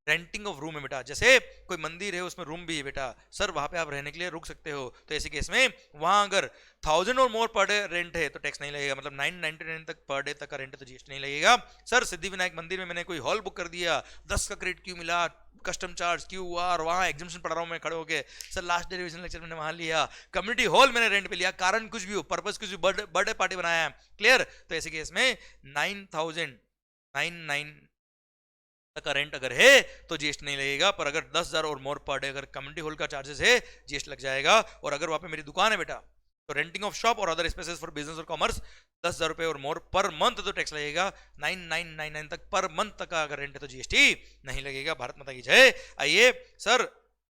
रेंटिंग ऑफ रूम है बेटा। जैसे कोई मंदिर है उसमें रूम भी है बेटा, सर वहां पे आप रहने के लिए रुक सकते हो, तो ऐसे केस में वहां अगर 1000 और मोर पर डे रेंट है तो टैक्स नहीं लगेगा, मतलब 999 तक पर डे तक का रेंट है तो जीएसटी नहीं लगेगा। सर सिद्धिविनायक मंदिर में मैंने कोई हॉल बुक कर दिया, 10 का क्रेडिट क्यों मिला, कस्टम चार्ज क्यों हुआ, और वहां एग्जामिशन पढ़ रहा हूं मैं खड़े होके, sir last day revision lecture मैंने वहां लिया, कम्युनिटी हॉल मैंने रेंट पे लिया, कारण कुछ भी हो, पर्पस कुछ भी, बर्थडे पार्टी बनाया, क्लियर। तो ऐसे केस में 9099 का रेंट अगर है तो जीएसटी नहीं लगेगा, पर अगर 10,000 और मोर पर डे अगर कम्युनिटी हॉल का चार्जेस है जीएसटी लग जाएगा। और अगर वहां पे मेरी दुकान है बेटा तो रेंटिंग ऑफ शॉप और अदर स्पेसेस फॉर बिजनेस और कॉमर्स 10,000 रुपए और मोर पर मंथ तो टैक्स लगेगा। 9999 तक पर मंथ तक का अगर रेंट है तो जीएसटी नहीं लगेगा। भारत माता की जय। आइए सर,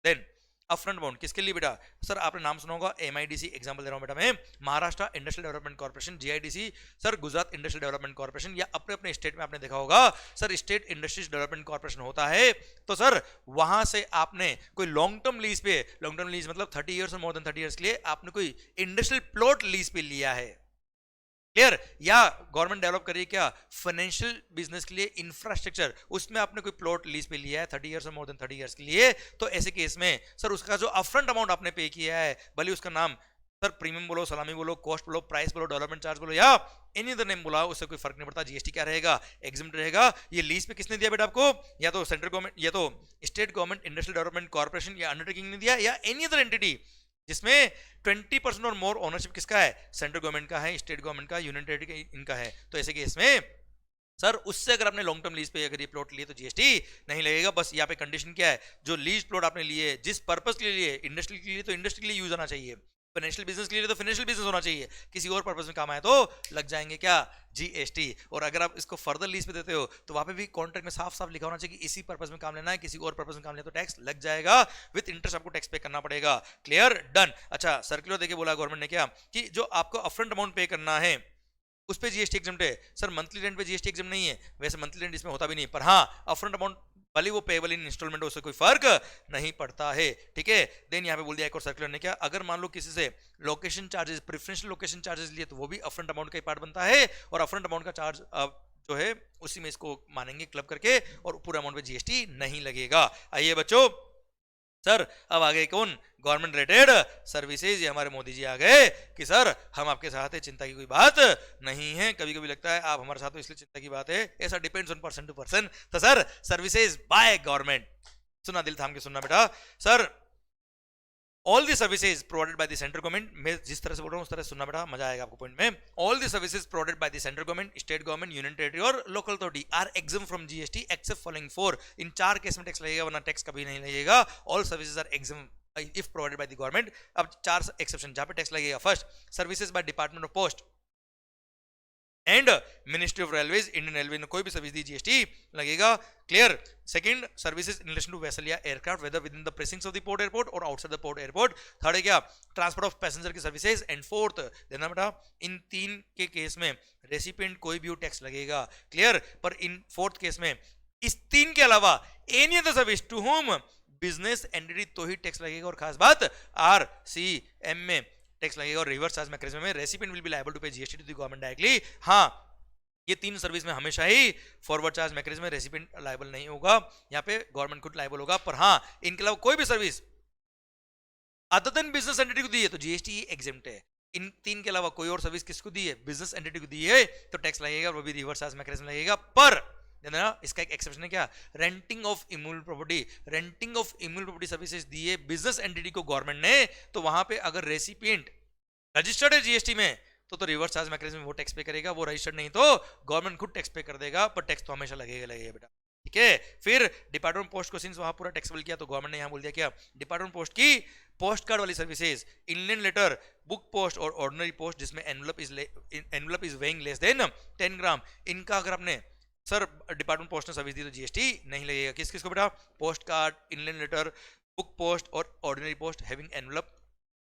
देन अपफ्रंट अमाउंट किसके लिए बेटा, सर आपने नाम सुना होगा एमआईडीसी, एग्जांपल दे रहा हूं बेटा मैं, Maharashtra industrial development corporation, GIDC, sir Gujarat industrial development corporation, या अपने अपने स्टेट में आपने देखा होगा sir state industries development corporation होता है। तो सर वहां से आपने कोई लॉन्ग टर्म लीज पे, लॉन्ग टर्म लीज मतलब 30 ईयर्स और मोर देन 30 ईयर्स के लिए आपने कोई इंडस्ट्रियल प्लॉट लीज पे लिया है, क्लियर, या गवर्नमेंट डेवलप कर रही है क्या फाइनेंशियल बिजनेस के लिए इंफ्रास्ट्रक्चर, उसमें आपने कोई प्लॉट लीज पे लिया है 30 ईयर्स और मोर देन 30 ईयर्स के लिए, तो ऐसे केस में सर उसका जो अपफ्रंट अमाउंट आपने पे किया है, भले उसका नाम सर प्रीमियम बोलो, सलामी बोलो, कॉस्ट बोलो, प्राइस बोलो, डेवलपमेंट चार्ज बोलो, या एनी अदर नेम बोला, उससे कोई फर्क नहीं पड़ता, जीएसटी क्या रहेगा, एग्जम्प्ट रहेगा। ये लीज पे किसने दिया बेटा आपको, या तो सेंट्रल गवर्नमेंट, या तो state government industrial development corporation या अंडरटेकिंग ने दिया, या एनी अदर एंटिटी जिसमें 20% और मोर ओनरशिप किसका है, सेंट्रल गवर्नमेंट का है, स्टेट गवर्नमेंट का, यूनियन टेरिटरी इनका है। तो ऐसे केस में सर उससे अगर आपने लॉन्ग टर्म लीज पे अगर ये प्लॉट लिए तो जीएसटी नहीं लगेगा। बस यहाँ पे कंडीशन क्या है, जो लीज प्लॉट आपने लिए जिस पर्पस के लिए, इंडस्ट्री के लिए तो इंडस्ट्री के लिए यूज होना चाहिए, फाइनेंशियल बिजनेस के लिए तो फाइनेंशियल बिजनेस होना चाहिए, किसी और पर्पस में काम आए तो लग जाएंगे क्या, जीएसटी। और अगर आप इसको फर्दर लीज पे देते हो तो वहां पे भी कॉन्ट्रैक्ट में साफ साफ लिखा होना चाहिए कि इसी पर्पस में काम लेना है, किसी और पर्पस में काम लेना तो टैक्स लग जाएगा, विद इंटरेस्ट आपको टैक्स पे करना पड़ेगा, क्लियर, डन। अच्छा सर्कुलर देखिए बोला गवर्नमेंट ने क्या कि जो आपको अपफ्रंट अमाउंट पे करना है उस पे जीएसटी एग्जम्प्ट है। सर मंथली रेंट पे जीएसटी एग्जम्प्ट नहीं है, वैसे मंथली रेंट इसमें होता भी नहीं, पर हाँ अपफ्रंट अमाउंट भले वो पेबल इन इंस्टॉलमेंट उससे कोई फर्क नहीं पड़ता है, ठीक है। देन यहाँ पे बोल दिया एक और सर्कुलर ने क्या, अगर मान लो किसी से location charges, preferential location charges लिए तो वो भी अपफ्रंट अमाउंट का ही पार्ट बनता है, और अपफ्रंट अमाउंट का चार्ज जो है उसी में इसको मानेंगे क्लब करके, और पूरा अमाउंट पे जीएसटी नहीं लगेगा। आइए बच्चों, सर अब आ गए कौन, गवर्नमेंट रिलेटेड सर्विसेज, ये हमारे मोदी जी आ गए कि सर हम आपके साथ है, चिंता की कोई बात नहीं है। कभी कभी लगता है आप हमारे साथ हो इसलिए चिंता की बात है, ऐसा depends on person to person. तो सर सर्विसेज बाय गवर्नमेंट, सुना दिल थाम के सुनना बेटा, sir all the services provided by the central government, मैं जिस तरह से बोल रहा हूं उस तरह से सुनना बेटा, मजा आएगा आपको पॉइंट में। All the services provided by the central government, state government, union territory और local authority are exempt from GST except following 4, इन 4 केस में टैक्स लगेगा वरना टैक्स कभी नहीं लगेगा। All services are exempt if provided by the government. अब 4 exception जहां पे टैक्स लगेगा, first services by department of post and ministry of railways, Indian railway ने कोई भी सर्विस दी जीएसटी लगेगा, clear. Second services in relation to vessel या aircraft whether within the precincts of the port airport और outside the port airport. Third है क्या, transport of passenger की सर्विसेज। एंड फोर्थ देना बेटा, इन 3 के केस में रेसिपिएंट कोई भी टैक्स लगेगा, क्लियर। पर इन फोर्थ केस में इस 3 के अलावा any other service to home business entity तो ही टैक्स लगेगा, और खास बात आरसीएम में टैक्स लगेगा, और रिवर्स चार्ज मैकेनिज्म में recipient will be liable to pay GST to the government directly. हाँ ये 3 सर्विस में हमेशा ही फॉरवर्ड चार्ज मैकेनिज्म में रेसिपिएंट लायबल नहीं होगा, यहाँ पे गवर्नमेंट खुद लायबल होगा। पर हाँ इनके अलावा कोई भी service other than business entity को दी है तो जीएसटी एग्जेम्प्ट है। इन 3 के अलावा कोई और सर्विस किसको दी है, बिजनेस एंटिटी को दी है तो टैक्स लगेगा, और वो भी रिवर्स चार्ज मैकेनिज्म लगेगा। पर इसका एक एक्सेप्शन है क्या, renting of immovable property, renting of immovable property services दी है बिजनेस एंटिटी को गवर्नमेंट ने, तो वहां पे अगर रेसिपिएंट रजिस्टर्ड है जीएसटी में तो रिवर्स चार्ज मैकेनिज्म में वो टैक्स पे करेगा, वो रजिस्टर्ड नहीं तो गवर्नमेंट खुद टैक्स पे कर देगा, पर टैक्स तो हमेशा लगेगा लगेगा बेटा, ठीक है। फिर डिपार्टमेंट पोस्ट को सिंस वहां पूरा टैक्सेबल किया तो गवर्नमेंट ने यहां बोल दिया क्या, डिपार्टमेंट पोस्ट की पोस्ट कार्ड वाली services, inland letter, book post और ऑर्डिनरी पोस्ट जिसमें envelope is weighing less than 10 gram, इनका अगर आपने सर डिपार्टमेंट पोस्ट ने सर्विस दी तो जीएसटी नहीं लगेगा। किस किस को बेटा, post card, inland letter, book post और ordinary post having envelope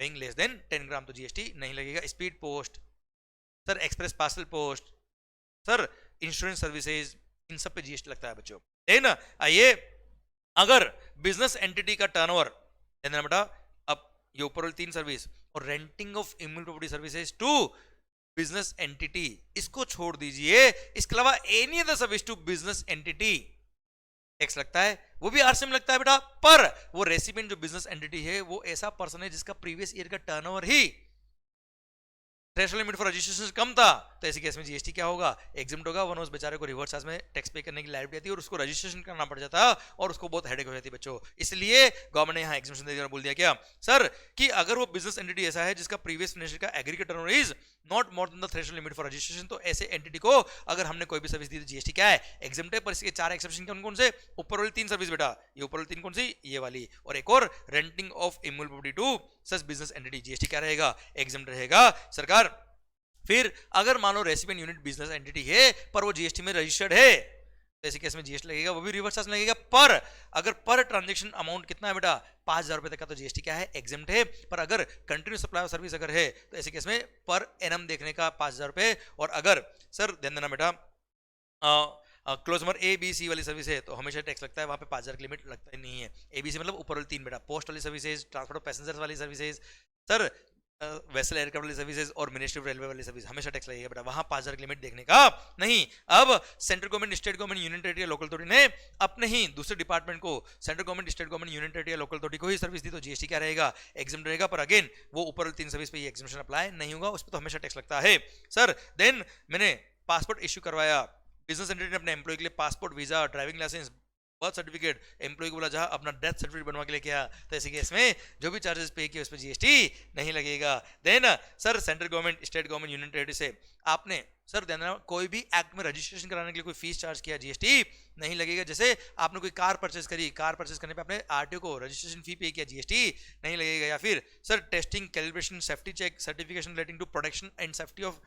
weighing less than 10 gram तो जीएसटी नहीं लगेगा। Speed post sir, express parcel post sir, insurance services, इन सब पे जीएसटी लगता है बच्चों। देन आइए, अगर बिजनेस एंटिटी का टर्नओवर बेटा अब ये ऊपर वाली 3 सर्विस और renting of immovable property services to business entity, इसको छोड़ दीजिए, इसके अलावा any other service to business entity tax लगता है, वो भी आरसीएम लगता है बेटा, पर वो रेसिपिएंट जो बिजनेस एंटिटी है वो ऐसा पर्सन है जिसका प्रीवियस ईयर का टर्नओवर ही थ्रेशोल्ड लिमिट फॉर रजिस्ट्रेशन कम था, तो ऐसे केस में जीएसटी क्या होगा, एग्जिम्ट होगा, वरना उस बेचारे को रिवर्स चार्ज में टैक्स पे करने की लायबिलिटी आती है और उसको रजिस्ट्रेशन करना पड़ जाता है और उसको बहुत हेडेक हो जाती है बच्चों। इसलिए गवर्नमेंट ने यहाँ एग्जिम्पशन दे दिया, बोल दिया क्या सर कि अगर वो बिजनेस एंटिटी ऐसा है जिसका प्रीवियस फाइनेंशियल का aggregate turnover is not more then the threshold limit for registration, तो ऐसे एंटिटी को अगर हमने कोई भी सर्विस दी तो जीएसटी क्या है, एग्जिम्ट है। पर इसके 4 एक्सेप्शन कौन कौन से, ऊपर वाली 3 सर्विस बेटा, ये ऊपर वाली 3 कौन सी, ये वाली, और एक और renting of immovable property to such business entity, GST क्या रहेगा, एग्जिम्ट रहेगा सरकार। फिर अगर मान लो रेसिपिएंट यूनिट बिजनेस एंटिटी है पर वो जीएसटी में रजिस्टर्ड है, तो ऐसे केस में जीएसटी लगेगा, वो भी रिवर्स चार्ज लगेगा। पर अगर पर ट्रांजैक्शन अमाउंट कितना है बेटा 5,000 रुपए तक का, तो जीएसटी क्या है, एग्जिम्ट है। पर अगर कंटिन्यू सप्लाई ऑफ सर्विस अगर है तो ऐसे केस में पर एनम देखने का 5,000 रुपए। और अगर सर ध्यान देना बेटा clause number A B C वाली सर्विस है तो हमेशा टैक्स लगता है, वहां पे 5,000 की लिमिट लगता ही नहीं है। एबीसी मतलब ऊपर वाली 3 बेटा, पोस्ट वाली सर्विसेज, ट्रांसपोर्ट ऑफ पैसेंजर्स वाली सर्विसेज, सर वेसल एयरक्राफ्ट वाली सर्विसेज और मिनिस्ट्री ऑफ रेलवे वाली सर्विस, हमेशा टैक्स लगेगा बेटा, वहां 5,000 की लिमिट देखने का नहीं। अब central government, state government, union territory, local authority ने अपने ही दूसरे डिपार्टमेंट को, central government, state government, union territory, local authority को ही सर्विस दी तो जीएसटी क्या रहेगा, एग्जिम्ट रहेगा। पर अगेन वो ऊपर 3 सर्विस पे ये एग्जिम्पशन अप्लाई नहीं होगा, उस पर तो हमेशा टैक्स लगता है सर। देन मैंने पासपोर्ट इश्यू करवाया, बिजनेस एंटिटी ने अपने एम्प्लॉय के लिए passport, visa, driving licence, birth certificate, employee को बोला जहां अपना डेथ सर्टिफिकेट बनवा के लेके आया, तो ऐसे केस में जो भी चार्जेस पे किए उस पर जीएसटी नहीं लगेगा। Then sir central government, state government, union territory से आपने सर ध्यान देना कोई भी एक्ट में रजिस्ट्रेशन कराने के लिए कोई फीस चार्ज किया, जीएसटी नहीं लगेगा। जैसे आपने कोई कार परचेज करी, कार परचेज करने पे आपने आरटीओ को रजिस्ट्रेशन फी पे किया, जीएसटी नहीं लगेगा। या फिर sir testing, calibration, safety check, certification relating to protection and safety of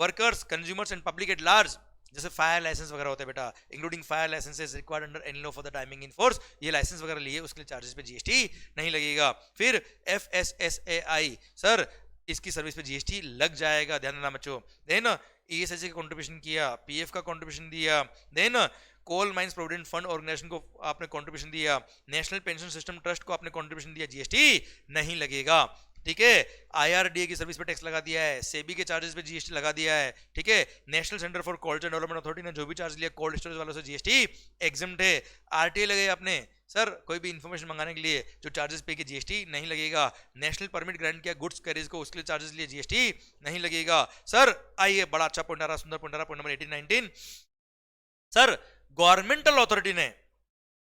workers, consumers and public at large, जैसे फायर लाइसेंस वगैरह होते हैं बेटा, including fire licences required under any law for the timing in force, ये licence वगैरह लिए उसके लिए चार्जेस पे जीएसटी नहीं लगेगा। फिर एफएसएसएआई सर इसकी सर्विस पे जीएसटी लग जाएगा, ध्यान देना बच्चों। देन ईएसआईसी का कंट्रीब्यूशन किया, पीएफ का कंट्रीब्यूशन दिया, then coal mines provident fund organisation को आपने कंट्रीब्यूशन दिया, नेशनल पेंशन सिस्टम ट्रस्ट को आपने कंट्रीब्यूशन दिया, जीएसटी नहीं लगेगा। ठीक है, आईआरडीए की सर्विस पे टैक्स लगा दिया है, सेबी के चार्जेस पे जीएसटी लगा दिया है। ठीक है, national centre for cold chain development authority ने जो भी चार्ज लिया कोल्ड स्टोरेज वालों से जीएसटी एग्जिम्ट है। आरटीए लगे आपने सर कोई भी इंफॉर्मेशन मंगाने के लिए जो चार्जेस पे किए जीएसटी नहीं लगेगा। नेशनल परमिट ग्रांट किया गुड्स कैरिज को, उसके लिए चार्जेस लिए जीएसटी नहीं लगेगा। सर आइए बड़ा अच्छा पॉइंट आ रहा, सुंदर पॉइंट आ रहा, point number 18-19 sir governmental authority ने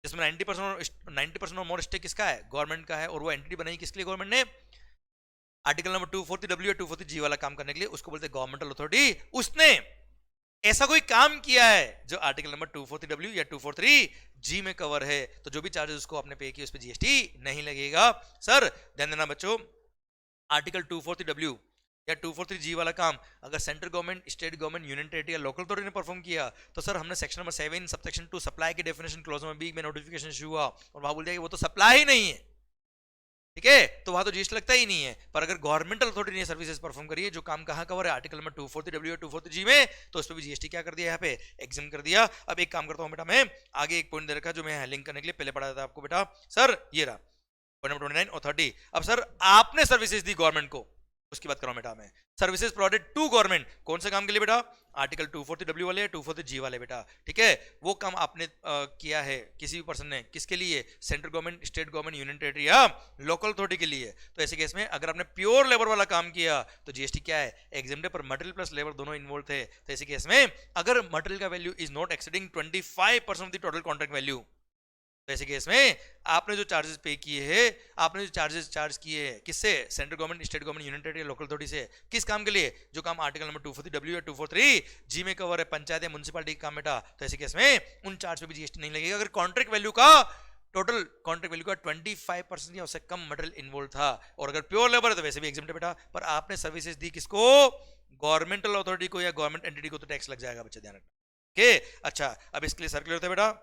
जिसमें 90% और मोर स्टेक किसका है, गवर्नमेंट का है, और वो एंटिटी बनाई किसके लिए गवर्नमेंट ने, आर्टिकल नंबर 240W या 240G वाला काम करने के लिए, उसको बोलते हैं गवर्नमेंटल अथॉरिटी। उसने ऐसा कोई काम किया है जो आर्टिकल नंबर 240W या 243G में कवर है, तो जो भी चार्जेस उसको आपने पे किए उस पर जीएसटी नहीं लगेगा। सर ध्यान देना बच्चों, आर्टिकल 240W या 243G वाला काम अगर central government, state government, union territory या लोकल अथॉरिटी ने परफॉर्म किया तो सर हमने सेक्शन नंबर 7 सबसेक्शन 2 सप्लाई के डेफिनेशन क्लॉज नंबर बी में नोटिफिकेशन इशू हुआ और वहां बोल दिया कि वो तो सप्लाई ही नहीं है, ठीक है, तो वहां तो जीएसटी लगता ही नहीं है। पर अगर गवर्नमेंटल अथॉरिटी ने सर्विसेज परफॉर्म करी है जो काम कहां कवर है, आर्टिकल नंबर 240W और 240G में, तो उस पर भी जीएसटी क्या कर दिया, यहाँ पे एग्जिम कर दिया। अब एक काम करता हूं बेटा, मैं आगे एक पॉइंट दे रखा जो मैं लिंक करने के लिए पहले पढ़ा था आपको बेटा, सर ये रहा पॉइंट नंबर 29 और 30। अब सर आपने सर्विसेज दी गवर्नमेंट को, उसकी बात कर रहा हूं बेटा मैं, सर्विसेज प्रोवाइडेड टू गवर्नमेंट, कौन से काम के लिए बेटा, आर्टिकल 240W वाले, 240G वाले बेटा, ठीक है, वो काम आपने किया है किसी भी पर्सन ने, किसके लिए, central government, state government, union territory या लोकल अथॉरिटी के लिए। तो ऐसे केस में अगर आपने प्योर लेबर वाला काम किया तो जीएसटी क्या है, एग्जिम्ट है, पर मटेरियल प्लस लेबर दोनों इन्वॉल्व थे, तो ऐसे केस में अगर मटेरियल का value is not exceeding 25% of the total contract value, तो ऐसे केस में आपने जो चार्जेस पे किए हैं, आपने जो चार्जेस चार्ज किए हैं किससे, central government, state government, union territory, local authority से, किस काम के लिए, जो काम आर्टिकल नंबर 240W या 243G में कवर है, पंचायत या म्युनिसिपैलिटी का काम बेटा, तो ऐसे केस में उन चार्ज पे भी जीएसटी नहीं लगेगा अगर कॉन्ट्रैक्ट वैल्यू का, टोटल कॉन्ट्रैक्ट वैल्यू का 25% या उससे कम मटेरियल इन्वॉल्व था। और अगर प्योर लेबर है तो वैसे भी एग्जिम्ट है बेटा, पर आपने सर्विसेज दी किसको, गवर्नमेंटल अथॉरिटी को या गवर्नमेंट एंटिटी को, तो टैक्स लग जाएगा बच्चे, ध्यान रखना। ओके, अच्छा अब इसके लिए सर्कुलर होता है बेटा,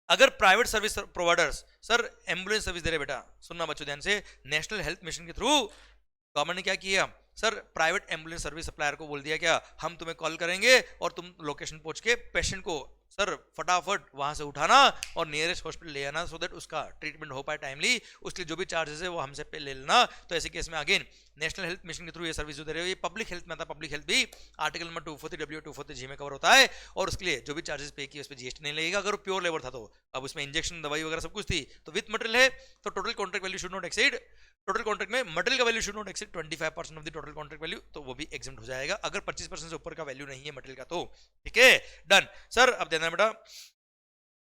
अगर private service providers sir ambulance service दे रहे बेटा, सुनना बच्चों ध्यान से, नेशनल हेल्थ मिशन के थ्रू गवर्नमेंट ने क्या किया, sir private ambulance service supplier को बोल दिया क्या, हम तुम्हें कॉल करेंगे और तुम लोकेशन पहुंच के पेशेंट को सर फटाफट वहां से उठाना और नियरेस्ट हॉस्पिटल ले आना, सो दैट उसका ट्रीटमेंट हो पाए टाइमली, उसके लिए जो भी चार्जेस है वो हमसे पे ले लेना। तो ऐसे केस में अगेन नेशनल हेल्थ मिशन के थ्रू ये सर्विस जो दे रहे हो, ये पब्लिक हेल्थ में आता है। पब्लिक हेल्थ भी आर्टिकल नंबर 240W 240G में कवर होता है, और उसके लिए जो भी चार्जेस पे किए उस पर जीएसटी नहीं लगेगा अगर प्योर लेबर था तो। अब उसमें इंजेक्शन दवाई वगैरह सब कुछ थी, तो विथ मटेरियल है तो total contract value should not exceed, total contract में मटेरियल का value should not exceed 25% of the total contract value, तो वो भी एग्जम्प्ट हो जाएगा अगर 25% से ऊपर का वैल्यू नहीं है मटेरियल का तो। ठीक है, डन। सर अब देना बेटा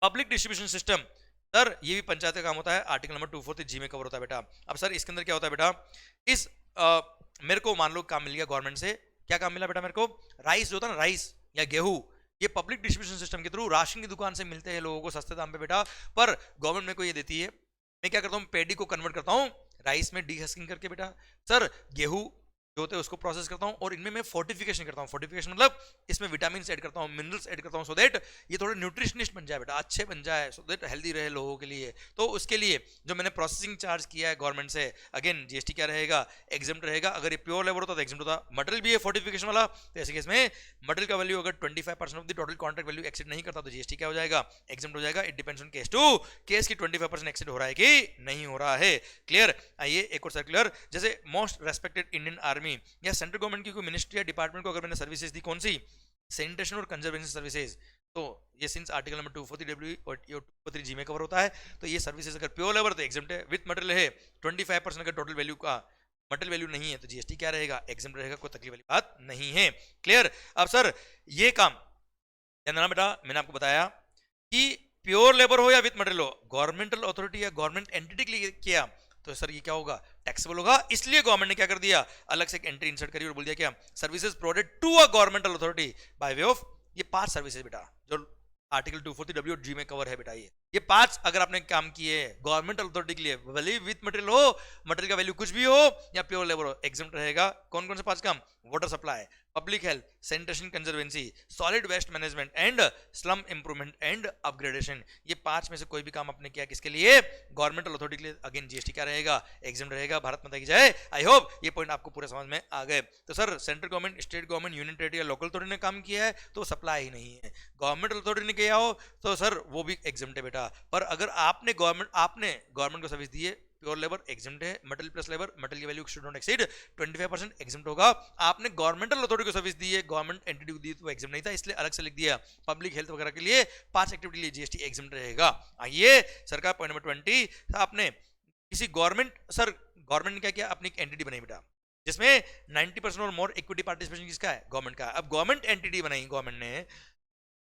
पब्लिक डिस्ट्रीब्यूशन सिस्टम, सर ये भी पंचायत का काम होता है, आर्टिकल नंबर 240G में कवर होता है बेटा। अब सर इसके अंदर क्या होता है बेटा, इस मेरे को मान लो काम मिल गया गवर्नमेंट से, क्या काम मिला बेटा मेरे को, राइस जो होता है ना, राइस या गेहूं, ये पब्लिक डिस्ट्रीब्यूशन सिस्टम के थ्रू राशन की दुकान से मिलते हैं लोगों को सस्ते दाम पे बेटा, पर गवर्नमेंट मेरे को ये देती है, मैं क्या करता हूँ पैडी को कन्वर्ट करता हूँ राइस में डीहस्किंग करके बेटा, सर गेहूं जो होते हैं उसको प्रोसेस करता हूं और इनमें मैं फोर्टिफिकेशन करता हूं। फोर्टिफिकेशन मतलब इसमें विटामिन ऐड करता हूं, मिनरल्स ऐड करता हूं, सो दैट ये थोड़े न्यूट्रिशनिस्ट बन जाए बेटा, अच्छे बन जाए, सो दैट हेल्दी रहे लोगों के लिए। तो उसके लिए जो मैंने प्रोसेसिंग चार्ज किया है गवर्नमेंट से, अगेन जीएसटी क्या रहेगा, एग्जम्प्ट रहेगा। अगर ये प्योर लेबर होता तो एग्जम्प्ट होता, मटेरियल भी है फोर्टिफिकेशन वाला, तो ऐसे केस में मटेरियल का वैल्यू अगर 25% of the total contract value exceed नहीं करता तो जीएसटी क्या हो जाएगा, एग्जम्प्ट हो जाएगा। It depends on case to case की 25% एक्सीड हो रहा है कि नहीं हो रहा है। क्लियर। आइए एक और सर्कुलर, जैसे मोस्ट रेस्पेक्टेड इंडियन आर्मी या सेंट्रल गवर्नमेंट की कोई मिनिस्ट्री या डिपार्टमेंट को अगर मैंने सर्विसेज दी, कौन सी, सैनिटेशन और कंजर्वेशन सर्विसेज, तो ये सिंस आर्टिकल नंबर 240W और 240G में कवर होता है, तो ये सर्विसेज अगर प्योर लेबर तो एग्जम्प्ट है, विथ मटेरियल है 25% अगर टोटल वैल्यू का मटेरियल वैल्यू नहीं है तो जीएसटी क्या रहेगा, एग्जम्प्ट रहेगा, कोई तकलीफ वाली बात नहीं है। क्लियर। अब सर ये काम ध्यान बेटा, मैंने आपको बताया कि प्योर लेबर हो या विथ मटेरियल हो, गवर्नमेंटल अथॉरिटी या गवर्नमेंट एंटिटी के लिए किया तो सर ये क्या होगा, टैक्सेबल होगा। इसलिए गवर्नमेंट ने क्या कर दिया, अलग से एक एंट्री इंसर्ट करी और बोल दिया क्या, services provided to a governmental authority by way of, ये 5 सर्विसेज बेटा जो आर्टिकल 240W में कवर है बेटा, ये 5 अगर आपने काम किए गवर्नमेंटल अथॉरिटी के लिए, भले विथ मटेरियल हो, मटेरियल का वैल्यू कुछ भी हो या प्योर लेबर हो, एग्जम्प्ट रहेगा। कौन कौन से 5 काम, water supply, public health, sanitation conservancy, solid waste management and slum improvement and upgradation, ये 5 में से कोई भी काम आपने किया किसके लिए, गवर्नमेंटल अथॉरिटी के लिए, अगेन जीएसटी क्या रहेगा, एग्जम्प्ट रहेगा। भारत माता की जय। आई होप ये पॉइंट आपको पूरे समझ में आ गए। तो sir central government, state government, union territory या लोकल अथॉरिटी ने काम किया है तो सप्लाई ही नहीं है, गवर्नमेंटल अथॉरिटी ने किया हो तो सर वो भी एग्जम्प्ट है बेटा। पर अगर आपने गवर्नमेंट को सर्विस दी है, प्योर लेबर एग्जम्प्ट है, मटेरियल प्लस लेबर, मटेरियल की value should not exceed 25% exempt होगा। आपने गवर्नमेंटल अथॉरिटी को सर्विस दी है, गवर्नमेंट एंटिटी को दी तो एग्जम्प्ट नहीं था, इसलिए अलग से लिख दिया। पब्लिक हेल्थ वगैरह के लिए 5 एक्टिविटी के लिए जीएसटी एग्जम्प्ट रहेगा। आइए सरकार पॉइंट नंबर 20, आपने किसी गवर्नमेंट ने क्या किया, अपनी एक एंटिटी बनाई बेटा जिसमें 90% और मोर इक्विटी पार्टिसिपेशन किसका है, गवर्नमेंट का। अब गवर्नमेंट एंटिटी बनाई गवर्नमेंट ने,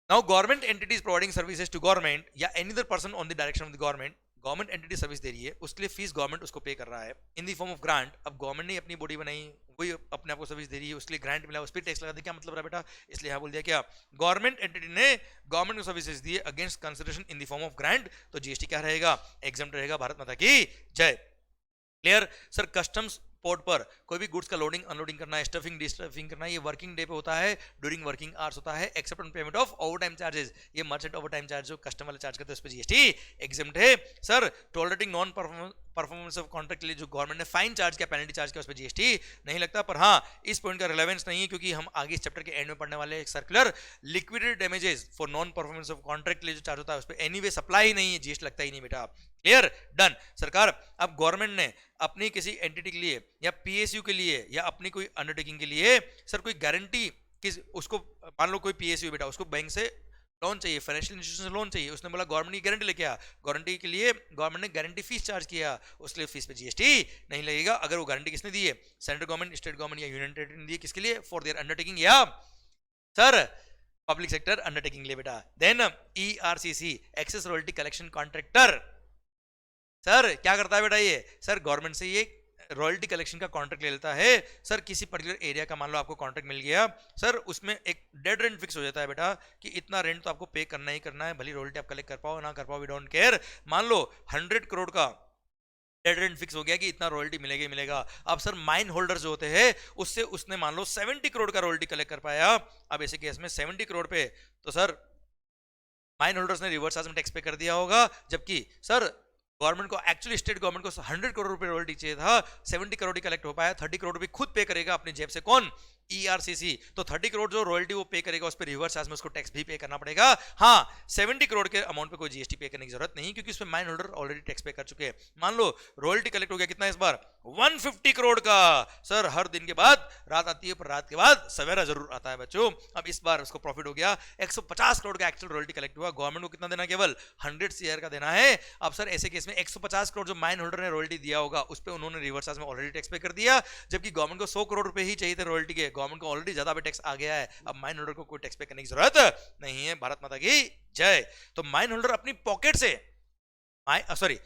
now government entity is providing services to government या any other person on the direction of the government. Government entity service दे रही है, उसके लिए फीस गवर्नमेंट उसको पे कर रहा है in the form of grant. अब गवर्नमेंट ने अपनी बॉडी बनाई, वही अपने आप को सर्विस दे रही है, उसके लिए ग्रांट मिला, उस पर टैक्स लगा दे, क्या मतलब रहा बेटा, इसलिए यहाँ बोल दिया क्या, गवर्नमेंट एंटिटी ने गवर्नमेंट को services the against consideration in the form of grant, तो जीएसटी क्या रहेगा, एग्जम्प्ट रहेगा। भारत माता की जय। क्लियर। सर कस्टम्स पोर्ट पर कोई भी गुड्स का लोडिंग अनलोडिंग करना है, स्टफिंग डिस्टफिंग करना है, ये वर्किंग डे पे होता है, ड्यूरिंग वर्किंग आवर्स होता है, except on payment of over time charges, ये मर्चेंट ओवर टाइम चार्ज जो कस्टमर वाले चार्ज करते हैं उस पर जीएसटी एग्जम्प्ट है। Sir tolerating non performance of contract के लिए जो गवर्नमेंट ने फाइन चार्ज किया, पेनल्टी चार्ज किया, उस पर जीएसटी नहीं लगता। पर हाँ इस पॉइंट का रिलेवेंस नहीं है क्योंकि हम आगे इस चैप्टर के एंड में पढ़ने वाले एक circular liquidated damages for non performance of contract के लिए जो चार्ज होता है उस पर एनीवे सप्लाई नहीं है, जीएसटी लगता ही नहीं बेटा। Clear, done. सरकार अब गवर्नमेंट ने अपनी किसी एंटिटी के लिए या पीएसयू के लिए या अपनी कोई अंडरटेकिंग के लिए सर कोई गारंटी किस, उसको मान लो कोई पीएसयू बेटा, उसको बैंक से लोन चाहिए, फाइनेंशियल इंस्टीट्यूशन से लोन चाहिए, उसने बोला गवर्नमेंट की गारंटी लेके आ, गारंटी के लिए गवर्नमेंट ने गारंटी फीस चार्ज किया, उसके लिए फीस पे जीएसटी नहीं लगेगा। अगर वो गारंटी किसने दी है, सेंट्रल गवर्नमेंट, स्टेट गवर्नमेंट या यूनियन टेरिटरी ने दी है, किसके लिए, फॉर देयर अंडरटेकिंग या सर पब्लिक सेक्टर अंडरटेकिंग लिए बेटा। Then ERCC access royalty collection contractor, sir क्या करता है बेटा ये, सर गवर्नमेंट से ये रॉयल्टी कलेक्शन का कॉन्ट्रैक्ट ले लेता है। सर किसी पर्टिकुलर एरिया का मान लो आपको कॉन्ट्रैक्ट मिल गया, सर उसमें एक डेड रेंट फिक्स हो जाता है बेटा कि इतना रेंट तो आपको पे करना ही करना है, भली रॉयल्टी आप कलेक्ट कर पाओ ना कर पाओ, वी डोंट केयर। मान लो 100 करोड़ का डेड रेंट फिक्स हो गया कि इतना रॉयल्टी मिलेगा ही मिलेगा। अब सर माइन होल्डर जो होते हैं उससे उसने मान लो 70 करोड़ का रॉयल्टी कलेक्ट कर पाया। अब ऐसे केस में 70 करोड़ पे तो सर माइन होल्डर्स ने रिवर्स चार्ज में टैक्स पे कर दिया होगा, जबकि सर गवर्नमेंट को एक्चुअली स्टेट गवर्नमेंट को 100 करोड़ रुपए रॉयल्टी चाहिए था, 70 करोड़ ही कलेक्ट हो पाया, 30 करोड़ रुपए खुद पे करेगा अपनी जेब से, कौन? ईआरसीसी। तो 30 करोड़ जो रॉयल्टी वो पे करेगा, उस पर रिवर्स चार्ज में उसको टैक्स भी पे करना पड़ेगा। हाँ, 70 करोड़ के अमाउंट पे कोई जीएसटी पे करने की जरूरत नहीं, क्योंकि उसमें माइन होल्डर ऑलरेडी टैक्स पे कर चुके हैं। मान लो रॉयल्टी कलेक्ट हो गया कितना इस बार? 150 करोड़ का। सर हर दिन के बाद रात आती है, पर रात के बाद सवेरा जरूर आता है बच्चों। अब इस बार उसको प्रॉफिट हो गया, 150 करोड़ का एक्चुअल रॉयल्टी कलेक्ट हुआ। गवर्नमेंट को कितना देना? केवल 100 सीआर का देना है। अब सर ऐसे केस में 150 करोड़ जो माइन होल्डर ने रॉयल्टी दिया होगा, उस पर उन्होंने रिवर्स चार्ज में ऑलरेडी टैक्स पे कर दिया, जबकि गवर्नमेंट को 100 करोड़ रुपए ही चाहिए थे रॉयल्टी के। गवर्नमेंट को ऑलरेडी ज्यादा टैक्स आ गया है, अब माइन होल्डर को कोई टैक्स पे करने की जरूरत नहीं है। भारत माता की जय। तो माइन होल्डर अपनी पॉकेट से, सॉरी,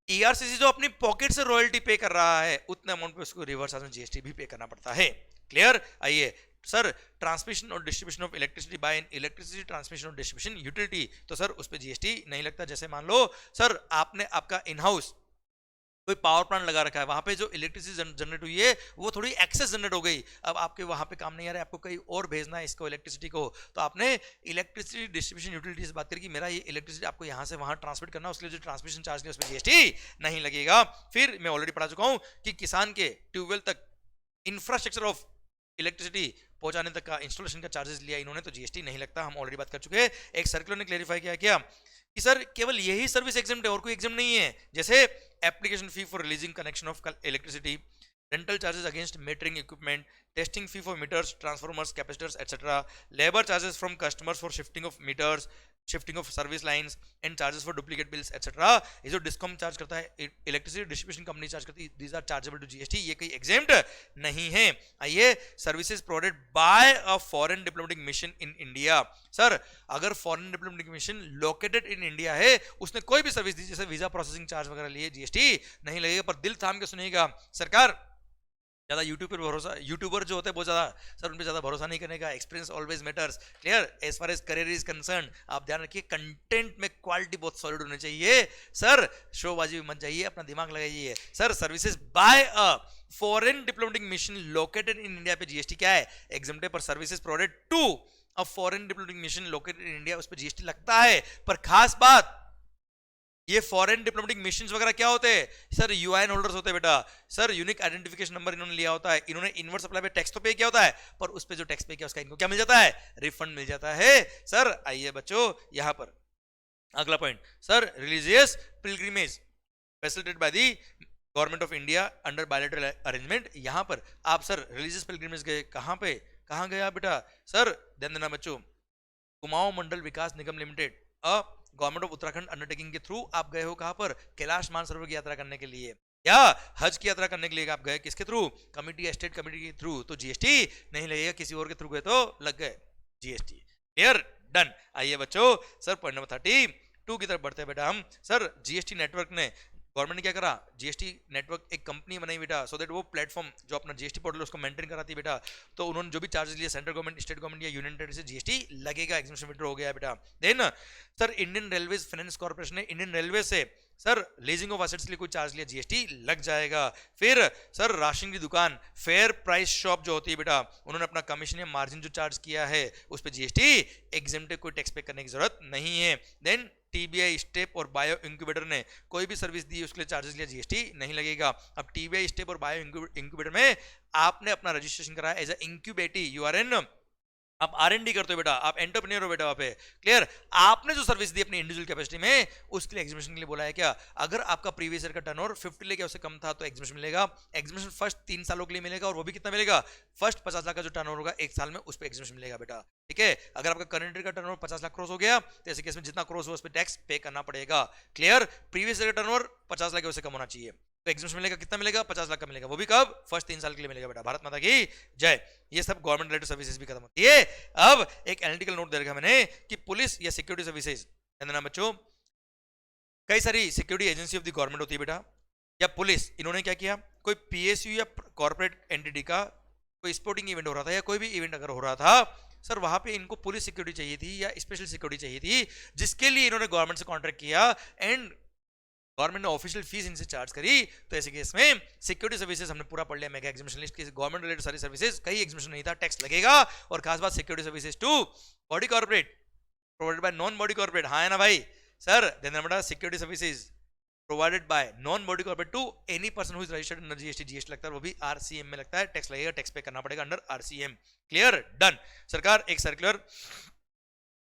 ईआरसीसी जो अपनी पॉकेट से रॉयल्टी पे कर रहा है, उतने अमाउंट पे उसको रिवर्स चार्ज में जीएसटी भी पे करना पड़ता है। क्लियर? आइए सर, ट्रांसमिशन और distribution of electricity bye N electricity transmission और डिस्ट्रीब्यूशन यूटिलिटी, तो सर उस पे जीएसटी नहीं लगता। जैसे मान लो सर आपने आपका इन हाउस कोई पावर प्लांट लगा रखा है, वहां पे जो इलेक्ट्रिसिटी जनरेट हुई है वो थोड़ी एक्सेस जनरेट हो गई, अब आपके वहां पे काम नहीं आ रहा है, आपको कहीं और भेजना है इसको इलेक्ट्रिसिटी को, तो आपने इलेक्ट्रिसिटी डिस्ट्रीब्यूशन यूटिलिटी से बात करी कि मेरा ये इलेक्ट्रिसिटी आपको यहां से वहां ट्रांसमिट करना है, उसके लिए जो ट्रांसमिशन चार्ज लिया उस पर जीएसटी नहीं लगेगा। फिर मैं ऑलरेडी पढ़ा चुका हूं कि किसान के ट्यूबवेल तक इंफ्रास्ट्रक्चर ऑफ इलेक्ट्रिसिटी पहुंचाने तक का इंस्टॉलेशन का चार्जेस लिया इन्होंने, तो जीएसटी नहीं लगता। हम ऑलरेडी बात कर चुके हैं। एक सर्कुलर ने क्लेरिफाई किया क्या कि सर केवल यही सर्विस एग्जेम्प्ट है और कोई एग्जाम नहीं है। जैसे application fee for releasing connection of electricity, rental charges against metering equipment, testing fee for meters, transformers, capacitors etcetera, labour charges from customers for shifting of meters, shifting of service lines and charges for duplicate bills etcetera. ये जो discom charge करता है, electricity distribution company charge करती है, these are chargeable to GST, ये कहीं exempt नहीं है। आइए, services provided by a foreign diplomatic mission in India. Sir अगर foreign diplomatic mission located in India है, उसने कोई भी सर्विस दी, जैसे वीजा प्रोसेसिंग चार्ज वगैरह लिए, जीएसटी नहीं लगेगा। पर दिल थाम के सुनिएगा, सरकार ज्यादा यूट्यूब पर भरोसा, यूट्यूबर जो होते हैं बहुत ज्यादा सर उन पर ज्यादा भरोसा नहीं करने का, experience always matters. Clear? As far as career is concern, आप ध्यान रखिए कंटेंट में क्वालिटी बहुत सॉलिड होनी चाहिए। सर शोबाजी मत जाइए, अपना दिमाग लगाइए। Sir services by a foreign diplomatic mission located in India पे जीएसटी क्या है? एग्जाम्प्टे। पर services provided to a foreign diplomatic mission located in India, उस पर जीएसटी लगता है। पर खास बात, ये फॉरेन डिप्लोमेटिक मिशंस वगैरह क्या होते हैं? सर यूआईएन होल्डर्स होते हैं बेटा। सर यूनिक आइडेंटिफिकेशन नंबर इन्होंने लिया होता है, इन्होंने इनवर्स सप्लाई पे टैक्स तो पे किया होता है, पर उस पे जो टैक्स पे किया उसका इनको क्या मिल जाता है? रिफंड मिल जाता है। सर आइए बच्चों यहां पर अगला point, sir religious pilgrimage facilitated by the government of India under bilateral arrangement. यहां पर आप सर रिलीजियस पिलग्रिमेज गए, कहां पे, कहां गया बेटा? सर ध्यान देना बच्चों, Kumaon Mandal Vikas Nigam limited, government of Uttarakhand undertaking के थ्रू आप गए हो। कहां पर? कैलाश मानसरोवर की यात्रा करने के लिए, या हज की यात्रा करने के लिए आप गए, किसके थ्रू? कमिटी, स्टेट कमिटी के थ्रू, तो जीएसटी नहीं लगेगा। किसी और के थ्रू गए तो लग गए जीएसटी। क्लियर? डन। आइए बच्चों सर पॉइंट नंबर 32 की तरफ बढ़ते हैं बेटा हम। सर जीएसटी नेटवर्क ने, गवर्नमेंट ने क्या करा? जीएसटी नेटवर्क एक कंपनी बनाई बेटा, सो दैट वो प्लेटफॉर्म जो अपना जीएसटी पोर्टल उसको मेंटेन कराती है बेटा। तो उन्होंने जो भी चार्जेस लिए सेंट्रल गवर्नमेंट, स्टेट गवर्नमेंट या यूनियन टेरिटरी से जीएसटी लगेगा, एग्जेम्पशन विड्रॉ हो गया बेटा। Then sir Indian railways finance corporation ने इंडियन रेलवे से सर लीजिंग ऑफ एसेट्स के लिए कोई चार्ज लिया, जीएसटी लग जाएगा। फिर सर राशन की दुकान फेयर प्राइस शॉप जो होती है बेटा, उन्होंने अपना कमीशन या मार्जिन जो चार्ज किया है उस पर जीएसटी एग्जेम्प्ट, कोई टैक्स पे करने की जरूरत नहीं है। देन टीबीआई स्टेप और बायो इंक्यूबेटर ने कोई भी सर्विस दी, उसके लिए चार्जेस लिया, जीएसटी नहीं लगेगा। अब टीबीआई स्टेप और बायो इंक्यूबेटर में आपने अपना रजिस्ट्रेशन कराया as a incubatee, you are an, आप आर&डी करते हो बेटा, आप एंटरप्रेन्योर हो बेटा वहां पे। क्लियर? आपने जो सर्विस दी अपनी इंडिविजुअल कैपेसिटी में, उसके लिए एग्जीबिशन के लिए बोला है क्या? अगर आपका प्रीवियस ईयर का टर्नओवर 50 लाख उससे कम था तो एग्जीबिशन मिलेगा। एग्जीबिशन फर्स्ट 3 सालों के लिए मिलेगा, और वो भी कितना मिलेगा? फर्स्ट 50 लाख का जो टर्नओवर होगा एक साल में, उस पर एग्जीबिशन मिलेगा बेटा। ठीक है? अगर आपका करंट ईयर का टर्नओवर 50 लाख क्रॉस हो गया तो ऐसे केस में जितना क्रॉस हो उस पर टैक्स पे करना पड़ेगा। क्लियर? प्रीवियस ईयर का टर्नओवर 50 लाख उससे कम होना चाहिए, तो एग्जीबिशन मिलेगा, कितना मिलेगा? 50 लाख का मिलेगा, वो भी कब? फर्स्ट 3 साल के लिए मिलेगा बेटा। भारत माता की जय। ये सब गवर्नमेंट रिलेटेड सर्विसेज भी खत्म होती है। अब एक एनालिटिकल नोट दे रखा मैंने कि पुलिस या सिक्योरिटी सर्विसेज, ध्यान बच्चों, कई सारी security agency of the government होती है बेटा, या पुलिस, इन्होंने क्या किया? कोई पीएसयू या कॉर्पोरेट एंटिटी का कोई स्पोर्टिंग इवेंट हो रहा था या कोई भी इवेंट अगर हो रहा था, सर वहां पे इनको पुलिस सिक्योरिटी चाहिए थी या स्पेशल सिक्योरिटी चाहिए थी, जिसके लिए इन्होंने गवर्नमेंट से कॉन्ट्रैक्ट किया एंड गवर्नमेंट ने ऑफिशियल फीस इनसे चार्ज करी। तो ऐसे केस में सिक्योरिटी सर्विसेज हमने पूरा पढ़ लिया, मेगा एग्जीबिशन लिस्ट की गवर्नमेंट रिलेटेड सारी सर्विसेज, कहीं एग्जीबिशन नहीं था, टैक्स लगेगा। और खास बात security services to body corporate provided by non body corporate, हाँ है ना भाई? सर ध्यान रखना, security services provided by non body corporate to any person who is registered under GST, GST लगता है वो भी आरसीएम में लगता है, टैक्स लगेगा, टैक्स पे करना पड़ेगा अंडर आरसीएम। Clear, done. सरकार एक सर्कुलर,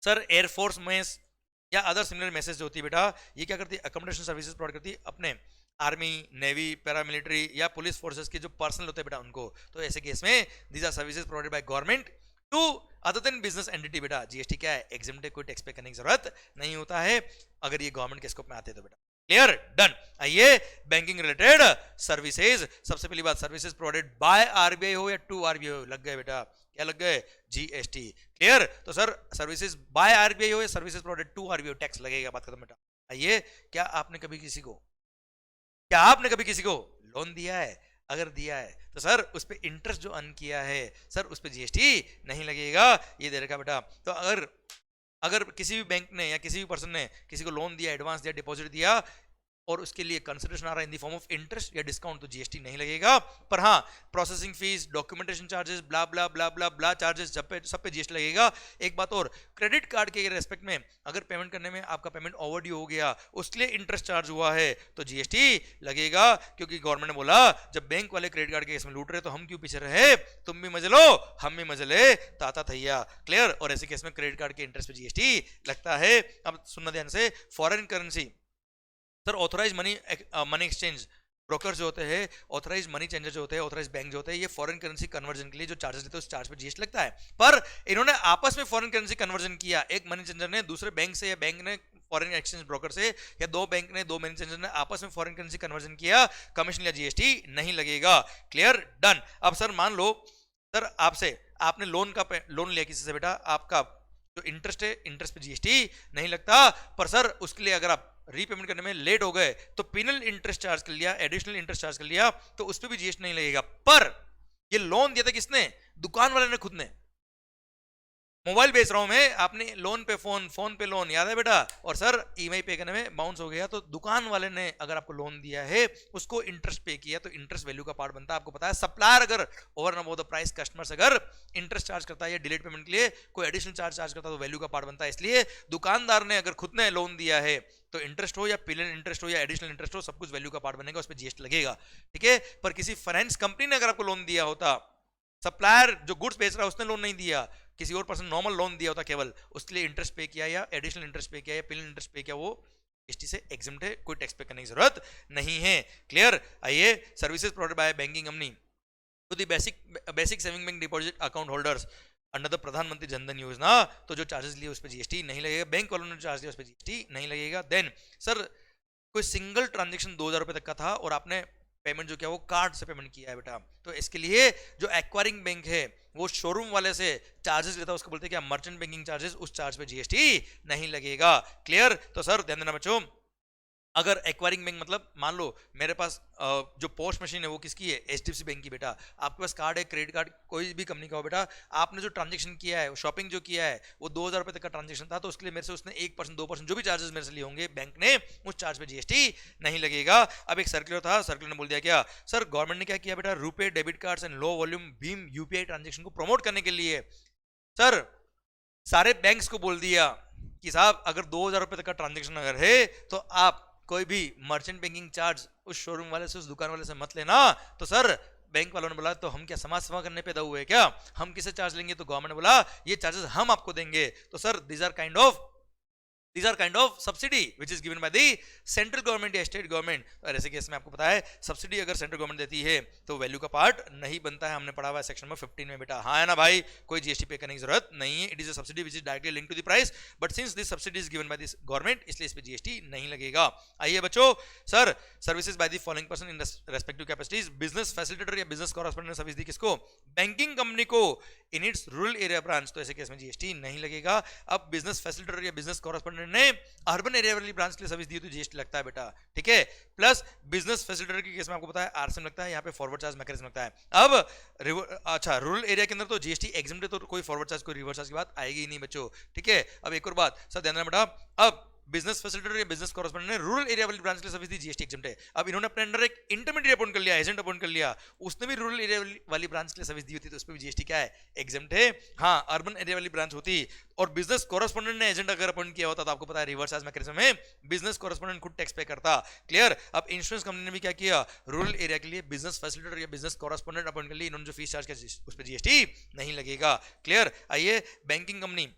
सर एयरफोर्स में या अदर सिमिलर मैसेज जो होती है बेटा, ये क्या करती है, अकोमोडेशन सर्विसेज प्रोवाइड करती है अपने आर्मी, नेवी, पैरामिलिट्री या पुलिस फोर्सेस के जो पर्सनल होते हैं बेटा उनको। तो ऐसे केस में these are services provided by government to other than business entity. बेटा जीएसटी क्या है, एग्जेम्प्ट है, कोई टैक्स पे करने की जरूरत नहीं होता है अगर ये गवर्नमेंट के स्कोप में आते हैं तो बेटा। Clear, done. आइए बैंकिंग रिलेटेड सर्विसेज, सबसे पहली बात सर्विसेज प्रोवाइडेड बाय आरबीआई हो या टू आरबीआई हो, लग गए बेटा, क्या लग गए, जीएसटी। क्लियर, तो सर सर्विसेज बाय आरबीआई हो या services provided to RBI, tax लगेगा, बात खत्म बेटा। आइए, क्या आपने कभी किसी को लोन दिया है, अगर दिया है तो सर उस पे इंटरेस्ट जो अर्न किया है सर उस पे जीएसटी नहीं लगेगा, ये दे रखा बेटा। तो अगर किसी भी बैंक ने या किसी भी पर्सन ने किसी को लोन दिया, एडवांस दिया, डिपॉजिट दिया और उसके लिए कंसिडरेशन आ रहा है in the form of interest या डिस्काउंट, तो जीएसटी नहीं लगेगा। पर हाँ, प्रोसेसिंग फीस, डॉक्यूमेंटेशन चार्जेस, ब्ला ब्ला ब्ला ब्ला ब्ला चार्जेस, सब पे जीएसटी लगेगा। एक बात और, क्रेडिट कार्ड के रेस्पेक्ट में अगर पेमेंट करने में आपका पेमेंट ओवरड्यू हो गया, उसके लिए इंटरेस्ट चार्ज हुआ है तो जीएसटी लगेगा, क्योंकि गवर्नमेंट ने बोला जब बैंक वाले क्रेडिट कार्ड के केस में लूट रहे तो हम क्यों पीछे रहे, तुम भी मजे लो हम भी मजे ले, ताता थैया। क्लियर, और ऐसे केस में क्रेडिट कार्ड के इंटरेस्ट पे जीएसटी लगता है। अब सुनना ध्यान से, foreign currency, sir authorise money exchange broker जो होते हैं, ऑथराइज मनी चेंजर जो होते हैं, ऑथराइज बैंक जो होते हैं, ये फॉरेन करेंसी कन्वर्जन के लिए जो चार्जेस लेते हैं उस चार्ज पे जीएसटी लगता है। पर इन्होंने आपस में फॉरेन करेंसी कन्वर्जन किया, एक मनी चेंजर ने दूसरे बैंक से या बैंक ने फॉरेन एक्सचेंज ब्रोकर से, या दो बैंक ने दो मनी चेंजर ने आपस में फॉरेन करेंसी कन्वर्जन किया, कमीशन या जीएसटी नहीं लगेगा। Clear, done. अब सर मान लो सर आपने लोन लिया किसी से बेटा, आपका जो इंटरेस्ट है, इंटरेस्ट पे जीएसटी नहीं लगता, पर सर उसके लिए अगर आप रीपेमेंट करने में लेट हो गए तो पिनल इंटरेस्ट चार्ज कर लिया, एडिशनल इंटरेस्ट चार्ज कर लिया, तो उस पर भी जीएसटी नहीं लगेगा। पर ये लोन दिया था किसने, दुकान वाले ने खुद ने, मोबाइल बेच रहा हूं मैं, आपने लोन पे फोन पे लोन, याद है बेटा, और सर ईएमआई पे करने में बाउंस हो गया, तो दुकान वाले ने अगर आपको लोन दिया है उसको इंटरेस्ट पे किया तो इंटरेस्ट वैल्यू का पार्ट बनता है। आपको पता है सप्लायर अगर over and above the price customers अगर इंटरेस्ट चार्ज करता है या डिलेड पेमेंट के लिए कोई एडिशनल चार्ज करता है तो वैल्यू का पार्ट बनता है। इसलिए दुकानदार ने अगर खुद ने लोन दिया है तो इंटरेस्ट हो या पिलर इंटरेस्ट हो या एडिशनल इंटरेस्ट हो, सब कुछ वैल्यू का पार्ट बनेगा, उस पर जीएसटी लगेगा। ठीक है, पर किसी फाइनेंस कंपनी ने अगर आपको लोन दिया होता, सप्लायर जो गुड्स बेच रहा है उसने लोन नहीं दिया, किसी और पर्सन नॉर्मल लोन दिया होता केवल, उसके लिए इंटरेस्ट पे किया या एडिशनल इंटरेस्ट पे किया या पिलर इंटरेस्ट पे किया, वो जीएसटी से एग्जम्प्ट है, कोई टैक्स पे करने की जरूरत नहीं है। क्लियर, आइए services provided by banking company to the basic saving bank deposit account holders under the Pradhan Mantri Jan Dhan योजना, तो जो चार्जेस लिए उस पर जीएसटी नहीं लगेगा, बैंक वालों ने चार्ज दिया उस पर जीएसटी नहीं लगेगा। देन सर कोई सिंगल ट्रांजेक्शन 2000 रुपए तक का था और आपने पेमेंट जो किया वो कार्ड से पेमेंट किया है बेटा, तो इसके लिए जो एक्वायरिंग बैंक है वो शोरूम वाले से चार्जेस लेता है, उसको बोलते हैं क्या, मर्चेंट बैंकिंग चार्जेस, उस चार्ज पे जीएसटी नहीं लगेगा। क्लियर, तो सर ध्यान देना बच्चों, अगर एक्वायरिंग बैंक मतलब मान लो मेरे पास जो पोस्ट मशीन है वो किसकी है, एचडीएफसी बैंक की बेटा, आपके पास कार्ड है, क्रेडिट कार्ड कोई भी कंपनी का हो बेटा, आपने जो ट्रांजेक्शन किया है, शॉपिंग जो किया है वो 2000 रुपए तक का ट्रांजेक्शन था, तो उसके लिए मेरे से उसने 1% 2% जो भी चार्जेस मेरे से लिए होंगे बैंक ने, उस चार्ज पे जीएसटी नहीं लगेगा। अब एक सर्कुलर था, सर्कुलर ने बोल दिया क्या, सर गवर्नमेंट ने क्या किया बेटा, रुपए debit cards and low volume Bhim UPI transaction को प्रमोट करने के लिए सर सारे बैंक्स को बोल दिया कि साहब अगर 2000 रुपए तक का ट्रांजेक्शन अगर है तो आप कोई भी मर्चेंट बैंकिंग चार्ज उस शोरूम वाले से, उस दुकान वाले से मत लेना। तो सर बैंक वालों ने बोला तो हम क्या समाज सेवा करने पैदा हुए क्या, हम किसे चार्ज लेंगे, तो गवर्नमेंट ने बोला ये चार्जेस हम आपको देंगे। तो sir these are kind of subsidy which is given by the central government या state government। और ऐसे केस में आपको पता है सब्सिडी अगर सेंट्रल गवर्नमेंट देती है तो वैल्यू का पार्ट नहीं बनता है, हमने पढ़ा हुआ है सेक्शन नंबर 15 में बेटा, हाँ है ना भाई, कोई जीएसटी पे करने की जरूरत नहीं है। It is a subsidy which is directly link to the price, but since this subsidy is given by this government, इसलिए इस पे जीएसटी नहीं लगेगा। आइए बच्चों, sir services by the following person in respective capacities, business facilitator या business correspondent service दी किसको, बैंकिंग कंपनी को in its rural area branch, तो ऐसे केस में जीएसटी नहीं लगेगा। अब बिजनेस फैसिलिटेटर या बिजनेस कॉरेस्पोंडेंट ने अर्बन एरिया वाली ब्रांच के लिए सर्विस दी तो जीएसटी लगता है बेटा, ठीक है। प्लस बिजनेस फैसिलिटेटर के केस में आपको पता है आरसीएम लगता है, यहाँ पे फॉरवर्ड चार्ज मैकेनिज्म लगता है। अब अच्छा रूरल एरिया के अंदर तो जीएसटी एग्जम्प्ट है, तो कोई फॉरवर्ड चार्ज कोई रिवर्स चार्ज की बात आएगी ही नहीं बच्चों, ठीक है। अब एक और बात सर ध्यान रखना बेटा, अब बिजनेस फैसिलिटेटर या बिजनेस कॉरेस्पोंडेंट ने रूरल एरिया वाली ब्रांच के लिए सर्विस दी, जीएसटी एग्जम्प्ट है। अब इन्होंने अपने अंडर एक इंटरमीडिएट अपॉइंट कर लिया, एजेंट अपॉइंट कर लिया, उसने भी रूरल एरिया वाली ब्रांच के लिए सर्विस दी होती तो उस पर भी जीएसटी क्या है, एग्जम्प्ट है। हाँ, अर्बन एरिया वाली ब्रांच होती और बिजनेस कॉरेस्पोंडेंट ने एजेंट अगर अपॉइंट किया होता तो आपको पता है रिवर्स एज मैकेनिज्म में बिजनेस कॉरेस्पोंडेंट खुद टैक्स पे करता। क्लियर। अब इंश्योरेंस कंपनी ने भी क्या किया, रूरल एरिया के लिए बिजनेस फैसिलिटेटर या बिजनेस कॉरेस्पोंडेंट अपॉइंट कर लिया, इन्होंने जो फीस चार्ज किया उस पर जीएसटी नहीं लगेगा। क्लियर। आइए, बैंकिंग कंपनी,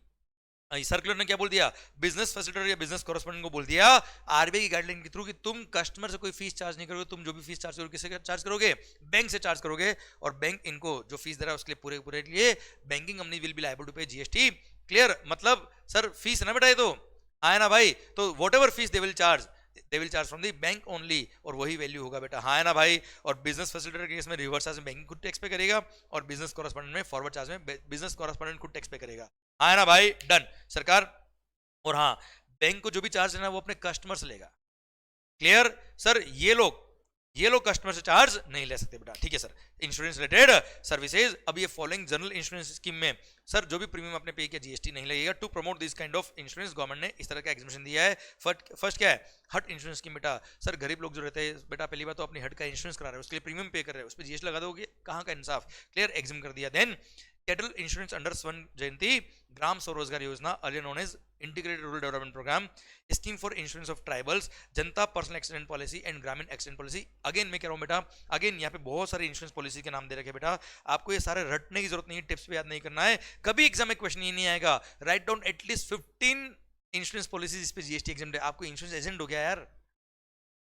सर्कुलर ने क्या बोल दिया, बिजनेस फैसिलिटेटर या बिजनेस कॉरेस्पोंडेंट को बोल दिया आरबीआई की गाइडलाइन के थ्रू कि तुम कस्टमर से कोई फीस चार्ज नहीं करोगे, तुम जो भी फीस चार्ज करोगे किससे चार्ज करोगे, बैंक से चार्ज करोगे, और बैंक इनको जो फीस दे रहा है उसके लिए पूरे पूरे लिए banking company will be liable to pay GST. Clear. मतलब सर फीस ना बेटा, ये तो आए ना भाई, तो what fees they will charge from the bank only, और वही वैल्यू होगा बेटा, हाँ है ना भाई। और बिजनेस फैसिलिटेटर के केस में रिवर्स चार्ज में बैंकिंग खुद टैक्स पे करेगा, और बिजनेस कॉरेस्पोंडेंट में फॉरवर्ड चार्ज में बिजनेस कॉरेस्पोंडेंट खुद टैक्स पे करेगा, हाँ है ना भाई। डन सरकार। और हाँ, बैंक को जो भी चार्ज लेना वो अपने कस्टमर से लेगा। Clear sir. ये लोग कस्टमर से चार्ज नहीं ले सकते बेटा, ठीक है सर। इंश्योरेंस रिलेटेड सर्विसेज, अब ये फॉलोइंग जनरल इंश्योरेंस स्कीम में सर जो भी प्रीमियम आपने पे किया जीएसटी नहीं लगेगा। To promote this kind of insurance government ने इस तरह का एग्जीबिशन दिया है। फर्स्ट क्या है, हट इंश्योरेंस स्कीम बेटा। सर गरीब लोग जो रहते हैं बेटा, पहली बात तो अपनी हट का इंश्योरेंस करा रहे हैं, उसके लिए प्रीमियम पे कर रहे हैं, उस पर जीएसटी लगा दोगे, कहाँ का इंसाफ। क्लियर, एग्जिम कर दिया। देन कैटल इंश्योरेंस अंडर स्वर्ण जयंती Gram Swarozgar Yojana, earlier known as integrated rural development programme, scheme for insurance of tribals, Janata personal accident policy and Gramin accident policy. Again मैं कह रहा हूं बेटा, अगेन यहाँ पे बहुत सारे इंश्योरेंस पॉलिसी के नाम दे रखे बेटा, आपको ये सारे रटने की जरूरत नहीं है, टिप्स पे याद नहीं करना है, कभी एग्जाम में क्वेश्चन ये नहीं आएगा। Write down at least 15 insurance policy जिस पे जीएसटी एग्जाम है। आपको इंश्योरेंस एजेंट हो गया यार,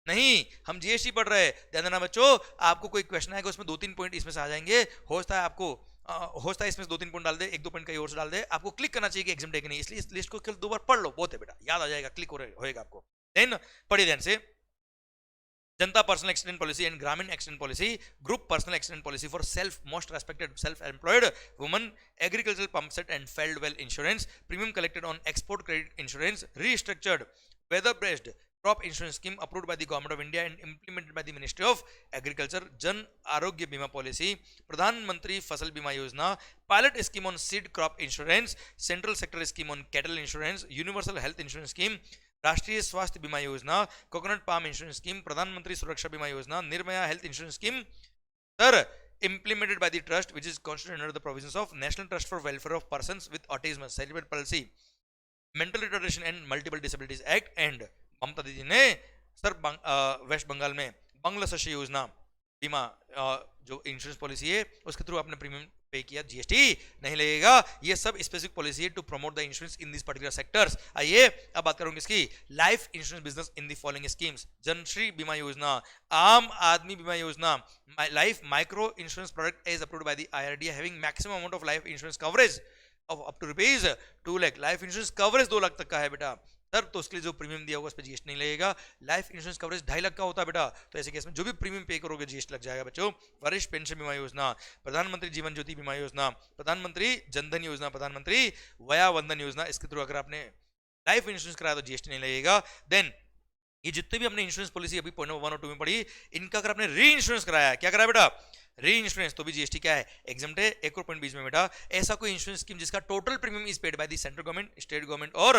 नहीं हम जीएसटी पढ़ रहे हैं। ध्यान देना बच्चों, आपको कोई क्वेश्चन आएगा उसमें 2-3 पॉइंट इसमें से आ जाएंगे, होता है इसमें 2-3 पॉइंट डाल दे, 1-2 पॉइंट कहीं और से डाल दे, आपको क्लिक करना चाहिए कि एग्जाम डे के नहीं, इसलिए इस लिस्ट को केवल 2 बार पढ़ लो, बहुत है बेटा, याद आ जाएगा, क्लिक होएगा आपको। देन पढ़िए ध्यान से, Janata personal accident policy and Gramin accident policy, group personal accident policy for self most respected self employed woman, agricultural pump set and failed well insurance, premium collected on export credit insurance, restructured weather based crop insurance scheme approved by the government of India and implemented by the ministry of agriculture, Jan Arogya Bima policy, Pradhan Mantri Fasal Bima Yojana, pilot scheme on seed crop insurance, central sector scheme on cattle insurance, universal health insurance scheme, राष्ट्रीय स्वास्थ्य बीमा योजना, coconut palm insurance scheme, प्रधानमंत्री सुरक्षा बीमा योजना, Nirbhaya health insurance scheme, sir implemented by the trust which is constituted under the provisions of National Trust for Welfare of Persons with Autism, Cerebral Palsy, Mental Retardation and Multiple Disabilities Act, and ममता दीदी ने sir waste Bengal में बांग्ला शस्य योजना बीमा जो insurance policy है उसके through आपने प्रीमियम पे किया, जीएसटी नहीं लगेगा। ये सब स्पेसिफिक पॉलिसी है to promote the insurance in this particular sectors. आइए अब बात करूंगी इसकी, life insurance business in the following schemes, Janashree Bima Yojana, Aam Aadmi Bima Yojana, life micro insurance product as approved by the IRDA having maximum amount of life insurance coverage of up to rupees 2 lakh. Life insurance coverage 2 lakh तक का है बेटा sir, तो उसके लिए जो premium दिया होगा उस पर जीएसटी नहीं लगेगा। लाइफ इंश्योरेंस कवरेज 2.5 लाख का होता है बेटा, तो ऐसे केस में जो भी प्रीमियम पे करोगे जीएसटी लग जाएगा बच्चों। वरिष्ठ पेंशन बीमा योजना, प्रधानमंत्री जीवन ज्योति बीमा योजना, प्रधानमंत्री जनधन योजना, प्रधानमंत्री वया वंदन योजना, इसके थ्रू अगर आपने लाइफ इंश्योरेंस कराया तो जीएसटी नहीं लगेगा। देन ये जितने भी हमने इंश्योरेंस पॉलिसी अभी पॉइंट 1 और 2 में पढ़ी, इनका अगर आपने री इंश्योरेंस कराया, क्या कराया बेटा, री इंश्योरेंस, तो भी जीएसटी क्या है, एग्जम्प्ट है। एक और पॉइंट बीच में बेटा, ऐसा कोई इंश्योरेंस स्कीम जिसका total premium is paid by the central government, state government और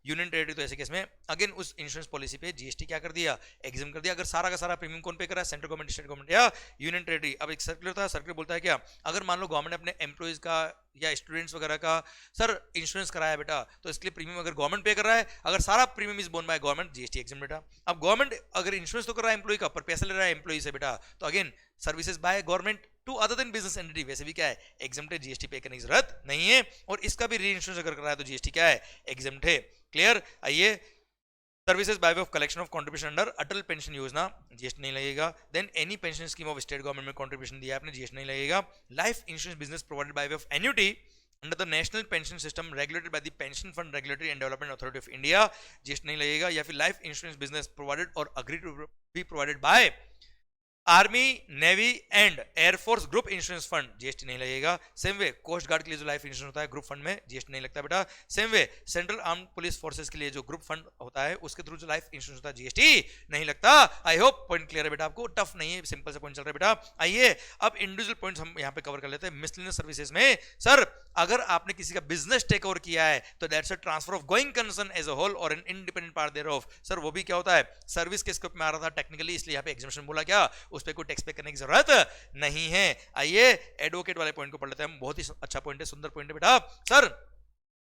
यूनियन टेरिटरी, तो ऐसे केस में अगेन उस इंश्योरेंस पॉलिसी पे जीएसटी क्या कर दिया, एग्जाम कर दिया। अगर सारा का सारा प्रीमियम कौन पे करा है, सेंट्रल गवर्नमेंट, स्टेट गवर्नमेंट या यूनियन टेरिटरी। अब एक सर्कुलर था, सर्कुलर बोलता है क्या, अगर मान लो गवर्नमेंट अपने एम्प्लॉइज का या स्टूडेंट्स वगैरह का सर इंश्योरेंस कराया बेटा, तो इसके लिए प्रीमियम अगर गवर्नमेंट पे कर रहा है, अगर सारा premium is borne by government, GST exam बेटा। अब गवर्नमेंट अगर इंश्योरेंस तो कर रहा है एम्प्लॉय का, पर पैसा ले रहा है एम्प्लॉय से बेटा, तो again services by government to other than business entity, वैसे भी क्या है, एग्जाम्प्ट है, जीएसटी पे करने की जरूरत नहीं है। और इसका भी री इंश्योरेंस अगर कर रहा है तो जीएसटी क्या है, एग्जाम्प्ट है। क्लियर। आइए, services by way of collection of contribution under Atal pension Yojana, GST नहीं लगेगा। Then any pension scheme of state government में कंट्रीब्यूशन दिया आपने, जीएसटी नहीं लगेगा। Life insurance business provided by way of annuity under the national pension system regulated by the pension fund regulatory and development authority of India, GST नहीं लगेगा। या फिर life insurance business provided और agree to be provided bye army navy and air force group insurance fund GST नहीं लगेगा। Same way coast guard के लिए जो लाइफ इंश्योरेंस होता है ग्रुप फंड में जीएसटी नहीं लगता बेटा। Same way central arm police forces के लिए जो ग्रुप फंड होता है उसके थ्रू जो लाइफ इंश्योरेंस होता है जीएसटी नहीं लगता। आई होप पॉइंट क्लियर है बेटा आपको, टफ नहीं है, सिंपल से पॉइंट चल रहा है बेटा। आइए अब इंडिविजुअल पॉइंट्स हम यहाँ पे कवर कर लेते हैं। मिसलेनियस सर्विसेज में सर अगर आपने किसी का बिजनेस टेक ओवर किया है तो that's a transfer of going concern as a whole और an independent part thereof. Sir वो भी क्या होता है, सर्विस के स्कोप में आ रहा था टेक्निकली, इसलिए यहाँ पे एग्जामिनेशन बोला क्या, उस पर कोई टैक्स पे करने की जरूरत नहीं है। आइए एडवोकेट वाले पॉइंट को पढ़ लेते हैं, बहुत ही अच्छा पॉइंट है, सुंदर पॉइंट है बेटा। सर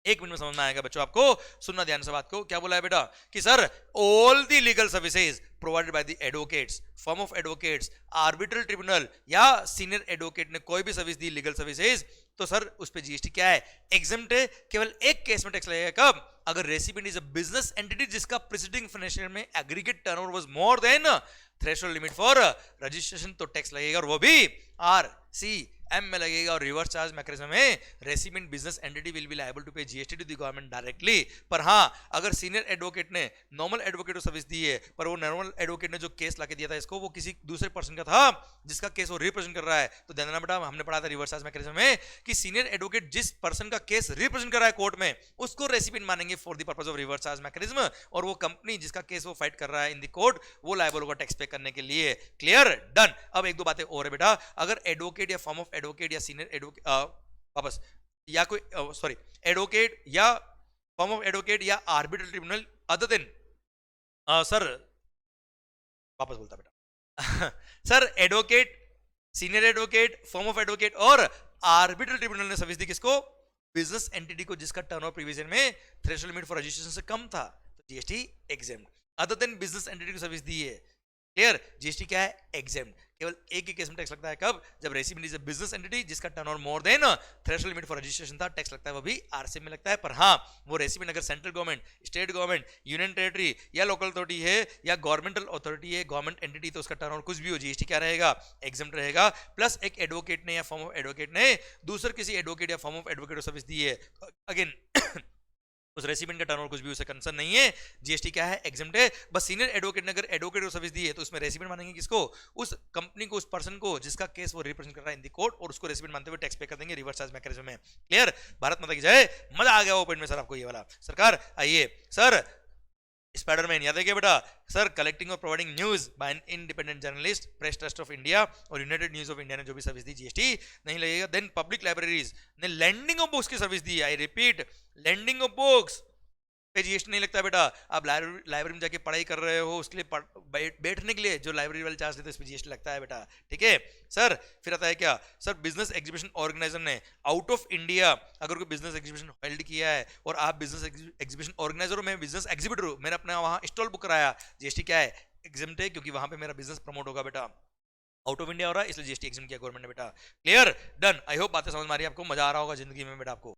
एक मिनट में समझ में आएगा बच्चों, आपको सुनना ध्यान से बात को। क्या बोला है बेटा कि sir all the legal services provided by the advocates, firm of advocates, arbitral tribunal या सीनियर एडवोकेट ने कोई भी सर्विस दी लीगल सर्विसेज, तो सर उस पे जीएसटी क्या है, एग्जम्प्ट है। केवल एक केस में टैक्स लगेगा, कब, अगर recipient is a business entity जिसका प्रीसीडिंग फाइनेंशियल ईयर में aggregate turnover was more than threshold limit for registration, तो टैक्स लगेगा और वो भी RCM में लगेगा। और रिवर्स चार्ज मैकेनिज्म में recipient business entity will be liable to pay GST to the government directly. पर हाँ अगर सीनियर एडवोकेट ने नॉर्मल एडवोकेट को सर्विस दी है पर वो नॉर्मल एडवोकेट ने जो केस लाके दिया था इसको वो किसी दूसरे पर्सन का था जिसका केस वो रिप्रेजेंट कर रहा है, तो ध्यान देना बेटा हमने पढ़ा था रिवर्स चार्ज मैकेनिज्म में कि सीनियर एडवोकेट जिस पर्सन का केस रिप्रेजेंट कर रहा है कोर्ट में उसको रेसिपिएंट मानेंगे for the purpose of reverse charge mechanism, और वो कंपनी जिसका केस वो फाइट कर रहा है इन द कोर्ट वो लायबल होगा टैक्स पे करने के लिए। Clear, done. अब एक दो बातें और है बेटा, अगर एडवोकेट या फॉर्म ऑफ एडवोकेट या सीनियर एडवोकेट वापस या कोई सॉरी एडवोकेट या फॉर्म ऑफ एडवोकेट या arbitral tribunal other than sir वापस बोलता बेटा sir advocate, senior advocate, form of advocate और आर्बिट्रल ट्रिब्यूनल ने सर्विस दी किसको, बिजनेस एंटिटी को जिसका टर्नओवर प्रीवियस ईयर में थ्रेशोल्ड लिमिट फॉर रजिस्ट्रेशन से कम था, तो GST exempt. Other than business entity को सर्विस दी है, क्लियर, जीएसटी क्या है, एग्जेम्प्ट। केवल एक ही केस में टैक्स लगता है, कब, जब recipient is a business entity जिसका turnover more than threshold limit for registration था, टैक्स लगता है वो भी आरसीएम में लगता है। पर हाँ वो रेसिपिएंट अगर central government, state government, union territory या लोकल अथॉरिटी है या गवर्नमेंटल अथॉरिटी है, गवर्नमेंट एंटिटी, तो उसका टर्नओवर कुछ भी हो जीएसटी क्या रहेगा, एग्जेम्प्ट रहेगा। प्लस एक एडवोकेट ने या फॉर्म ऑफ एडवोकेट ने दूसरे किसी एडवोकेट या फॉर्म ऑफ एडवोकेट को सर्विस दी है, अगेन उस रेसिपिएंट का टर्नओवर कुछ भी उसे कंसर्न नहीं है, जीएसटी क्या है, एग्जेम्प्ट है। बस सीनियर एडवोकेट ने अगर एडवोकेट को सर्विस दी है तो उसमें रेसिपिएंट मानेंगे किसको, उस कंपनी को, उस पर्सन को जिसका केस वो रिप्रेजेंट कर रहा है इन द कोर्ट, और उसको रेसिपिएंट मानते हुए टैक्स पे कर देंगे रिवर्स चार्ज मैकेनिज्म में। क्लियर, भारत माता की जय। मजा आ गया वो पॉइंट में सर आपको ये वाला। सरकार आइए सर, स्पाइडरमैन याद है क्या बेटा, सर कलेक्टिंग और providing news by an independent journalist, press trust of India और यूनाइटेड न्यूज ऑफ इंडिया ने जो भी सर्विस दी जीएसटी नहीं लगेगा। देन पब्लिक लाइब्रेरीज ने लैंडिंग ऑफ बुक्स की सर्विस दी, I repeat lending of books पे जीएसटी नहीं लगता बेटा। आप लाइब्रेरी में जाके पढ़ाई कर रहे हो उसके लिए बैठने के लिए जो लाइब्रेरी वाले चार्ज देते हैं इस पे जीएसटी लगता है बेटा, ठीक है सर। फिर आता है क्या सर, बिजनेस एग्जीबिशन ऑर्गेनाइजर ने आउट ऑफ इंडिया अगर कोई बिजनेस एग्जीबिशन होल्ड किया है और आप बिजनेस एग्जीबिशन ऑर्गेनाइजर हो, मैं बिजनेस एग्जीबिटर हूं, मैंने अपना वहां स्टॉल बुक कराया, जीएसटी क्या है, एग्जेम्प्ट है, क्योंकि वहां पे मेरा बिजनेस प्रमोट होगा बेटा, आउट ऑफ इंडिया हो रहा है इसलिए जीएसटी एग्जेम्प्ट किया गवर्नमेंट ने बेटा। Clear, done. आई होप बातें समझ में आ रही है आपको, मजा आ रहा होगा जिंदगी में बेटा आपको।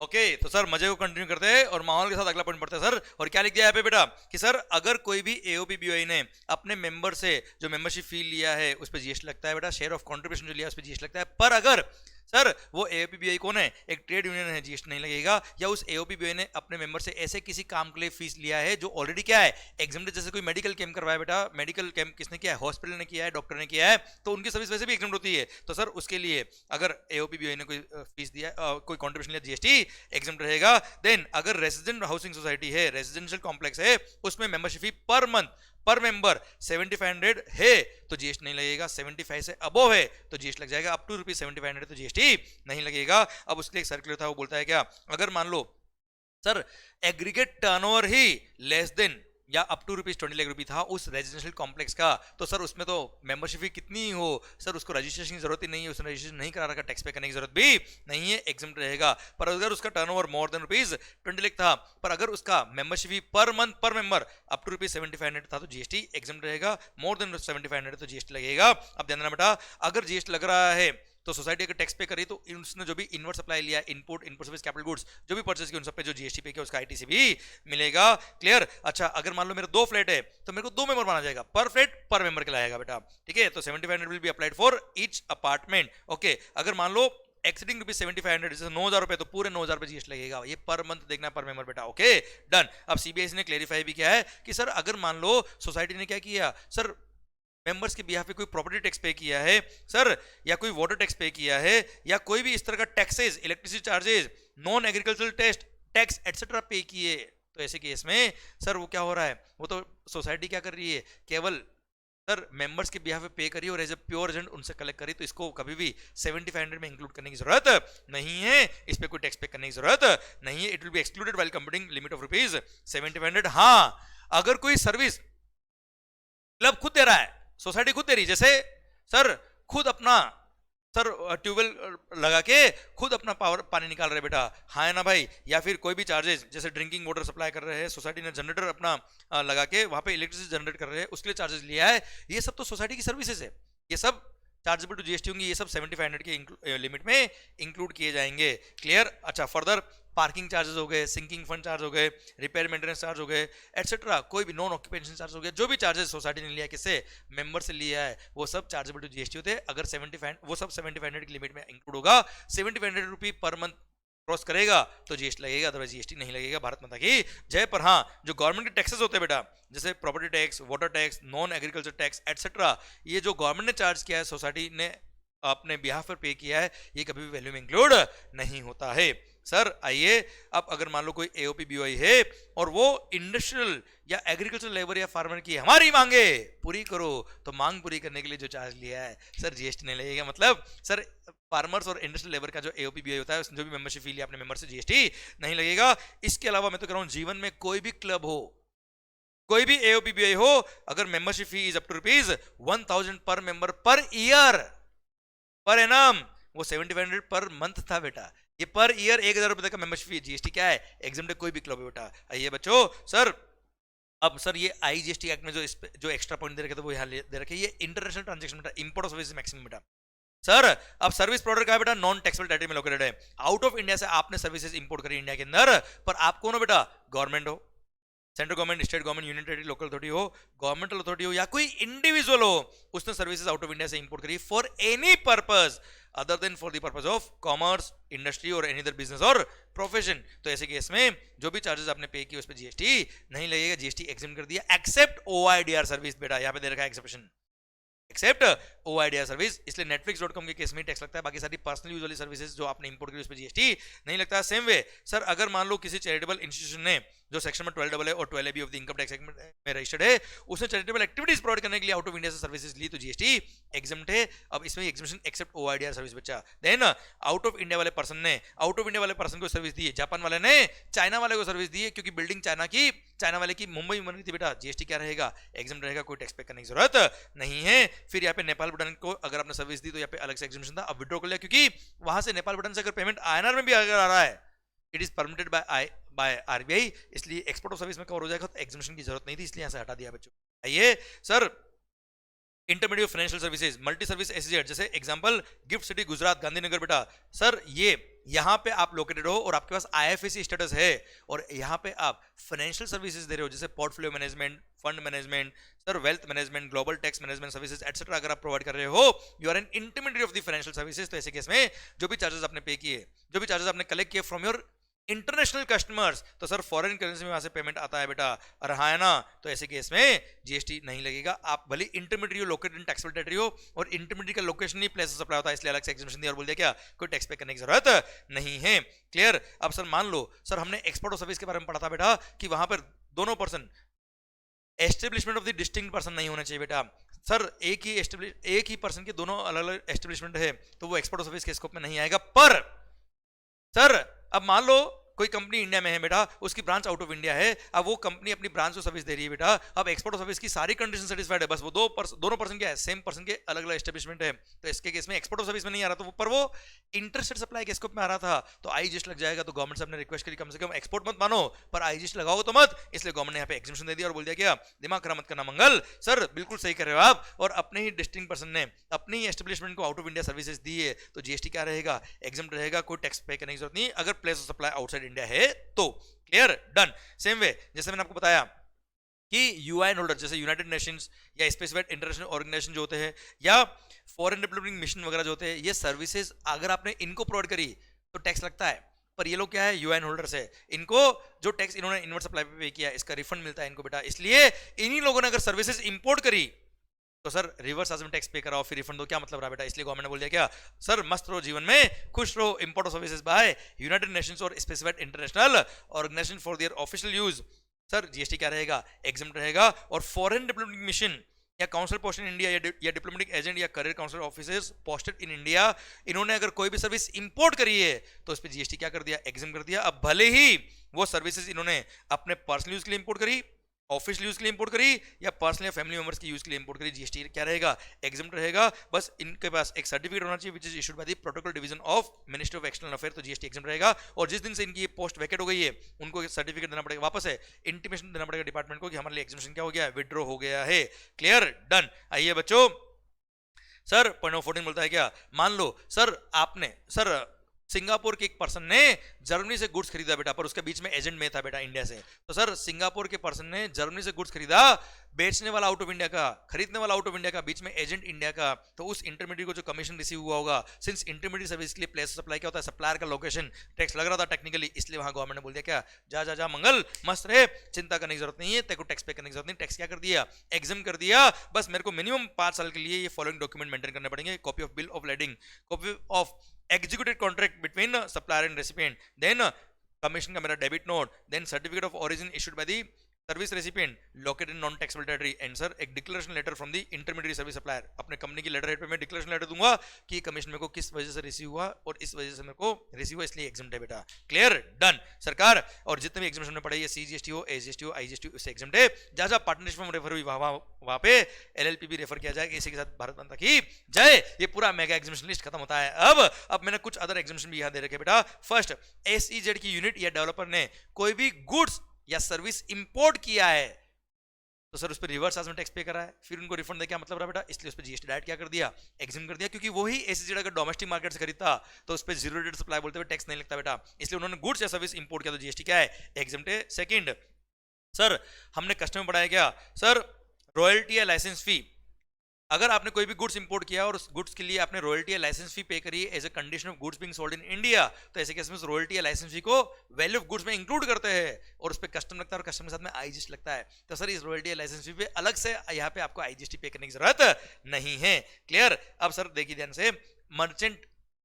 ओके तो सर मजे को कंटिन्यू करते हैं और माहौल के साथ अगला पॉइंट पढ़ते हैं सर। और क्या लिख दिया है यहाँ पे बेटा कि सर अगर कोई भी एओपीबीओआई ने अपने मेंबर से जो मेंबरशिप फी लिया है उस पर जीएसटी लगता है बेटा, शेयर ऑफ कंट्रीब्यूशन जो लिया उस पर जीएसटी लगता है। पर अगर सर वो एओपीबीआई कौन है, एक ट्रेड यूनियन है, जीएसटी नहीं लगेगा। या उस एओपीबीआई ने अपने मेंबर से ऐसे किसी काम के लिए फीस लिया है जो ऑलरेडी क्या है, एग्जाम्प्ट, जैसे कोई मेडिकल कैंप करवाया बेटा, मेडिकल कैंप किसने किया है, हॉस्पिटल ने किया है, डॉक्टर ने किया है, तो उनकी सर्विस वैसे भी एग्जाम्प्ट होती है। तो सर उसके लिए अगर एओपीबीआई ने कोई फीस दिया, कोई कॉन्ट्रीब्यूशन लिया, जीएसटी एग्जाम्प्ट रहेगा। देन अगर रेसिडेंट हाउसिंग सोसाइटी है, रेसिडेंशियल कॉम्प्लेक्स है, उसमें मेंबरशिप फी पर मंथ पर मेंबर 7500 है तो जीएसटी नहीं लगेगा, 75 से अबोव है तो जीएसटी लग जाएगा, अप टू ₹7500 तो जीएसटी नहीं लगेगा। अब उसके लिए एक सर्कुलर था वो बोलता है क्या, अगर मान लो सर एग्रीगेट टर्नओवर ही लेस देन या अप टू ₹20 लाख था उस रेजिडेंशियल कॉम्प्लेक्स का, तो सर उसमें तो मेंबरशिप फी कितनी ही हो सर उसको रजिस्ट्रेशन की जरूरत ही नहीं है, उसने रजिस्ट्रेशन नहीं करा रखा, टैक्स पे करने की जरूरत भी नहीं है, एग्जम्प्ट रहेगा। पर अगर उसका टर्नओवर मोर देन ₹20 लाख था, पर अगर उसका मेंबरशिप फी पर मंथ पर मेंबर अप टू ₹7500 था तो जीएसटी एग्जम्प्ट रहेगा, मोर देन 7500 तो जीएसटी लगेगा। अब ध्यान देना बेटा, अगर जीएसटी लग रहा है तो सोसाइटी अगर टैक्स पे करी तो उसने जो भी इनवर्ट सप्लाई लिया, इनपुट सर्विस कैपिटल गुड्स जो भी परचेज किया उन सब पे जो जीएसटी पे किया उसका आईटीसी भी मिलेगा। क्लियर। अच्छा अगर मान लो मेरे 2 फ्लैट है तो मेरे को 2 मेंबर माना जाएगा, पर फ्लैट पर मेंबर कहलाएगा बेटा, ठीक है। तो 7500 will be applied for each apartment. Okay अगर मान लो एक्सीडिंग ₹7500 जैसे 9000 रुपए तो पूरे 9000 पे जीएसटी लगेगा, ये पर मंथ देखना पर मेंबर बेटा। Okay done. अब सीबीआईसी ने क्लेरिफाई भी किया है कि सर अगर मान लो सोसाइटी ने क्या किया, सर मेंबर्स के बिहाफ पे कोई प्रॉपर्टी टैक्स पे किया है सर, या कोई वाटर टैक्स पे किया है, या कोई भी इस तरह का taxes, electricity charges, non agricultural tax etcetera पे किए, तो ऐसे केस में सर वो क्या हो रहा है, वो तो सोसाइटी क्या कर रही है, केवल सर मेंबर्स के बिहाफ पे पे करी और एज ए प्योर एजेंट उनसे कलेक्ट करी, तो इसको कभी भी 7500 में इंक्लूड करने की जरूरत नहीं है, इस पे कोई टैक्स पे करने की जरूरत नहीं है। It will be excluded while computing limit of rupees 7500। हाँ, अगर कोई सर्विस क्लब खुद दे रहा है, सोसाइटी खुद दे रही है, जैसे सर खुद अपना सर ट्यूबवेल लगा के खुद अपना पावर पानी निकाल रहे बेटा, हाँ है ना भाई, या फिर कोई भी चार्जेस जैसे ड्रिंकिंग वाटर सप्लाई कर रहे हैं, सोसाइटी ने जनरेटर अपना लगा के वहां पे इलेक्ट्रिसिटी जनरेट कर रहे हैं, उसके लिए चार्जेस लिया है, ये सब तो सोसाइटी की सर्विसेज है, ये सब चार्जेबल टू जीएसटी होंगी, ये सब 7500 के लिमिट में इंक्लूड किए जाएंगे। क्लियर? अच्छा, फर्दर पार्किंग चार्जेस हो गए, सिंकिंग फंड चार्ज हो गए, रिपेयर मेंटेनेंस चार्ज हो गए, एटसेट्रा, कोई भी नॉन ऑक्यूपेशन चार्ज हो गया, जो भी चार्जेस सोसाइटी ने लिया किससे, मेंबर से लिया है, वो सब चार्जेबल टू जीएसटी होते हैं। अगर 75 वो सब 7500 की लिमिट में इंक्लूड होगा, 7500 रुपये पर मंथ क्रॉस करेगा तो जीएसटी लगेगा, अदरवाइज जीएसटी नहीं लगेगा। भारत माता की जय। पर हाँ, जो गवर्नमेंट के टैक्सेस होते हैं बेटा, जैसे property tax, water tax, non agriculture tax etcetera, ये जो गवर्नमेंट ने चार्ज किया है, सोसाइटी ने अपने बिहाफ पर पे किया है, ये कभी भी वैल्यू में इंक्लूड नहीं होता है। सर आइए, अब अगर मान लो कोई एओपी बीओआई है और वो इंडस्ट्रियल या एग्रीकल्चर लेबर या फार्मर की हमारी मांगे पूरी करो, तो मांग पूरी करने के लिए जो चार्ज लिया है सर जीएसटी नहीं लगेगा। मतलब सर फार्मर्स और इंडस्ट्रियल लेबर का जो एओपी बीओआई होता है, उसने जो भी मेंबरशिप फी लिया अपने मेंबर से, जीएसटी नहीं लगेगा। इसके अलावा मैं तो कह रहा हूं, जीवन में कोई भी क्लब हो, कोई भी एओपी बीओआई हो, अगर membership fee is up to ₹1000 पर member per year per annum, वो 7500 पर मंथ था बेटा, ये पर ईयर 1000 रुपए तक का मेंबरशिप फी। जीएसटी क्या है, एग्जाम कोई भी क्लब है बेटा। आइए बच्चों, सर अब सर ये आईजीएसटी एक्ट में जो एक्स्ट्रा पॉइंट दे रखे थे वो यहाँ दे रखे, ये इंटरनेशनल ट्रांजैक्शन बेटा, इंपोर्ट ऑफ सर्विस मैक्सिमम बेटा। सर अब सर्विस प्रोवाइडर का है बेटा, नॉन टैक्सेबल टेरिटरी में लोकेटेड है, आउट ऑफ इंडिया से आपने सर्विसेज इंपोर्ट करी इंडिया के अंदर, पर आप कौन हो बेटा, गवर्नमेंट हो, central government, state government, union territory, local authority हो, गवर्नमेंटल अथॉरिटी हो, या कोई इंडिविजुअल हो, उसने सर्विसेज आउट ऑफ इंडिया से इंपोर्ट करी for any purpose other than for the purpose of commerce, industry और एनी अदर बिजनेस और प्रोफेशन, तो ऐसे केस में जो भी चार्जेस आपने पे किए उस पर जीएसटी नहीं लगेगा, जीएसटी एग्जाम कर दिया, एक्सेप्ट ओआईडीआर सर्विस बेटा, यहाँ पे दे रखा है एक्सेप्शन, एक्सेप्ट ओआईडीआर सर्विस। इसलिए नेटफ्लिक्स.com के केस में टैक्स लगता है, बाकी सारी पर्सनल यूज वाली सर्विसेज जो आपने इंपोर्ट की उस पर जीएसटी नहीं लगता। सेम वे सर, अगर मान लो किसी चैरिटेबल इंस्टीट्यूशन ने जो सेक्शन में 12AA और 12AB of the income tax में रजिस्टर्ड है, उसने चैरिटेबल एक्टिविटीज प्रोवाइड करने के लिए आउट ऑफ इंडिया से सर्विसेज ली, तो जीएसटी एग्जम्प्ट है। अब इसमें एग्जम्पशन एक्सेप्ट ओआईडीआर सर्विस बच्चा। देन आउट ऑफ इंडिया वाले पर्सन ने, आउट ऑफ इंडिया वाले पर्सन को सर्विस दी है, जापान वाले ने चाइना वाले को सर्विस दी है, क्योंकि बिल्डिंग चाइना वाले की मुंबई में बनी थी बेटा, जीएसटी क्या रहेगा, एग्जम्प्ट रहेगा, कोई टैक्स पे करने की जरूरत नहीं है। फिर यहाँ पे नेपाल भूटान को अगर आपने सर्विस दी तो यहाँ पे अलग से एग्जम्पशन था, अब विड्रॉ कर लिया, क्योंकि वहां से नेपाल भूटान से अगर पेमेंट आईएनआर में भी अगर आ रहा है, it is permitted by RBI, इसलिए एक्सपोर्ट ऑफ सर्विस में कवर हो जाएगा, तो एग्जम्पशन की जरूरत नहीं थी, इसलिए यहां से हटा दिया बच्चों। आइए sir, intermediate financial services, multi service SEZ, जैसे example gift city Gujarat Gandhinagar बेटा, सर ये यहां पे आप लोकेटेड हो और आपके पास आईएफएससी स्टेटस है और यहां पे आप फाइनेंशियल सर्विसेज दे रहे हो, जैसे portfolio management, fund management, sir wealth management, global tax management services etcetera, अगर आप प्रोवाइड कर रहे हो, you are an intermediate of the financial services, तो ऐसे केस में जो भी चार्जेस आपने पे किए, जो भी चार्जेस आपने कलेक्ट किए फ्रॉम योर इंटरनेशनल कस्टमर्स, तो सर फॉरेन करेंसी में वहां से पेमेंट आता है बेटा, और हाँ है ना, तो ऐसे केस में जीएसटी नहीं लगेगा। आप भले इंटरमीडिएट हो, लोकेटेड इन टैक्सेबल टेरिटरी हो, और इंटरमीडिएट का लोकेशन ही प्लेस सप्लाई होता है, इसलिए अलग से एग्जम्पशन दिया और बोल दिया क्या कोई टैक्स पे करने की जरूरत नहीं है। क्लियर? अब सर मान लो सर हमने एक्सपोर्ट ऑफ सर्विस के बारे में पढ़ा था बेटा, कि वहां पर दोनों person establishment of the distinct person नहीं होना चाहिए बेटा। सर एक ही पर्सन के दोनों अलग अलग एस्टेब्लिशमेंट है, तो वो एक्सपोर्ट ऑफ सर्विस के स्कोप में नहीं आएगा। पर सर अब मान लो कोई कंपनी इंडिया में है बेटा, उसकी ब्रांच आउट ऑफ इंडिया है, अब वो कंपनी अपनी ब्रांच को सर्विस दे रही है बेटा, अब एक्सपोर्ट ऑफ सर्विस की सारी कंडीशन सेटिस्फाइड है, बस वो दोनों पर्सन क्या है, सेम पर्सन के अलग अलग एस्टेब्लिशमेंट है, तो इसके केस में एक्सपोर्ट ऑफ सर्विस में नहीं आ रहा, तो पर वो इंटरस्टेट सप्लाई के स्कोप में आ रहा था, तो आईजीएसटी लग जाएगा। तो गवर्नमेंट साहब ने रिक्वेस्ट करी कम से कम एक्सपोर्ट मत मानो, पर आईजीएसटी लगाओ तो मत, इसलिए गवर्नमेंट ने यहाँ पे एग्जम्पशन दे दिया और बोल दिया क्या दिमाग खराब मत करना मंगल। सर बिल्कुल सही कर रहे हो आप, और अपने ही डिस्टिंक्ट पर्सन ने अपनी एस्टेब्लिशमेंट को आउट ऑफ इंडिया सर्विसेज दी है, तो जीएसटी क्या रहेगा, एग्जम्प्ट रहेगा, कोई टैक्स पे करने की जरूरत नहीं अगर place of supply outside India है तो। क्लियर? डन। सेम वे जैसे मैंने आपको बताया कि यूआईएन होल्डर, जैसे यूनाइटेड नेशंस या स्पेसिफाइड इंटरनेशनल ऑर्गेनाइजेशन जो होते हैं, या फॉरेन डेवलपमेंट मिशन वगैरह जो होते हैं, ये सर्विसेज अगर आपने इनको प्रोवाइड करी तो टैक्स लगता है, पर ये लोग क्या है, यूआईएन होल्डर्स है, इनको जो टैक्स इन्होंने इनवर्ट सप्लाई पे किया इसका रिफंड मिलता है इनको बेटा। इसलिए इन्हीं लोगों ने अगर सर्विसेज इंपोर्ट करी तो सर रिवर्स आज में टैक्स पे कराओ फिर रिफंड दो, क्या मतलब रहा बेटा? इसलिए गवर्नमेंट ने बोल दिया क्या, सर मस्त रहो जीवन में, खुश रहो, import of services by United Nations और specified international organisation for their official use. Sir GST क्या रहेगा? एग्जम्प्ट रहेगा। और फॉरेन डिप्लोमेटिक मिशन या काउंसिल पोस्ट इन इंडिया या डिप्लोमेटिक एजेंट या career council officers posted in India, इन्होंने अगर कोई भी सर्विस इंपोर्ट करी है तो इस पे जीएसटी क्या कर दिया? एग्जाम कर दिया। अब भले ही वो सर्विसेज इन्होंने अपने पर्सनल यूज के लिए इंपोर्ट करी, ऑफिशियल यूज के लिए इंपोर्ट करी या पर्सनल या फैमिली मेंबर्स के यूज के लिए इंपोर्ट करी, जीएसटी क्या रहेगा? एग्जाम रहेगा। बस इनके पास एक सर्टिफिकेट होना चाहिए which is issued by the protocol division of ministry of external affair, तो जीएसटी एग्जाम रहेगा। और जिस दिन से इनकी पोस्ट वैकेट हो गई है उनको सर्टिफिकेट देना पड़ेगा, वापस है इंटीमेशन देना पड़ेगा डिपार्टमेंट को कि हमारे लिए एग्जामिनेशन क्या हो गया है? विड्रॉ हो गया है। क्लियर? डन। आइए बच्चों, सर पॉइंट नंबर 14 बोलता है क्या, मान लो सर आपने, सर सिंगापुर के एक पर्सन ने जर्मनी से गुड्स खरीदा बेटा, पर उसके बीच में एजेंट में था बेटा इंडिया से। तो सर सिंगापुर के पर्सन ने जर्मनी से गुड्स खरीदा, बेचने वाला आउट ऑफ इंडिया का, खरीदने वाला आउट ऑफ इंडिया का, बीच में एजेंट इंडिया का, तो उस इंटरमीडिएट को जो कमीशन रिसीव हुआ होगा, सिंस इंटरमीडिएट सर्विस के लिए प्लेस सप्लाई क्या होता है? सप्लायर का लोकेशन टैक्स लग रहा था टेक्निकली, इसलिए वहां गवर्नमेंट ने बोल दिया क्या, जा जा जा मंगल मस्त रहे, चिंता करने की जरूरत नहीं है, तेरे को टैक्स पे करने की जरूरत नहीं। टैक्स क्या कर दिया? एग्जाम कर दिया। बस मेरे को मिनिमम 5 साल के लिए ये फॉलोइंग डॉक्यूमेंट मेंटेन करने पड़ेंगे: copy of bill of lading, copy of executed contract between supplier and recipient, then commission का मेरा debit note, then certificate of origin issued by the service recipient located in non taxable territory, and sir एक declaration letter from the intermediate service supplier. अपने company की letter head पे मैं declaration letter दूंगा कि commission मेरे को किस वजह से रिसीव हुआ और इस वजह से मेरे को रिसीव हुआ, इसलिए एग्जाम्प्ट है बेटा। क्लियर? डन सरकार। और जितने भी एग्जामिनेशन में पढ़े, ये सीजीएसटी हो, एजीएसटी हो, आईजीएसटी उससे एग्जाम्प्ट है। जहां जहां पार्टनरशिप में रेफर हुई वहां पे एलएलपी भी रेफर किया जाएगा। इसी के साथ भारत माता की जय। ये पूरा मेगा एग्जामिनेशन लिस्ट खत्म होता है। अब मैंने कुछ अदर एग्जामिनेशन भी यहां दे रखे बेटा। फर्स्ट, एसईजेड की यूनिट या डेवलपर ने कोई भी गुड्स या सर्विस इंपोर्ट किया है तो सर उस पर रिवर्स में टैक्स पे करा है, फिर उनको रिफंड दे, क्या मतलब रहा बेटा? इसलिए उस पर जीएसटी डायरेक्ट क्या कर दिया? एग्जाम कर दिया। क्योंकि वही एसईजेड अगर डोमेस्टिक मार्केट से खरीदता तो उस पर जीरो रेट सप्लाई बोलते हुए टैक्स नहीं लगता बेटा, इसलिए उन्होंने गुड्स या सर्विस इंपोर्ट किया तो जीएसटी क्या है? एग्जाम्प्ट है। सेकंड, सर हमने कस्टम बढ़ाया क्या? सर रॉयल्टी या लाइसेंस फी, अगर आपने कोई भी गुड्स इंपोर्ट किया और उस गुड्स के लिए आपने रॉयल्टी या लाइसेंस फी पे करी as a condition of goods being sold in India, तो ऐसे केस में रॉयल्टी या लाइसेंस फी को वैल्यू ऑफ गुड्स में इंक्लूड करते हैं और उस पर कस्टम लगता है और कस्टम के साथ में आईजीएसटी लगता है। तो सर इस रॉयल्टी या लाइसेंस फी पे अलग से यहाँ पे आपको आईजीएसटी पे करने की जरूरत नहीं है। क्लियर? अब सर देखिए ध्यान से,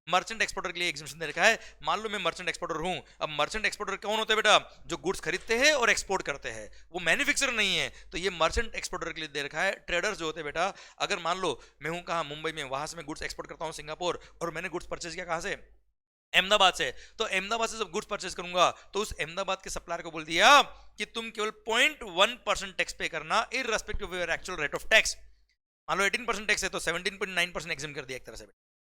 मर्चेंट एक्सपोर्टर के लिए एग्जामिनेशन दे रखा है। मान लो मैं मर्चेंट एक्सपोर्टर हूं। अब मर्चेंट एक्सपोर्टर कौन होते हैं बेटा? जो गुड्स खरीदते हैं और एक्सपोर्ट करते हैं, वो मैन्युफैक्चरर नहीं है। तो ये मर्चेंट एक्सपोर्टर के लिए दे रखा है। ट्रेडर्स जो होते हैं बेटा, अगर मान लो मैं हूं कहां, मुंबई में, वहां से मैं गुड्स एक्सपोर्ट करता हूं सिंगापुर और मैंने गुड्स परचेज किया कहां से? अहमदाबाद से। तो अहमदाबाद से जब गुड्स परचेज करूंगा तो उस अहमदाबाद के सप्लायर को बोल दिया कि तुम केवल 0.1% टैक्स पे करना irrespective of your actual rate of tax. मान लो 18% टैक्स है तो 17.9% एग्जाम कर दिया एक तरह से।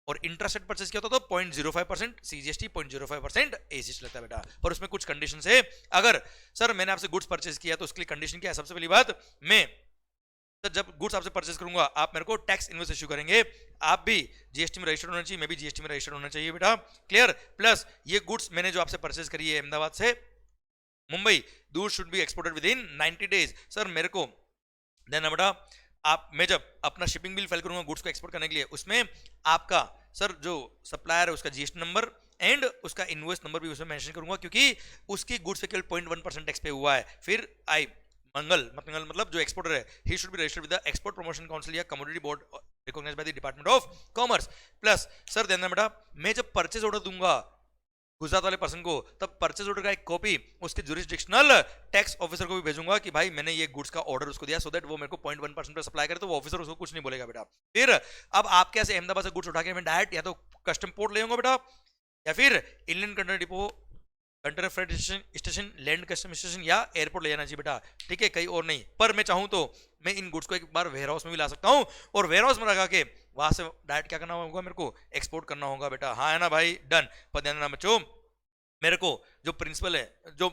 और इंटरेस्ट परचेज किया तो 0.05% सीजीएसटी, 0.05% एजीएसटी लगता है बेटा। पर उसमें कुछ कंडीशन है। अगर सर मैंने आपसे गुड्स परचेज किया तो उसके लिए कंडीशन क्या है? सबसे पहली बात, मैं सर जब गुड्स आपसे परचेज करूंगा आप मेरे को टैक्स इनवॉइस इशू करेंगे, आप भी जीएसटी में रजिस्टर्ड होना चाहिए, मैं भी जीएसटी में रजिस्टर्ड होना चाहिए बेटा। क्लियर? प्लस ये गुड्स मैंने जो आपसे परचेज करी है अहमदाबाद से मुंबई, दूर should be exported with in 90 days. Sir मेरे को देना बेटा, मैं जब अपना शिपिंग बिल फाइल करूंगा गुड्स को एक्सपोर्ट करने के लिए, उसमें आपका सर जो सप्लायर है उसका जीएसटी नंबर एंड उसका इनवॉइस नंबर भी उसमें मेंशन करूंगा, क्योंकि उसकी गुड्स पे केवल 0.1% टैक्स पे हुआ है। फिर मंगल मतलब जो एक्सपोर्टर है, he should be registered with the export promotion council या commodity board recognised by the department of commerce. Plus sir देना बेटा, मैं जब परचेज ऑर्डर दूंगा गुजरात वाले पर्सन को, तब परचेज ऑर्डर का एक कॉपी उसके जुरिस्डिक्शनल टैक्स ऑफिसर को भी भेजूंगा कि भाई मैंने ये गुड्स का ऑर्डर उसको दिया, सो दैट वो मेरे को 0.1% पे सप्लाई करे, तो वो ऑफिसर उसको कुछ नहीं बोलेगा बेटा। फिर अब आप कैसे अहमदाबाद से गुड्स उठा के मैं डायरेक्ट या तो कस्टम पोर्ट ले आऊंगा बेटा, या फिर Indian container depot, container freight station, land custom station या एयरपोर्ट ले जाना चाहिए बेटा। ठीक है, कहीं और नहीं। पर मैं चाहूं तो मैं इन गुड्स को एक बार वेयर हाउस में भी ला सकता हूं और वेयर हाउस में लगा के वहां से डायरेक्ट क्या करना होगा? मेरे को एक्सपोर्ट करना होगा बेटा। हाँ है ना भाई? डन। पर ध्यान देना बच्चों, मेरे को जो प्रिंसिपल है, जो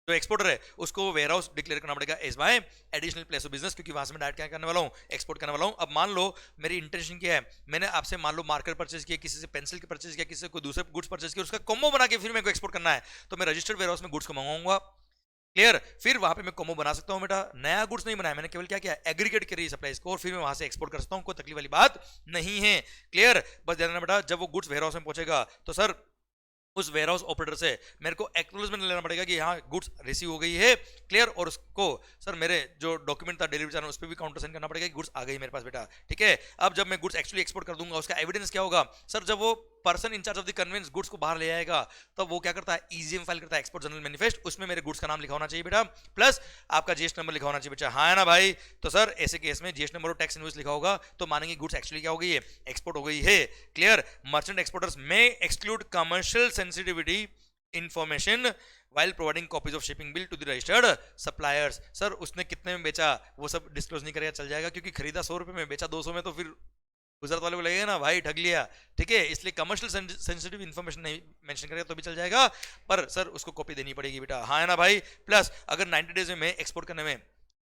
एक्सपोर्टर है, उसको वेयर हाउस डिक्लेयर करना पड़ेगा as my additional place of business, क्योंकि वहां से मैं डायरेक्ट क्या करने वाला हूँ? एक्सपोर्ट करने वाला हूँ। अब मान लो मेरी इंटेंशन क्या है, मैंने आपसे मान लो मार्कर परचेज किया, किसी से पेंसिल की परचेज किया, किसी से कोई दूसरे गुड्स परचेज किया, उसका कॉम्बो बना के फिर मेरे को एक्सपोर्ट करना है, तो मैं रजिस्टर्ड वेयर हाउस में गुड्स को मंगाऊंगा। क्लियर? फिर वहां पे मैं कॉम्बो बना सकता हूं बेटा। नया गुड्स नहीं बनाया मैंने, केवल क्या किया? एग्रीगेट करी सप्लाईज को और फिर मैं वहां से एक्सपोर्ट कर सकता हूं, कोई तकलीफ वाली बात नहीं है। क्लियर? बस ध्यान रखना बेटा, जब वो गुड्स वेयर हाउस में पहुंचेगा तो सर उस वेयरहाउस ऑपरेटर से मेरे को एक्नॉलेजमेंट लेना पड़ेगा कि हाँ गुड्स रिसीव हो गई है, क्लियर, और उसको सर मेरे जो डॉक्यूमेंट था डिलीवरी चैनल उस पर भी काउंटर साइन करना पड़ेगा कि गुड्स आ गई मेरे पास बेटा, ठीक है। अब जब मैं गुड्स एक्चुअली एक्सपोर्ट कर दूंगा उसका एविडेंस क्या होगा सर, जब वो person in charge of the conveyance goods को बाहर ले आएगा तब वो क्या करता है, ईजीएम फाइल करता है, एक्सपोर्ट जनरल मैनिफेस्ट, उसमें मेरे गुड्स का नाम लिखा होना चाहिए बेटा, प्लस आपका जीएसटी नंबर लिखा होना चाहिए बेटा, हाँ है ना भाई। तो सर ऐसे केस में जीएसटी नंबर और टैक्स इनवॉइस लिखा होगा तो मानेंगे गुड्स एक्चुअली क्या हो गई है, एक्सपोर्ट हो गई है, क्लियर। मर्चेंट एक्सपोर्टर्स में exclude commercial sensitivity information while providing copies of shipping bill to the registered suppliers। Sir उसने कितने में बेचा वो सब डिस्क्लोज नहीं करेगा, चल जाएगा, क्योंकि खरीदा 100 रुपए में बेचा 200 में तो फिर गुजरात वाले को लगेगा ना भाई ठग लिया, ठीक है। इसलिए कमर्शियल सेंसिटिव इन्फॉर्मेशन नहीं मेंशन करेगा तो भी चल जाएगा, पर सर उसको कॉपी देनी पड़ेगी बेटा, हाँ है ना भाई। प्लस अगर 90 डेज में मैं एक्सपोर्ट करने में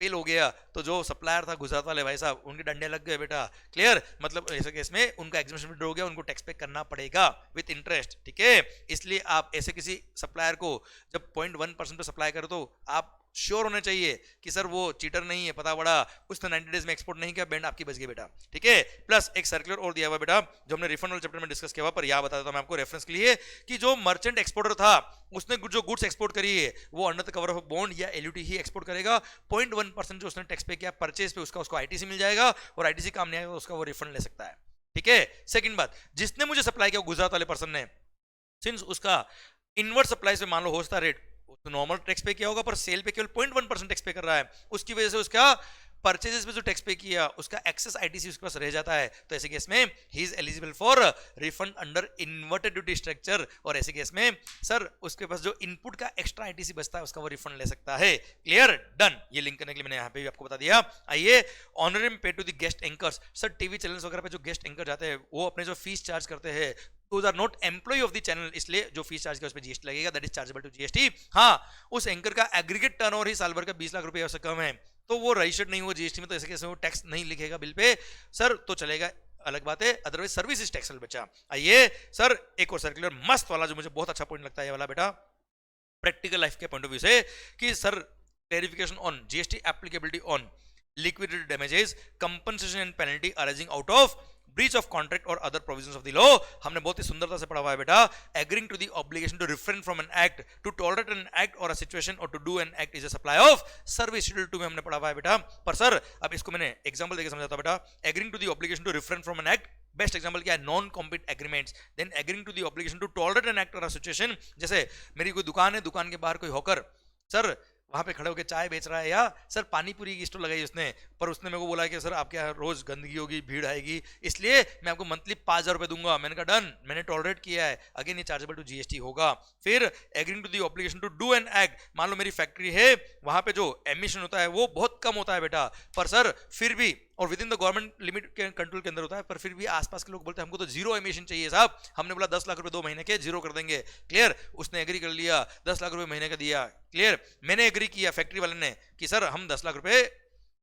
फेल हो गया तो जो सप्लायर था गुजरात वाले भाई साहब उनके डंडे लग गए बेटा, क्लियर। मतलब ऐसे केस में उनका एग्जीक्यूशन विड्रॉ हो गया, उनको टैक्स पे करना पड़ेगा विद इंटरेस्ट, ठीक है। इसलिए आप ऐसे किसी सप्लायर को जब 0.1% पे सप्लाई करो तो आप श्योर होने चाहिए कि सर वो चीटर नहीं है, पता पड़ा उसने 90 डेज में एक्सपोर्ट नहीं किया, बैंड आपकी बच गई बेटा, ठीक है। प्लस एक सर्कुलर और दिया हुआ बेटा जो हमने रिफंड वाले चैप्टर में डिस्कस किया हुआ, पर यह बता देता हूं मैं आपको रेफरेंस के लिए कि जो मर्चेंट एक्सपोर्टर था उसने जो गुड्स एक्सपोर्ट करी है वो under the cover of bond या एलयूटी ही एक्सपोर्ट करेगा। 0.1% जो उसने टैक्स पे किया परचेज पे उसका उसको आईटीसी मिल जाएगा, और आईटीसी काम नहीं आएगा उसका वो रिफंड ले सकता है, ठीक है। सेकंड बात, जिसने मुझे सप्लाई किया गुजरात वाले पर्सन ने, सिंस उसका इनवर्ट सप्लाई से मान लो होस्ता रेट नॉर्मल टैक्स पे किया होगा पर सेल पे केवल 0.1% टैक्स पे कर रहा है, उसकी वजह से उसका परचेजेस पे जो टैक्स पे किया उसका एक्सेस आईटीसी उसके पास रह जाता है, तो ऐसे केस में he is eligible for refund under inverted duty structure, और ऐसे केस में सर उसके पास जो इनपुट का एक्स्ट्रा आईटीसी बचता है उसका वो रिफंड ले सकता है, क्लियर, डन। ये लिंक करने के लिए मैंने यहाँ पे भी आपको बता दिया। आइए, honorarium pay to the guest anchors, sir TV channels वगैरह पे जो गेस्ट एंकर जाते हैं वो अपने जो फीस चार्ज करते हैं those are not employee of the channel, इसलिए जो फीस चार्ज किया उस पे जीएसटी लगेगा, that is chargeable to GST. हाँ, उस एंकर का एग्रीगेट टर्नओवर ही साल भर का 20 लाख रुपए से कम है तो वो रजिस्टर्ड नहीं हुआ जीएसटी में, तो ऐसे कैसे वो टैक्स नहीं लिखेगा बिल पे सर, तो चलेगा, अलग बात है, अदरवाइज सर्विस इज टैक्सेबल बच्चा। आइए सर एक और सर्कुलर मस्त वाला जो मुझे बहुत अच्छा पॉइंट लगता है ये वाला बेटा, प्रैक्टिकल लाइफ के पॉइंट ऑफ व्यू से, कि sir clarification on GST applicability on liquidated damages, compensation and penalty arising out of breach of contract or other provisions of the law। हमने बहुत ही सुंदरता से पढ़ा हुआ है बेटा, agreeing to the obligation to refrain from an act, to tolerate an act or a situation or to do an act is a supply of service, schedule 2 में हमने पढ़ा हुआ है बेटा। पर सर अब इसको मैंने एग्जांपल देके समझाता बेटा, agreeing to the obligation to refrain from an act, best example क्या है, non compete agreements, then agreeing to the obligation to tolerate an act और अ सिचुएशन, जैसे मेरी कोई दुकान है, दुकान के बाहर कोई हॉकर सर वहां पे खड़े होकर चाय बेच रहा है, या सर पानी पूरी की स्टॉल लगाई उसने, पर उसने मेरे को बोला कि सर आपके यहाँ रोज गंदगी होगी, भीड़ आएगी, इसलिए मैं आपको मंथली 5,000 रुपए दूंगा। मैंने कहा डन, मैंने टॉलरेट किया है, अगेन ये चार्जेबल टू जीएसटी होगा। फिर agreeing to the obligation to do an act, मान लो मेरी फैक्ट्री है, वहां पे जो एमिशन होता है वो बहुत कम होता है बेटा, पर सर फिर भी, और with in the government limit के कंट्रोल के अंदर होता है, पर फिर भी आसपास के लोग बोलते हैं हमको तो जीरो एमिशन चाहिए साहब। हमने बोला 10 लाख रुपए 2 महीने के जीरो कर देंगे, क्लियर, उसने एग्री कर लिया, 10 लाख रुपए महीने का दिया, क्लियर। मैंने एग्री किया फैक्ट्री वाले ने कि सर हम 10 लाख रुपए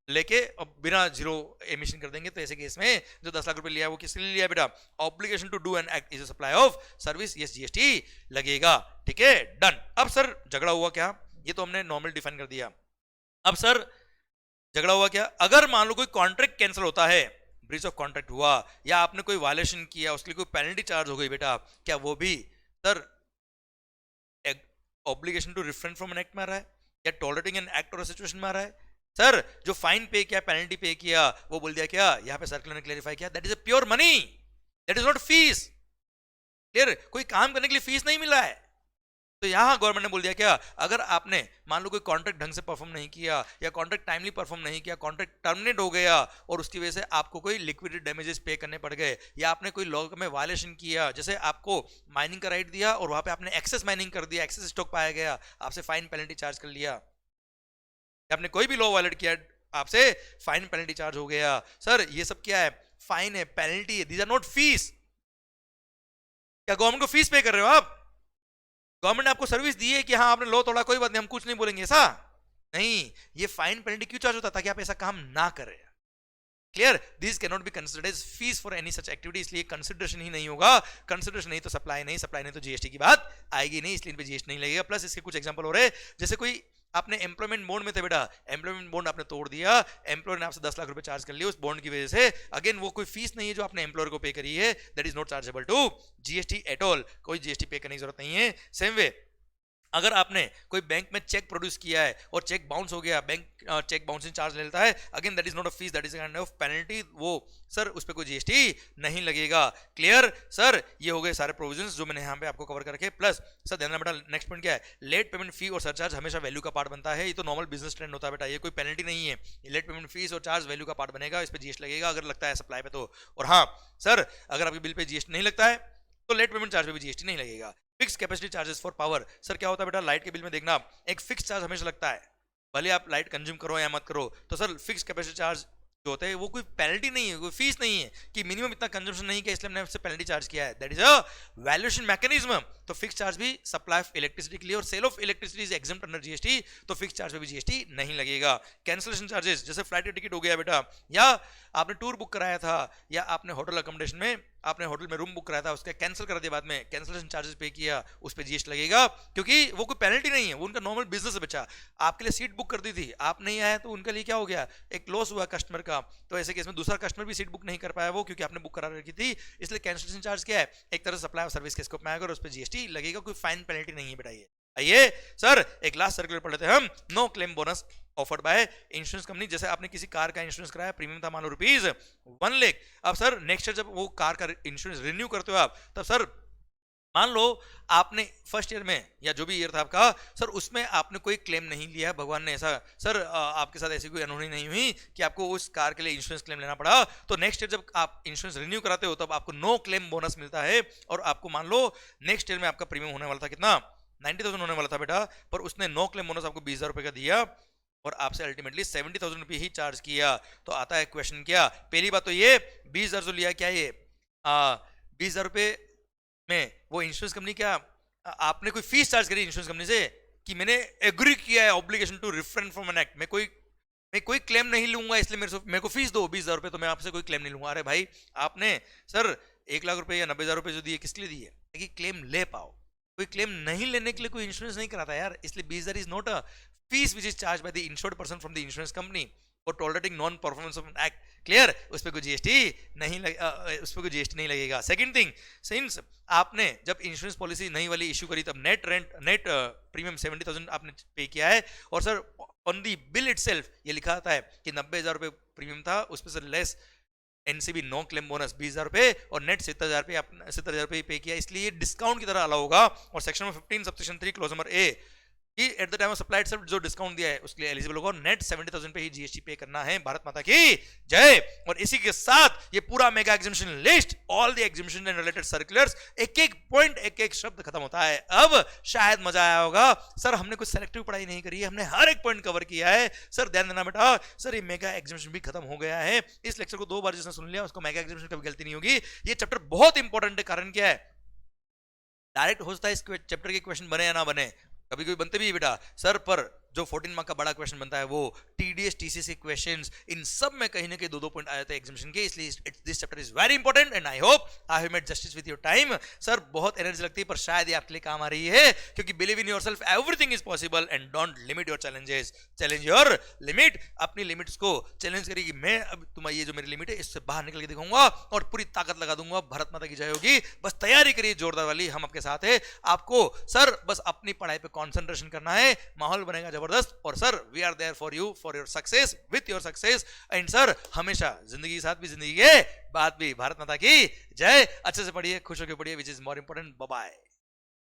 लेके अब बिना जीरो एमिशन कर देंगे, तो ऐसे केस में जो 10 लाख रुपए लिया वो किसके लिए लिया बेटा, obligation to do an act is a supply of service, yes GST लगेगा, ठीक है, डन। अब सर झगड़ा हुआ क्या, ये तो हमने नॉर्मल डिफाइन कर दिया। अब सर झगड़ा हुआ क्या, अगर मान लो कोई कॉन्ट्रैक्ट कैंसिल होता है, ब्रीच ऑफ कॉन्ट्रैक्ट हुआ, या आपने कोई वायलेशन किया उसके लिए कोई पेनल्टी चार्ज हो गई बेटा, क्या वो भी sir obligation to refrain from an act में आ रहा है, या टॉलरेटिंग एन एक्ट और सिचुएशन में आ रहा है। सर जो फाइन पे किया, पेनल्टी पे किया, वो बोल दिया क्या, यहाँ पे सर्कुलर ने क्लेरिफाई किया, that is a pure money, that is not fees, clear, कोई काम करने के लिए फीस नहीं मिला है। तो यहां गवर्नमेंट ने बोल दिया क्या, अगर आपने मान लो कोई कॉन्ट्रैक्ट ढंग से परफॉर्म नहीं किया, या कॉन्ट्रैक्ट टाइमली परफॉर्म नहीं किया, कॉन्ट्रैक्ट टर्मिनेट हो गया और उसकी वजह से आपको कोई लिक्विडेटेड डैमेजेस पे करने पड़ गए, या आपने कोई लॉ में वायलेशन किया, जैसे आपको माइनिंग का राइट दिया और वहां पे आपने एक्सेस माइनिंग कर दिया, एक्सेस स्टॉक पाया गया, आपसे फाइन पेनल्टी चार्ज कर लिया, आपने कोई भी लॉ वायलेट किया, आपसे फाइन पेनल्टी चार्ज हो गया। सर ये सब क्या है, फाइन है, पेनल्टी है, दीज आर नॉट फीस। क्या गवर्नमेंट को फीस पे कर रहे हो आप? गवर्नमेंट ने आपको सर्विस दी है कि हाँ आपने लॉ तोड़ा, कोई बात नहीं, हम कुछ नहीं बोलेंगे, ऐसा नहीं। ये फाइन पेनल्टी क्यों चार्ज होता है, ताकि आप ऐसा काम ना करें, clear. This can not be considered as fees for any such activity, इसलिए कंसिडरेशन ही नहीं होगा, कंसिडरेशन नहीं तो सप्लाई नहीं, सप्लाई नहीं तो जीएसटी की बात आएगी नहीं, इसलिए इन पे जीएसटी नहीं लगेगा। प्लस इसके कुछ एग्जांपल हो रहे हैं, जैसे कोई आपने एम्प्लॉयमेंट बॉन्ड में थे बेटा, एम्प्लॉयमेंट बॉन्ड आपने तोड़ दिया, एम्प्लॉयर ने आपसे 10 लाख रुपए चार्ज कर लिए उस बॉन्ड की वजह से, अगेन वो कोई फीस नहीं है जो आपने एम्प्लॉयर को पे करी है, that is not chargeable to GST at all, कोई जीएसटी पे करने की जरूरत नहीं है। सेम वे अगर आपने कोई बैंक में चेक प्रोड्यूस किया है और चेक बाउंस हो गया, बैंक चेक बाउंसिंग चार्ज लेता है, again that is not a fees, that is kind of penalty, वो सर उस पर कोई जीएसटी नहीं लगेगा। क्लियर सर, ये हो गए सारे प्रोविजंस जो मैंने यहाँ पे आपको कवर करके, प्लस सर ध्यान बेटा नेक्स्ट पॉइंट क्या है, लेट पेमेंट फी और सरचार्ज हमेशा वैल्यू का पार्ट बनता है, ये तो नॉर्मल बिजनेस ट्रेंड होता है बेटा, ये कोई पेनल्टी नहीं है, लेट पेमेंट फीस और चार्ज वैल्यू का पार्ट बनेगा, इस पर जीएसटी लगेगा अगर लगता है सप्लाई पे तो। और हाँ सर, अगर आपके बिल पे जीएसटी नहीं लगता है तो लेट पेमेंट चार्ज पे भी जीएसटी नहीं लगेगा। Fix capacity charges for power, sir क्या होता है बेटा, लाइट के बिल में देखना एक फिक्स चार्ज हमेशा लगता है, भले आप लाइट कंज्यूम करो या मत करो, तो सर फिक्स कैपेसिटी चार्ज जो होता है वो कोई पेनल्टी नहीं है, कोई फीस नहीं है कि मिनिमम इतना कंजम्पशन नहीं किया इसलिए हमने आपसे पेनल्टी चार्ज किया है, that is a valuation mechanism. तो फिक्स चार्ज भी सप्लाई ऑफ इलेक्ट्रिसिटी के लिए, और sale of electricity is exempt under GST, तो फिक्स चार्ज पे भी जीएसटी नहीं लगेगा। कैंसिलेशन चार्जेस, जैसे फ्लाइट का टिकट हो गया बेटा, या आपने टूर बुक कराया था, या आपने होटल अकोमोडेशन में आपने होटल में रूम बुक कराया था, उसका कैंसिल कर दिया बाद में, कैंसिलेशन चार्जेस पे किया, उस पे जीएसटी लगेगा, क्योंकि वो कोई पेनल्टी नहीं है, वो उनका नॉर्मल बिजनेस है बच्चा। आपके लिए सीट बुक कर दी थी, आप नहीं आए तो उनके लिए क्या हो गया, एक लॉस हुआ कस्टमर का, तो ऐसे केस में दूसरा कस्टमर भी सीट बुक नहीं कर पाया वो, क्योंकि आपने बुक करा रखी थी, इसलिए कैंसिलेशन चार्ज क्या है, एक तरह सप्लाई ऑफ सर्विस के स्कोप में आएगा और उस पर जीएसटी लगेगा, कोई फाइन पेनल्टी नहीं है बेटा ये। आइए सर एक लास्ट सर्कुलर पढ़ लेते हैं हम, no claim bonus offered by insurance company. जैसे आपने किसी कार का इंश्योरेंस कराया, प्रीमियम था मान लो ₹1 लाख, अब सर नेक्स्ट ईयर जब वो कार का इंश्योरेंस रिन्यू करते हो आप, तब सर मान लो आपने फर्स्ट ईयर में या जो भी ईयर था आपका सर, उसमें आपने कोई क्लेम नहीं लिया, भगवान ने ऐसा सर आपके साथ ऐसी कोई अनहोनी नहीं हुई कि आपको उस कार के लिए इंश्योरेंस क्लेम लेना पड़ा, तो नेक्स्ट ईयर जब आप इंश्योरेंस रिन्यू कराते हो तब आपको नो क्लेम बोनस मिलता है, और आपको मान लो नेक्स्ट ईयर में आपका प्रीमियम होने वाला था कितना, 90,000 होने वाला था बेटा, पर उसने नो क्लेम बोनस आपको 20,000 रुपए का दिया और आपसे अल्टीमेटली 70,000 रुपये ही चार्ज किया। तो आता है क्वेश्चन क्या, पहली बात तो ये 20,000 जो लिया क्या ये 20,000 रुपये में वो इंश्योरेंस कंपनी क्या आपने कोई फीस चार्ज करी इंश्योरेंस कंपनी से कि मैंने एग्री किया है obligation to refrain from an act, मैं कोई क्लेम नहीं लूंगा इसलिए मेरे को फीस दो 20,000 रुपये, तो मैं आपसे कोई क्लेम नहीं लूंगा। अरे भाई आपने सर 1 लाख रुपए या 90,000 रुपए जो दिए किसके लिए दिए, कि क्लेम ले पाओ, कोई क्लेम नहीं लेने के लिए कोई इंश्योरेंस नहीं कराता यार, इसलिए 20,000 is not a fees which is charge by the insured person from the insurance company for tolerating non performance of an act. Clear, उस पर कोई जीएसटी नहीं उस पर कोई जीएसटी नहीं लगेगा। सेकंड थिंग, सिंस आपने जब इंश्योरेंस पॉलिसी नई वाली इशू करी तब नेट प्रीमियम 70,000 आपने पे किया है, और sir on the bill itself ये लिखा आता है कि 90,000 रुपए प्रीमियम था, उसमें से less NCB no claim bonus 20,000 रुपए और नेट 70,000 रुपए 70,000 रुपए पे किया, इसलिए ये डिस्काउंट की तरह अलाउ होगा। और section number 15 subsection 3 clause number A कि at the time of supply itself जो डिस्काउंट दिया है उसके लिए एलिजिबल होगा, नेट 70,000 पे ही जीएसटी पे करना है। भारत माता की जय। और इसी के साथ ये पूरा mega exhibition list, all the exhibition and related circulars, एक एक पॉइंट एक एक शब्द खत्म होता है। अब शायद मजा आया होगा, सर हमने कुछ सेलेक्टिव पढ़ाई नहीं करी है, हमने हर एक पॉइंट कवर किया है। सर ध्यान देना बेटा, सर ये मेगा एग्जिबिशन भी खत्म हो गया है, इस लेक्चर को 2 बार जिसने सुन लिया उसको मेगा एग्जिबिशन कभी गलती नहीं होगी। ये चैप्टर बहुत इंपॉर्टेंट है, कारण क्या है, डायरेक्ट हो सकता है इस चैप्टर के क्वेश्चन बने या ना बने, कभी कभी बनते भी है बेटा सर, पर जो 14 मार्क का बड़ा क्वेश्चन बनता है वो टीडीएस टीसीएस के क्वेश्चंस, इन सब में कहीं ना कहीं 2-2 पॉइंट आ जाते हैं एग्जामिनेशन के, इसलिए this chapter is very important and I hope I have made justice with your time. Sir बहुत एनर्जी लगती है पर शायद ये आपके लिए काम आ रही है, क्योंकि believe in yourself, everything is possible and don't limit your challenges, challenge your limit. अपनी लिमिट्स को चैलेंज करिए कि मैं अब तुम्हारी ये जो मेरी लिमिट है इससे बाहर निकल के दिखाऊंगा और पूरी ताकत लगा दूंगा। भारत माता की जय होगी। बस तैयारी करिए जोरदार वाली, हम आपके साथ है। आपको सर बस अपनी पढ़ाई पे कंसंट्रेशन करना है, माहौल बनेगा जबरदस्त, और sir we are there for you, for your success, with your success, and sir हमेशा जिंदगी के साथ भी जिंदगी के बाद भी। भारत माता की जय। अच्छे से पढ़िए, खुश होकर पढ़िए, which is more important. Bye bye.